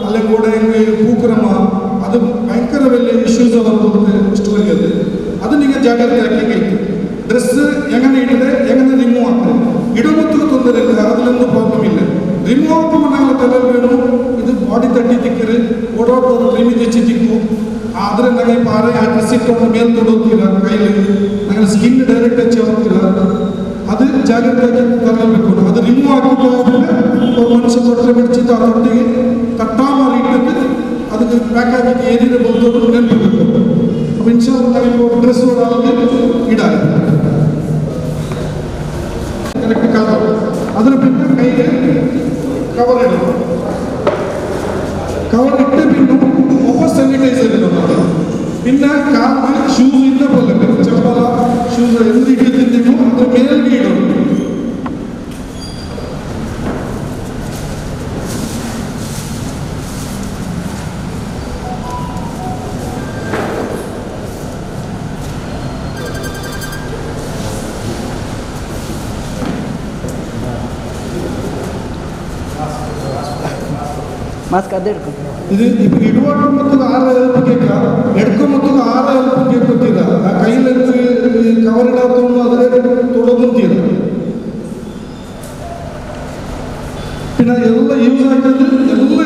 ಅಲ್ಲೇ ಓಡಂಗೆ ಪೂಕರಮ್ಮ ಅದು ಭಯಂಕರ ಬೆಲೆ ಇಶ್ಯೂಸ್ ಬರುತ್ತೆ ಸ್ಟೋರಿ ಅದು ನಿಮಗೆ ಜಾಗ್ರತೆ ಹಾಕಿ ಇತ್ತು ಡ್ರೆಸ್ ಹೆಂಗನೆ ಇಟ್ಟಿದೆ ಹೆಂಗನೆ ರಿಮೂವ್ ಆಗ್ತದೆ ಇಡೋ ಮತ್ತು ತೊಂದರೆ ಇಲ್ಲ ಅದರಲ್ಲೊಂದು ಪ್ರಾಬ್ಲಮ್ ಇಲ್ಲ ರಿಮೂವ್ ಹಾಕುವ ನಾವು ತಲೆಬೇನು ಇದು ಬಾಡಿ ತಟ್ಟಿ ತಿಕ್ಕಿರಿ ಓಡಾಡೋದು ಕ್ರಿಮಿ ತೆಚ್ಚಿ ತಿಕ್ಕು ಆದರೆ ನನಗೆ ಪಾರೆ ಆ ಡ್ರೆಸ್ ಇಟ್ಟು ಮೇಲೆ ತೊಡೋದಿಲ್ಲ ಕೈಲಿ ನನಗೆ ಸ್ಕಿನ್ ಡೈರೆಕ್ಟ್ ಹಚ್ಚಿ ಹೋಗ್ತಿಲ್ಲ ಅದು ಜಾಗ್ರತೆಯಾಗಿ ತರಬೇಕು ಅದು ರಿಮೂವ್ ಹಾಕಿದ್ದಾದ್ಮೇಲೆ ಒಬ್ಬ ಮನುಷ್ಯ ತೊಟ್ಟರೆ ಬಿಡ್ಚಿತ್ತು ಆ ತೊಟ್ಟಿಗೆ ತಟ್ಟಾ ಮಾರಿ ಇಟ್ಟಿದ್ದು ಅದಕ್ಕೆ ಪ್ಯಾಕ್ ಹಾಕಿ ಏನಿದೆ ಬಂದವರು ನೆನಪಿರಬೇಕು ಅಪ್ಪ ಇನ್ಶಾಲ್ಲ ನಾವು ಡ್ರೆಸ್ ಓಡಾಗಿ ಇಡಾಗ ಕರೆಕ್ಟ್ ಕಾಲ ಅದರ ಬಿಟ್ಟು ಕೈಗೆ ಕವರ್ ಇಡೋದು ಕವರ್ ಇಟ್ಟು ಬಿಟ್ಟು ವಾಪಸ್ ಸ್ಯಾನಿಟೈಸರ್ ಇಡೋದು ಇನ್ನು ಕಾಲು ಶೂಸ್ ಇಂದ ಬರಬೇಕು ಚಪ್ಪಲ ಶೂಸ್ ಎಂದು ಇಟ್ಟಿದ್ದೀವಿ ಅದ್ರ ಮೇಲ್ಗೆ ಇಡೋದು ಮಾಸ್ಕ್ ಅದೇ ಹಿಡ್ಕೊ ಇದು ಇಡುವಾಗ ಮತ್ತು ಆರ ಹೆಲ್ಪ್ಗೆ ಎಡ್ಕೊ ಮತ್ತು ಆರ ಹೆಲ್ಪ್ಗೆ ಗೊತ್ತಿಲ್ಲ ಆ ಕೈಲಂತೂ ಕವರ್ ಇಡೋದು ಅದರೇ ತೊಡೋದಂತೀರ പിന്നെ ಎಲ್ಲ ಯೂಸ್ ಆಗಿದ್ದು ಎಲ್ಲ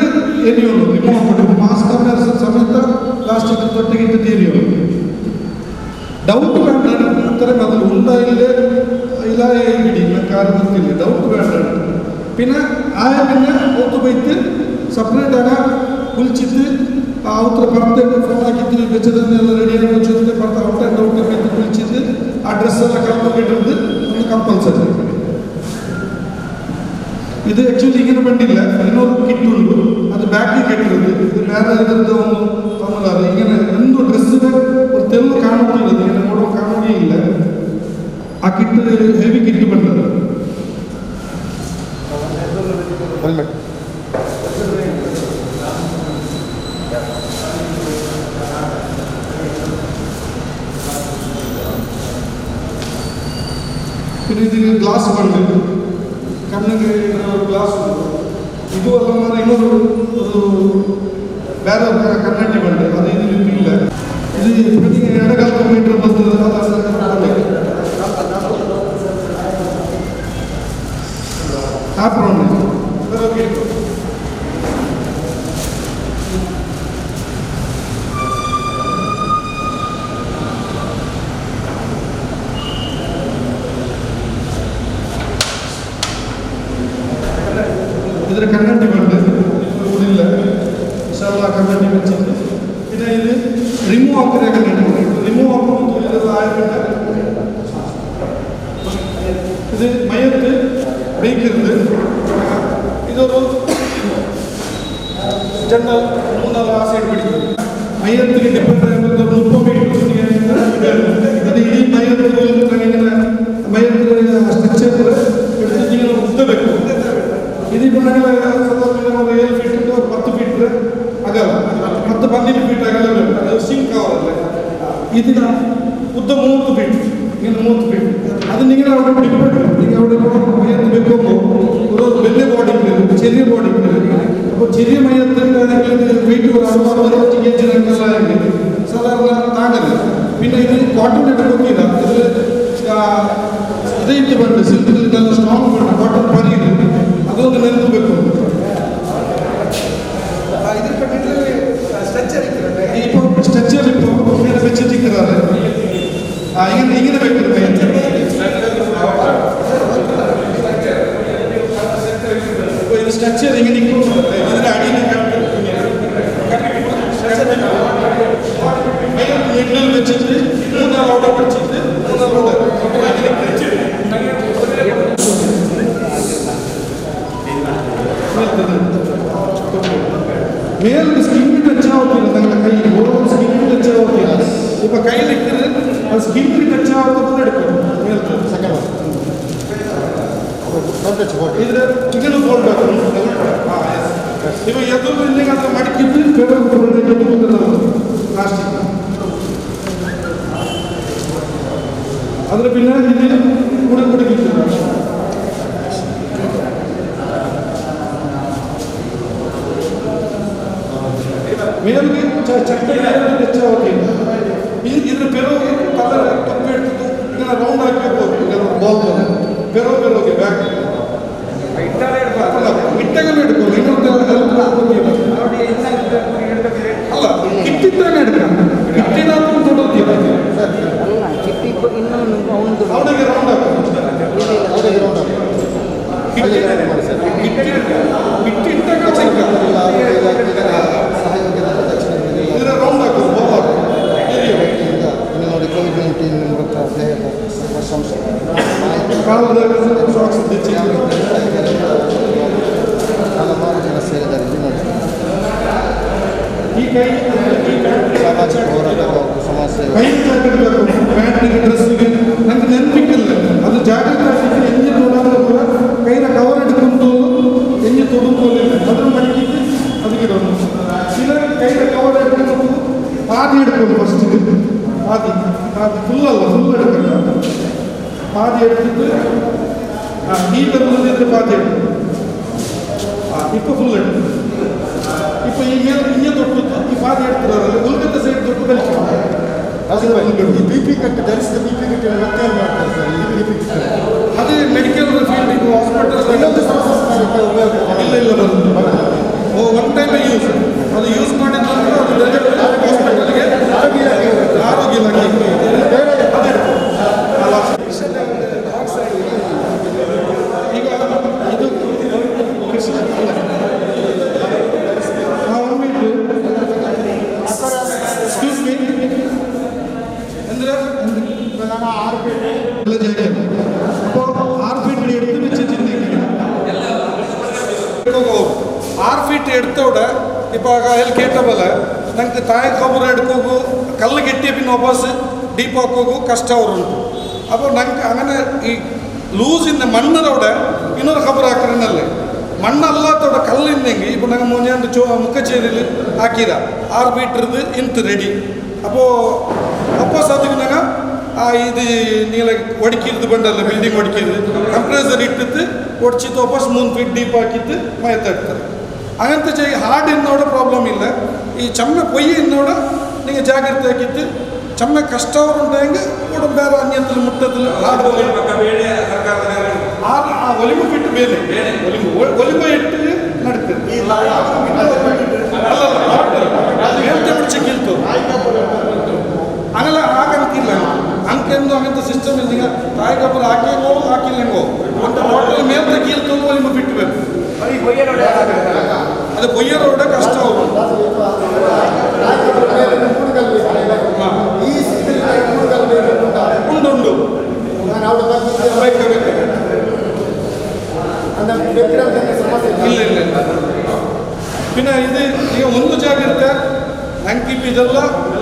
ಏರಿಯೋನು ರಿಮೂವ್ ಮಾಡ್ಬಿಟ್ಟು ಮಾಸ್ಕ್ ಸಮೇತ ಪ್ಲಾಸ್ಟಿಕ್ ತೊಟ್ಟಿಗಿಟ್ಟು ತೀರಿಯೋನು ಡೌಟ್ ಬೇಡ ಅಂತಾರೆ ಮೊದಲು ಉಂಡ ಇಲ್ಲೇ ಇಲ್ಲ ಇಡಿ ಕಾರು ಗೊತ್ತಿಲ್ಲ ಡೌಟ್ ಬೇಡ പിന്നെ ಆಯ പിന്നെ ಹೊತ್ತು ಬೈತು ಸಪ್ರೇಟ್ ಆಗ ಕುಲ್ಚಿದ್ದು ಅವತ್ರ ಬರ್ತೇವೆ ಫೋನ್ ಹಾಕಿದ್ದು ಬೆಚ್ಚದನ್ನೆಲ್ಲ ರೆಡಿ ಜೊತೆ ಬರ್ತಾ ಹೊಟ್ಟೆ ಡೌಟ್ ಬಿದ್ದು ಕುಲ್ಚಿದ್ದು ಆ ಡ್ರೆಸ್ ಎಲ್ಲ ಕಲ್ಪಟ್ಟಿದ್ದು ಒಂದು ಕಂಪಲ್ಸರಿ ಇದು ಆ್ಯಕ್ಚುಲಿ ಈಗಿನ ಬಂದಿಲ್ಲ ಇನ್ನೊಂದು ಕಿಟ್ ಉಂಟು ಅದು ಬ್ಯಾಕಿಗೆ ಕೆಟ್ಟಿರೋದು ಇದು ಬೇರೆ ಇದರದ್ದು ಒಂದು ಫಾರ್ಮುಲಾದ ಈಗಿನ ಒಂದು ಡ್ರೆಸ್ ಒಂದು ತೆಲ್ಲು ಕಾಣುತ್ತಿರೋದು ಈಗ ನೋಡುವ ಕಾಣೋದೇ ಇಲ್ಲ ಆ ಕಿಟ್ ಹೆವಿ ಕಿಟ್ ಬಂದದ್ದು ಹೆಲ್ಮೆಟ್ പിന്നെ ഇതിന് ഗ്ലാസ് ഉണ്ട് കണ്ണിന് ഗ്ലാസ് ഉണ്ട് ಇದು ಅಲ್ಲ ಮಾತ್ರ ಇನ್ನೊಂದು ಅದು ಬೇರೆ ಕನ್ನಡಿ ಬಂಡೆ ಅದು ഇതിലില്ല ഇത് ಪ್ರತಿಗೆ 2.5 ಮೀಟರ್ ಬರ್ತದೆ ಆಪ್ರೋನ್ ಇದರ ಕನ್ನಡಿ ಬಂಡೆ ಇಲ್ಲ ಇನ್ಶಾಲ್ಲ ಕನ್ನಡಿ ಬಂದಿದೆ പിന്നെ ഇത് റിമൂവ് ആക്കുന്ന കണ്ടിട്ടുണ്ട് റിമൂവ് ആക്കുമ്പോൾ ഇതെല്ലാം ആയിട്ടുണ്ട് ഇത് മയത്ത് ബേക്കരുത് ഇതൊരു ജനറൽ 3-4 ആ സൈഡ് പിടിക്കും മയത്തിന് ഡിപ്പെൻഡ് ആകുമ്പോൾ 30 മീറ്റർ അത് ഈ മയത്ത് ഇങ്ങനെ മയത്തിന് സ്ട്രക്ചർ എടുത്തിട്ട് ഇങ്ങനെ ഉദ്ദ വെക്കും ഇതിപ്പോൾ ഞങ്ങൾ 7 ഫീറ്റ് 10 ഫീറ്റ് ಅದು 12 ಫೀಟ್ ಆಗಲ್ಲ ಬೇಕು, ಅದು ಸಿಂಕ್ ಅವರಲ್ಲ. ഇതിന് ഉദ്ദ 30 ഫീറ്റ്, ഇങ്ങനെ 30 ഫീറ്റ്. അത് നിങ്ങൾ അവിടെ ഡിപ്പെൻഡ്, നിങ്ങൾ അവിടെ മയത്ത് വെക്കുമ്പോൾ ഒരു വലിയ ബോഡിക്ക് ചെറിയ ബോഡിക്ക്, അപ്പോൾ ചെറിയ മയത്തിലാണെങ്കിൽ വെയിറ്റ് ഒരു 60 kg സാധാരണ താങ്ങല്ല. പിന്നെ ഇത് കോട്ടൺ എടുക്കില്ല, ഇതിൽ ഇതായിട്ട് വേണ്ട, സിൽക്കിൽ നല്ല സ്ട്രോങ് വേണ്ട, കോട്ടൺ പനിയില്ല, അതുകൊണ്ട് നെരുത്ത് വെക്കും. ഇപ്പോൾ സ്ട്രെച്ചർ ഇപ്പോൾ ഇങ്ങനെ വെച്ചിരിക്കുന്നത് ഇങ്ങനെ വെക്കുന്നത് ഇപ്പോൾ ഇത് സ്ട്രെച്ചർ ഇങ്ങനെ ഇതിൻ്റെ അടിയിൽ മിഡിൽ വെച്ചിട്ട് 3 അവിടെ പിടിച്ചിട്ട് 3 ಮೇಲ್ ಸ್ಕಿನ್ ಟಚ್ ಆಗುತ್ತಿಲ್ಲ, ನನ್ನ ಕೈ ಓವರ್ ಸ್ಕಿನ್ ಟಚ್ ಆಗುತ್ತಿಲ್ಲ. ಇಪ್ಪ ಕೈಲಿ ಇಟ್ಟರೆ ಅದು ಸ್ಕಿನ್ ಟಚ್ ಆಗುತ್ತದೆ എടുക്കും ಮೇಲ್ ಸೆಕೆಂಡ್ ಇದ್ರೆ ಇದನ್ನು ಫೋಲ್ಡ್ ಹಾಕೋದು. ಇವ ಎದುರು ಇಲ್ಲಿಗೆ ಅದು ಮಡಕಿದ್ದು ಬೇರೆ ಪ್ಲಾಸ್ಟಿಕ್ ಅದ್ರ പിന്നെ ಇಲ್ಲಿ ಕುಡಿಕಿತ್ತು ಮೇಲ್ಗೆ ಚಕ್ಕಡಿ ಹೆಚ್ಚಾಗುತ್ತಿಲ್ಲ. ಇದ್ರ ಪೆರೋಗೆ ಕಲರ್ ಕಪ್ಪು ಇಡ್ತದ್ದು ಇದನ್ನ ರೌಂಡ್ ಹಾಕಿ ಹೋಗ್ಬೋದು, ಇದನ್ನ ಬಾಲ್ ಪೆರೋಗೆ ಬ್ಯಾಕ್ ಇಟ್ಟಾಗಲೇ എടുക്കും. ಇನ್ನೊಂದು ಅಲ್ಲ ಕಿಟ್ಟಿಟ್ಟಾಗ എടുക്കാം, ಕಿಟ್ಟಿನಾದ್ರೂ ತೊಡೋದಿಲ್ಲ ಅವನಿಗೆ ರೌಂಡ್ ಹಾಕೋದು. ಕಿಟ್ಟಿಟ್ಟಾಗ ಇದರ ರೌಂಡ್ ಹಾಕೋದು, ಬಾಲ್ ಹಾಕೋದು. ನೋಡಿ ಕೋವಿಡ್-19 ಕಾಲದ ಶಾಕ್ಸ್ ಹಲವಾರು ಜನ ಸೇರಿದ್ದಾರೆ. ಇಲ್ಲಿ ನೋಡಿ ಈ ಕೈ ಸಾಮಾಜಿಕ ಹೋರಾಟ ಸಮಾಜ ಸೇವೆ ಕೈ ಜಾಗೃತಬೇಕು. ಪ್ಯಾಂಟಿಗೆ ಡ್ರೆಸ್ಸಿಗೆ ನನಗೆ ನೆನಪಿಕ್ಕಿಲ್ಲ, ಅದು ಜಾಗೃತ ಆಗಿದ್ದು ಎಂಜಿ ನೋಡಾದ್ರೂ ಕೂಡ ಕೈನ ಕವರ್ ಇಟ್ಕೊಂಡು ಎಂಜಿ ತೊಡುಕೊಳ್ಳಿಲ್ಲ, ಅದ್ರ ಮಡಿಕಿದ್ದು ಅದಕ್ಕೆ ಇಲ್ಲ ಕೈನ ಕವರ್ ಇಟ್ಕೊಂಡು ಪಾದಿ ಹಿಡ್ಕೊಂಡು ಫಸ್ಟಿಗೆ ಪಾದಿ ಫುಲ್ ಅಲ್ಲ, ಫುಲ್ ಹಿಡ್ಕೊಂಡು ಪಾದಿ ಹಿಡ್ತಿದ್ದು ಈಗ ಬಂದಿದ್ರೆ ಪಾದಿ ಹಿಡ್ಕೊಂಡು ಇಪ್ಪ ಫುಲ್ ಹಿಡ್ಕೊಂಡು ಇಪ್ಪ ಈ ಮೇಲೆ ಹಿಂಗೆ ತೊಟ್ಟು ಈ ಪಾದಿ ಹಿಡ್ತಿರೋದ್ರಲ್ಲಿ ಉಲ್ಕತ್ತ ಸೈಡ್ ತೊಟ್ಟು ಕಲಿಸ್ತಾರೆ. BP ಕಟ್ ಧರಿಸಿದ BP ಕಟ್ ಮತ್ತೆ ಏನು ಮಾಡ್ತಾರೆ ಸರ್? ಈ BP ಕಟ್ ಅದೇ ಮೆಡಿಕಲ್ ಫೀಲ್ಡ್, ಇದು ಹಾಸ್ಪಿಟಲ್ ಇನ್ನೊಂದು ಇಲ್ಲ ಬರೋದು ಒನ್ ಟೈಮ್ ಯೂಸ್, ಅದು ಯೂಸ್ ಮಾಡಿದ ನಂತರ ಅದು ಡೈರೆಕ್ಟ್ ಹಾಸ್ಪಿಟಲ್ಗೆ ಆರೋಗ್ಯ ಇಲಾಖೆ ಅದೇ ಈಗ ಇದು ಎಕ್ಸ್ಕ್ಯೂಸ್ ಮೀ ಅಂದರೆ ನಾನು 6 ಫೀಟ್ ಎಲ್ಲ ಜಾಗ അപ്പോൾ 6 ഫീറ്റ് എടുത്ത് വെച്ചിട്ടുണ്ടെങ്കിൽ 6 ഫീറ്റ് എടുത്തോടെ ഇപ്പോൾ അതിൽ കേട്ട പോലെ ഞങ്ങൾക്ക് താഴെ കബർ എടുക്കൂ, കല്ല് കെട്ടിയ പിന്നെ വാಪസ് ഡീപ്പ് ആക്കൂ കഷ്ട അവരുണ്ട്. അപ്പോൾ ഞങ്ങൾക്ക് അങ്ങനെ ഈ ലൂസിൻ്റെ മണ്ണിലൂടെ ಇನ್ನೊಂದು ಕಬರ್ ಹಾಕ್ರನಲ್ಲೇ ಮಣ್ಣಲ್ಲತ್ತೋടെ ಕಲ್ಲಿಂದೆಂಗೆ ഇപ്പോൾ ഞങ്ങൾ മുന്നേണ്ട് മുക്കച്ചേരിയിൽ ಹಾಕಿದ 6 ಫೀಟ್ರದ್ದು ಇಂತು ರೆಡಿ. അപ്പോൾ സാധിക്കുന്ന ಇದು ನೀಲ ಒಡಕಿದ್ದು ಬಂಡಲ್ಲ ಬಿಲ್ಡಿಂಗ್ ಒಡಕಿದ್ದು ಕಂಪ್ರೆಸರ್ ಇಟ್ಟಿದ್ದು ಒಡ್ಚಿತ್ತು ವಾಪಸ್ 3 ಫೀಟ್ ಡೀಪ್ ಹಾಕಿದ್ದು ಮಯತ್ತ ಇಡ್ತಾರೆ. അങ്ങനത്തെ ಹಾರ್ಡ್ ಇನ್ನೋಡ ಪ್ರಾಬ್ಲಮ್ ಇಲ್ಲ. ಈ ಚಮ್ಮ ಪೊಯ್ಯ ಇನ್ನೋಡ ನೀವು ಜಾಗ್ರತೆ ಹಾಕಿದ್ದು ಚಮ್ಮ ಕಷ್ಟ ಅವರುಂಟಾಗ ಕೂಡ ಬೇರೆ ಅನ್ಯത്തിൽ ಮುಟ್ಟത്തിൽ ಹಾರ್ಡ್ ಒಲಿಮು ಬಿಟ್ಟು ಬೇರೆ ಒಲಿಮು ಇಟ್ಟು ನಡ್ತದೆ. ಅಲ್ಲ ಹೇಳ್ತೆ ಬಿಡ್ಚಿಕ್ಕಿಲ್ತು അങ്ങനെಲ್ಲ ಆಗಂತಿಲ್ಲ. ಅಂಕೆಂದು അങ്ങനത്തെ ಸಿಸ್ಟಮ್ ಇಲ್ಲ. ಈಗ ತಾಯಿ ಕಬ್ಬರು ಹಾಕಿಂಗೋ ಹಾಕಿಲ್ಲಂಗೋ ಅಂತ ಹೋಟೆಲ್ ಮೇಲೆ ಕೀಳ್ಕೊಂಡು ಒಲಿಮು ಬಿಟ್ಟಬೇಕು. ಅದು ಕೊಯ್ಯರೋಡ ಕಷ್ಟ ಅವರು ಉಂಡುಂಡು ಇಲ್ಲ ಇಲ್ಲ ಇಲ್ಲ. പിന്നെ ഇത് ಈಗ ಒಂದು ಜಾಗ್ರತೆ ಅಂಕಿಪ್ ಇದೆಲ್ಲ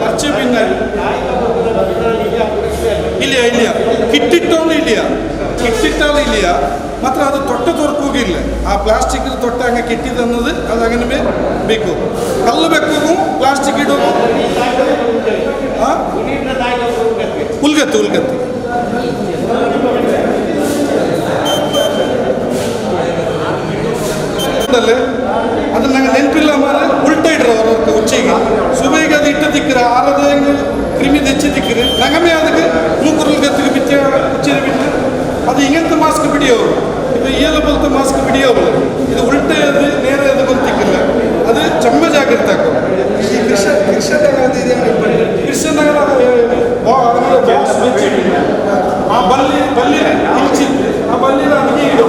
ಅಚ್ಚೆ ಭಿನ್ನ ಇಲ್ಲ ಇಲ್ಲ ಕಿಟ್ಟಿಟ್ಟವನು ಇಲ್ಲ ಕಿಟ್ಟಿಟ್ಟಾலும் இல்லையா ಮಾತ್ರ ಅದು ತೊಟ್ಟ ತೊರಕೋಗಿಲ್ಲ. ಆ ಪ್ಲಾಸ್ಟಿಕ್ ತೊಟ್ಟ ಹಂಗೆ ಕೆಟ್ಟಿದ್ದು ಅನ್ನೋದು ಅದು ಹಂಗನೇ ಬೇಕು. ಕಲ್ಲು ಬೆಕ್ಕೂ ಪ್ಲಾಸ್ಟಿಕ್ ಉಲ್ಗತ್ತಿ ಅದು ನಂಗೆ ನೆನಪಿಲ್ಲ ಮಾರ ಉಲ್ಟ ಇಡ್ರ ಅವ್ರ ಉಚ್ಚಿಗೆ ಸುಬೇಗೆ ಅದು ಇಟ್ಟ ದಿಕ್ಕರ ಆರದ ಹೆಂಗೆ ಕ್ರಿಮಿ ಹೆಚ್ಚಿ ದಿಕ್ಕರು ನಂಗಮೇ ಅದಕ್ಕೆ ಮೂಕುರುಲ್ ಗತ್ತಿಗೆ ಬಿಚ್ಚ ಉಚ್ಚಿನ ಬಿಟ್ಟು ಅದು ಹಿಂಗಂತ ಮಾಸ್ಕ್ ಬಿಡಿಯೋರು ಇದು ಏಲ ಬಲ್ತ ಮಾಸ್ಕ್ ಬಿಡಿಯೋರು ಇದು ಉಲ್ಟ ಅದು ನೇರ ಅದು ಬಂತಿಕ್ಕಿಲ್ಲ ಅದು ಚಮ್ಮ ಜಾಗ್ರತೆ ಹಾಕೋ ಈ ಕ್ರಿಶ್ಚಿಯನ್ ಆ ಬಲ್ಲಿ ಇಲ್ಚಿತ್ತು ಆ ಬಲ್ಲಿನ ಅಡಿಗೆ ಇಡೋ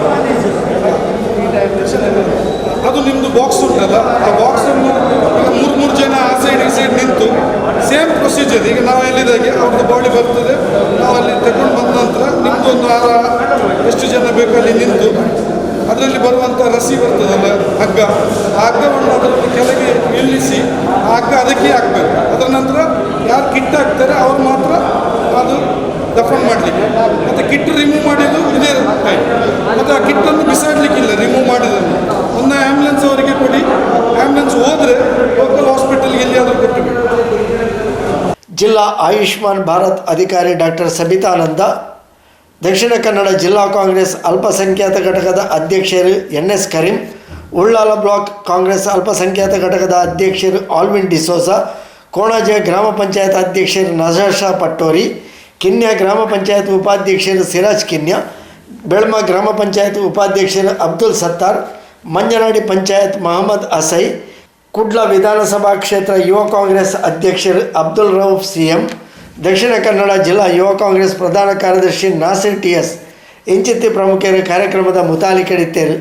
ಅದು ನಿಮ್ಮದು ಬಾಕ್ಸ್ ಉಂಟಲ್ಲ ಆ ಬಾಕ್ಸನ್ನು ಮೂರು ಜನ ಆ ಸೈಡ್ ಈ ಸೈಡ್ ನಿಂತು ಸೇಮ್ ಪ್ರೊಸೀಜರ್ ಈಗ ನಾವು ಎಲ್ಲಿದ್ದಾಗೆ ಅವ್ರದ್ದು ಬಾಡಿ ಬರ್ತದೆ ನಾವು ಅಲ್ಲಿ ತಗೊಂಡು ಬಂದ ನಂತರ ನಿಮ್ಮದು ಒಂದು ಎಷ್ಟು ಜನ ಬೇಕು ಅಲ್ಲಿ ನಿಂತು ಅದರಲ್ಲಿ ಬರುವಂಥ ರಸಿ ಬರ್ತದಲ್ಲ ಹಗ್ಗ ಆ ಹಗ್ಗವನ್ನು ಅದರಲ್ಲಿ ಕೆಳಗೆ ನಿಲ್ಲಿಸಿ ಆ ಹಗ್ಗ ಅದಕ್ಕೆ ಹಾಕಬೇಕು ಅದರ ನಂತರ ಯಾರು ಕಿಟ್ ಹಾಕ್ತಾರೆ ಅವ್ರು ಮಾತ್ರ ಅದು ದಫನ್ ಮಾಡಲಿಕ್ಕೆ ಮತ್ತು ಕಿಟ್ ರಿಮೂವ್ ಮಾಡಿದ್ದು ಇದೇ ಟೈಮ್ ಮತ್ತು ಆ ಕಿಟ್ಟನ್ನು ಬಿಸಾಡಲಿಕ್ಕಿಲ್ಲ ರಿಮೂವ್ ಮಾಡಿದ್ದನ್ನು ಒಂದು ಆ್ಯಂಬುಲೆನ್ಸ್ ಅವರಿಗೆ ಕೊಡಿ ಆ್ಯಂಬುಲೆನ್ಸ್ ಹೋದರೆ ಲೋಕಲ್ ಹಾಸ್ಪಿಟಲ್ಗೆ ಎಲ್ಲಿಯಾದರೂ ಕೊಟ್ಟಬೇಕು. ಜಿಲ್ಲಾ ಆಯುಷ್ಮಾನ್ ಭಾರತ್ ಅಧಿಕಾರಿ ಡಾಕ್ಟರ್ ಸಬಿತಾನಂದ, ದಕ್ಷಿಣ ಕನ್ನಡ ಜಿಲ್ಲಾ ಕಾಂಗ್ರೆಸ್ ಅಲ್ಪಸಂಖ್ಯಾತ ಘಟಕದ ಅಧ್ಯಕ್ಷರು NS ಕರೀಂ, ಉಳ್ಳಾಲ ಬ್ಲಾಕ್ ಕಾಂಗ್ರೆಸ್ ಅಲ್ಪಸಂಖ್ಯಾತ ಘಟಕದ ಅಧ್ಯಕ್ಷರು ಆಲ್ವಿನ್ ಡಿಸೋಜ, ಕೋಣಾಜೆ ಗ್ರಾಮ ಪಂಚಾಯತ್ ಅಧ್ಯಕ್ಷರು ನಜರ್ ಶಾ ಪಟ್ಟೋರಿ, ಕಿನ್ಯ ಗ್ರಾಮ ಪಂಚಾಯತ್ ಉಪಾಧ್ಯಕ್ಷರು ಸಿರಾಜ್ ಕಿನ್ಯ, ಬೆಳ್ಮ ಗ್ರಾಮ ಪಂಚಾಯತ್ ಉಪಾಧ್ಯಕ್ಷರು ಅಬ್ದುಲ್ ಸತ್ತಾರ್, ಮಂಜನಾಡಿ ಪಂಚಾಯತ್ ಮಹಮ್ಮದ್ ಅಸೈ, ಕುಡ್ಲ ವಿಧಾನಸಭಾ ಕ್ಷೇತ್ರ ಯುವ ಕಾಂಗ್ರೆಸ್ ಅಧ್ಯಕ್ಷರು ಅಬ್ದುಲ್ ರೌಫ್ CM, ದಕ್ಷಿಣ ಕನ್ನಡ ಜಿಲ್ಲಾ ಯುವ ಕಾಂಗ್ರೆಸ್ ಪ್ರಧಾನ ಕಾರ್ಯದರ್ಶಿ ನಾಸಿರ್ TS ಇಂಚಿತ್ತಿ ಪ್ರಮುಖರು ಕಾರ್ಯಕ್ರಮದ ಮುತಾಲಿಕೆಡಿತ್ತೇರು.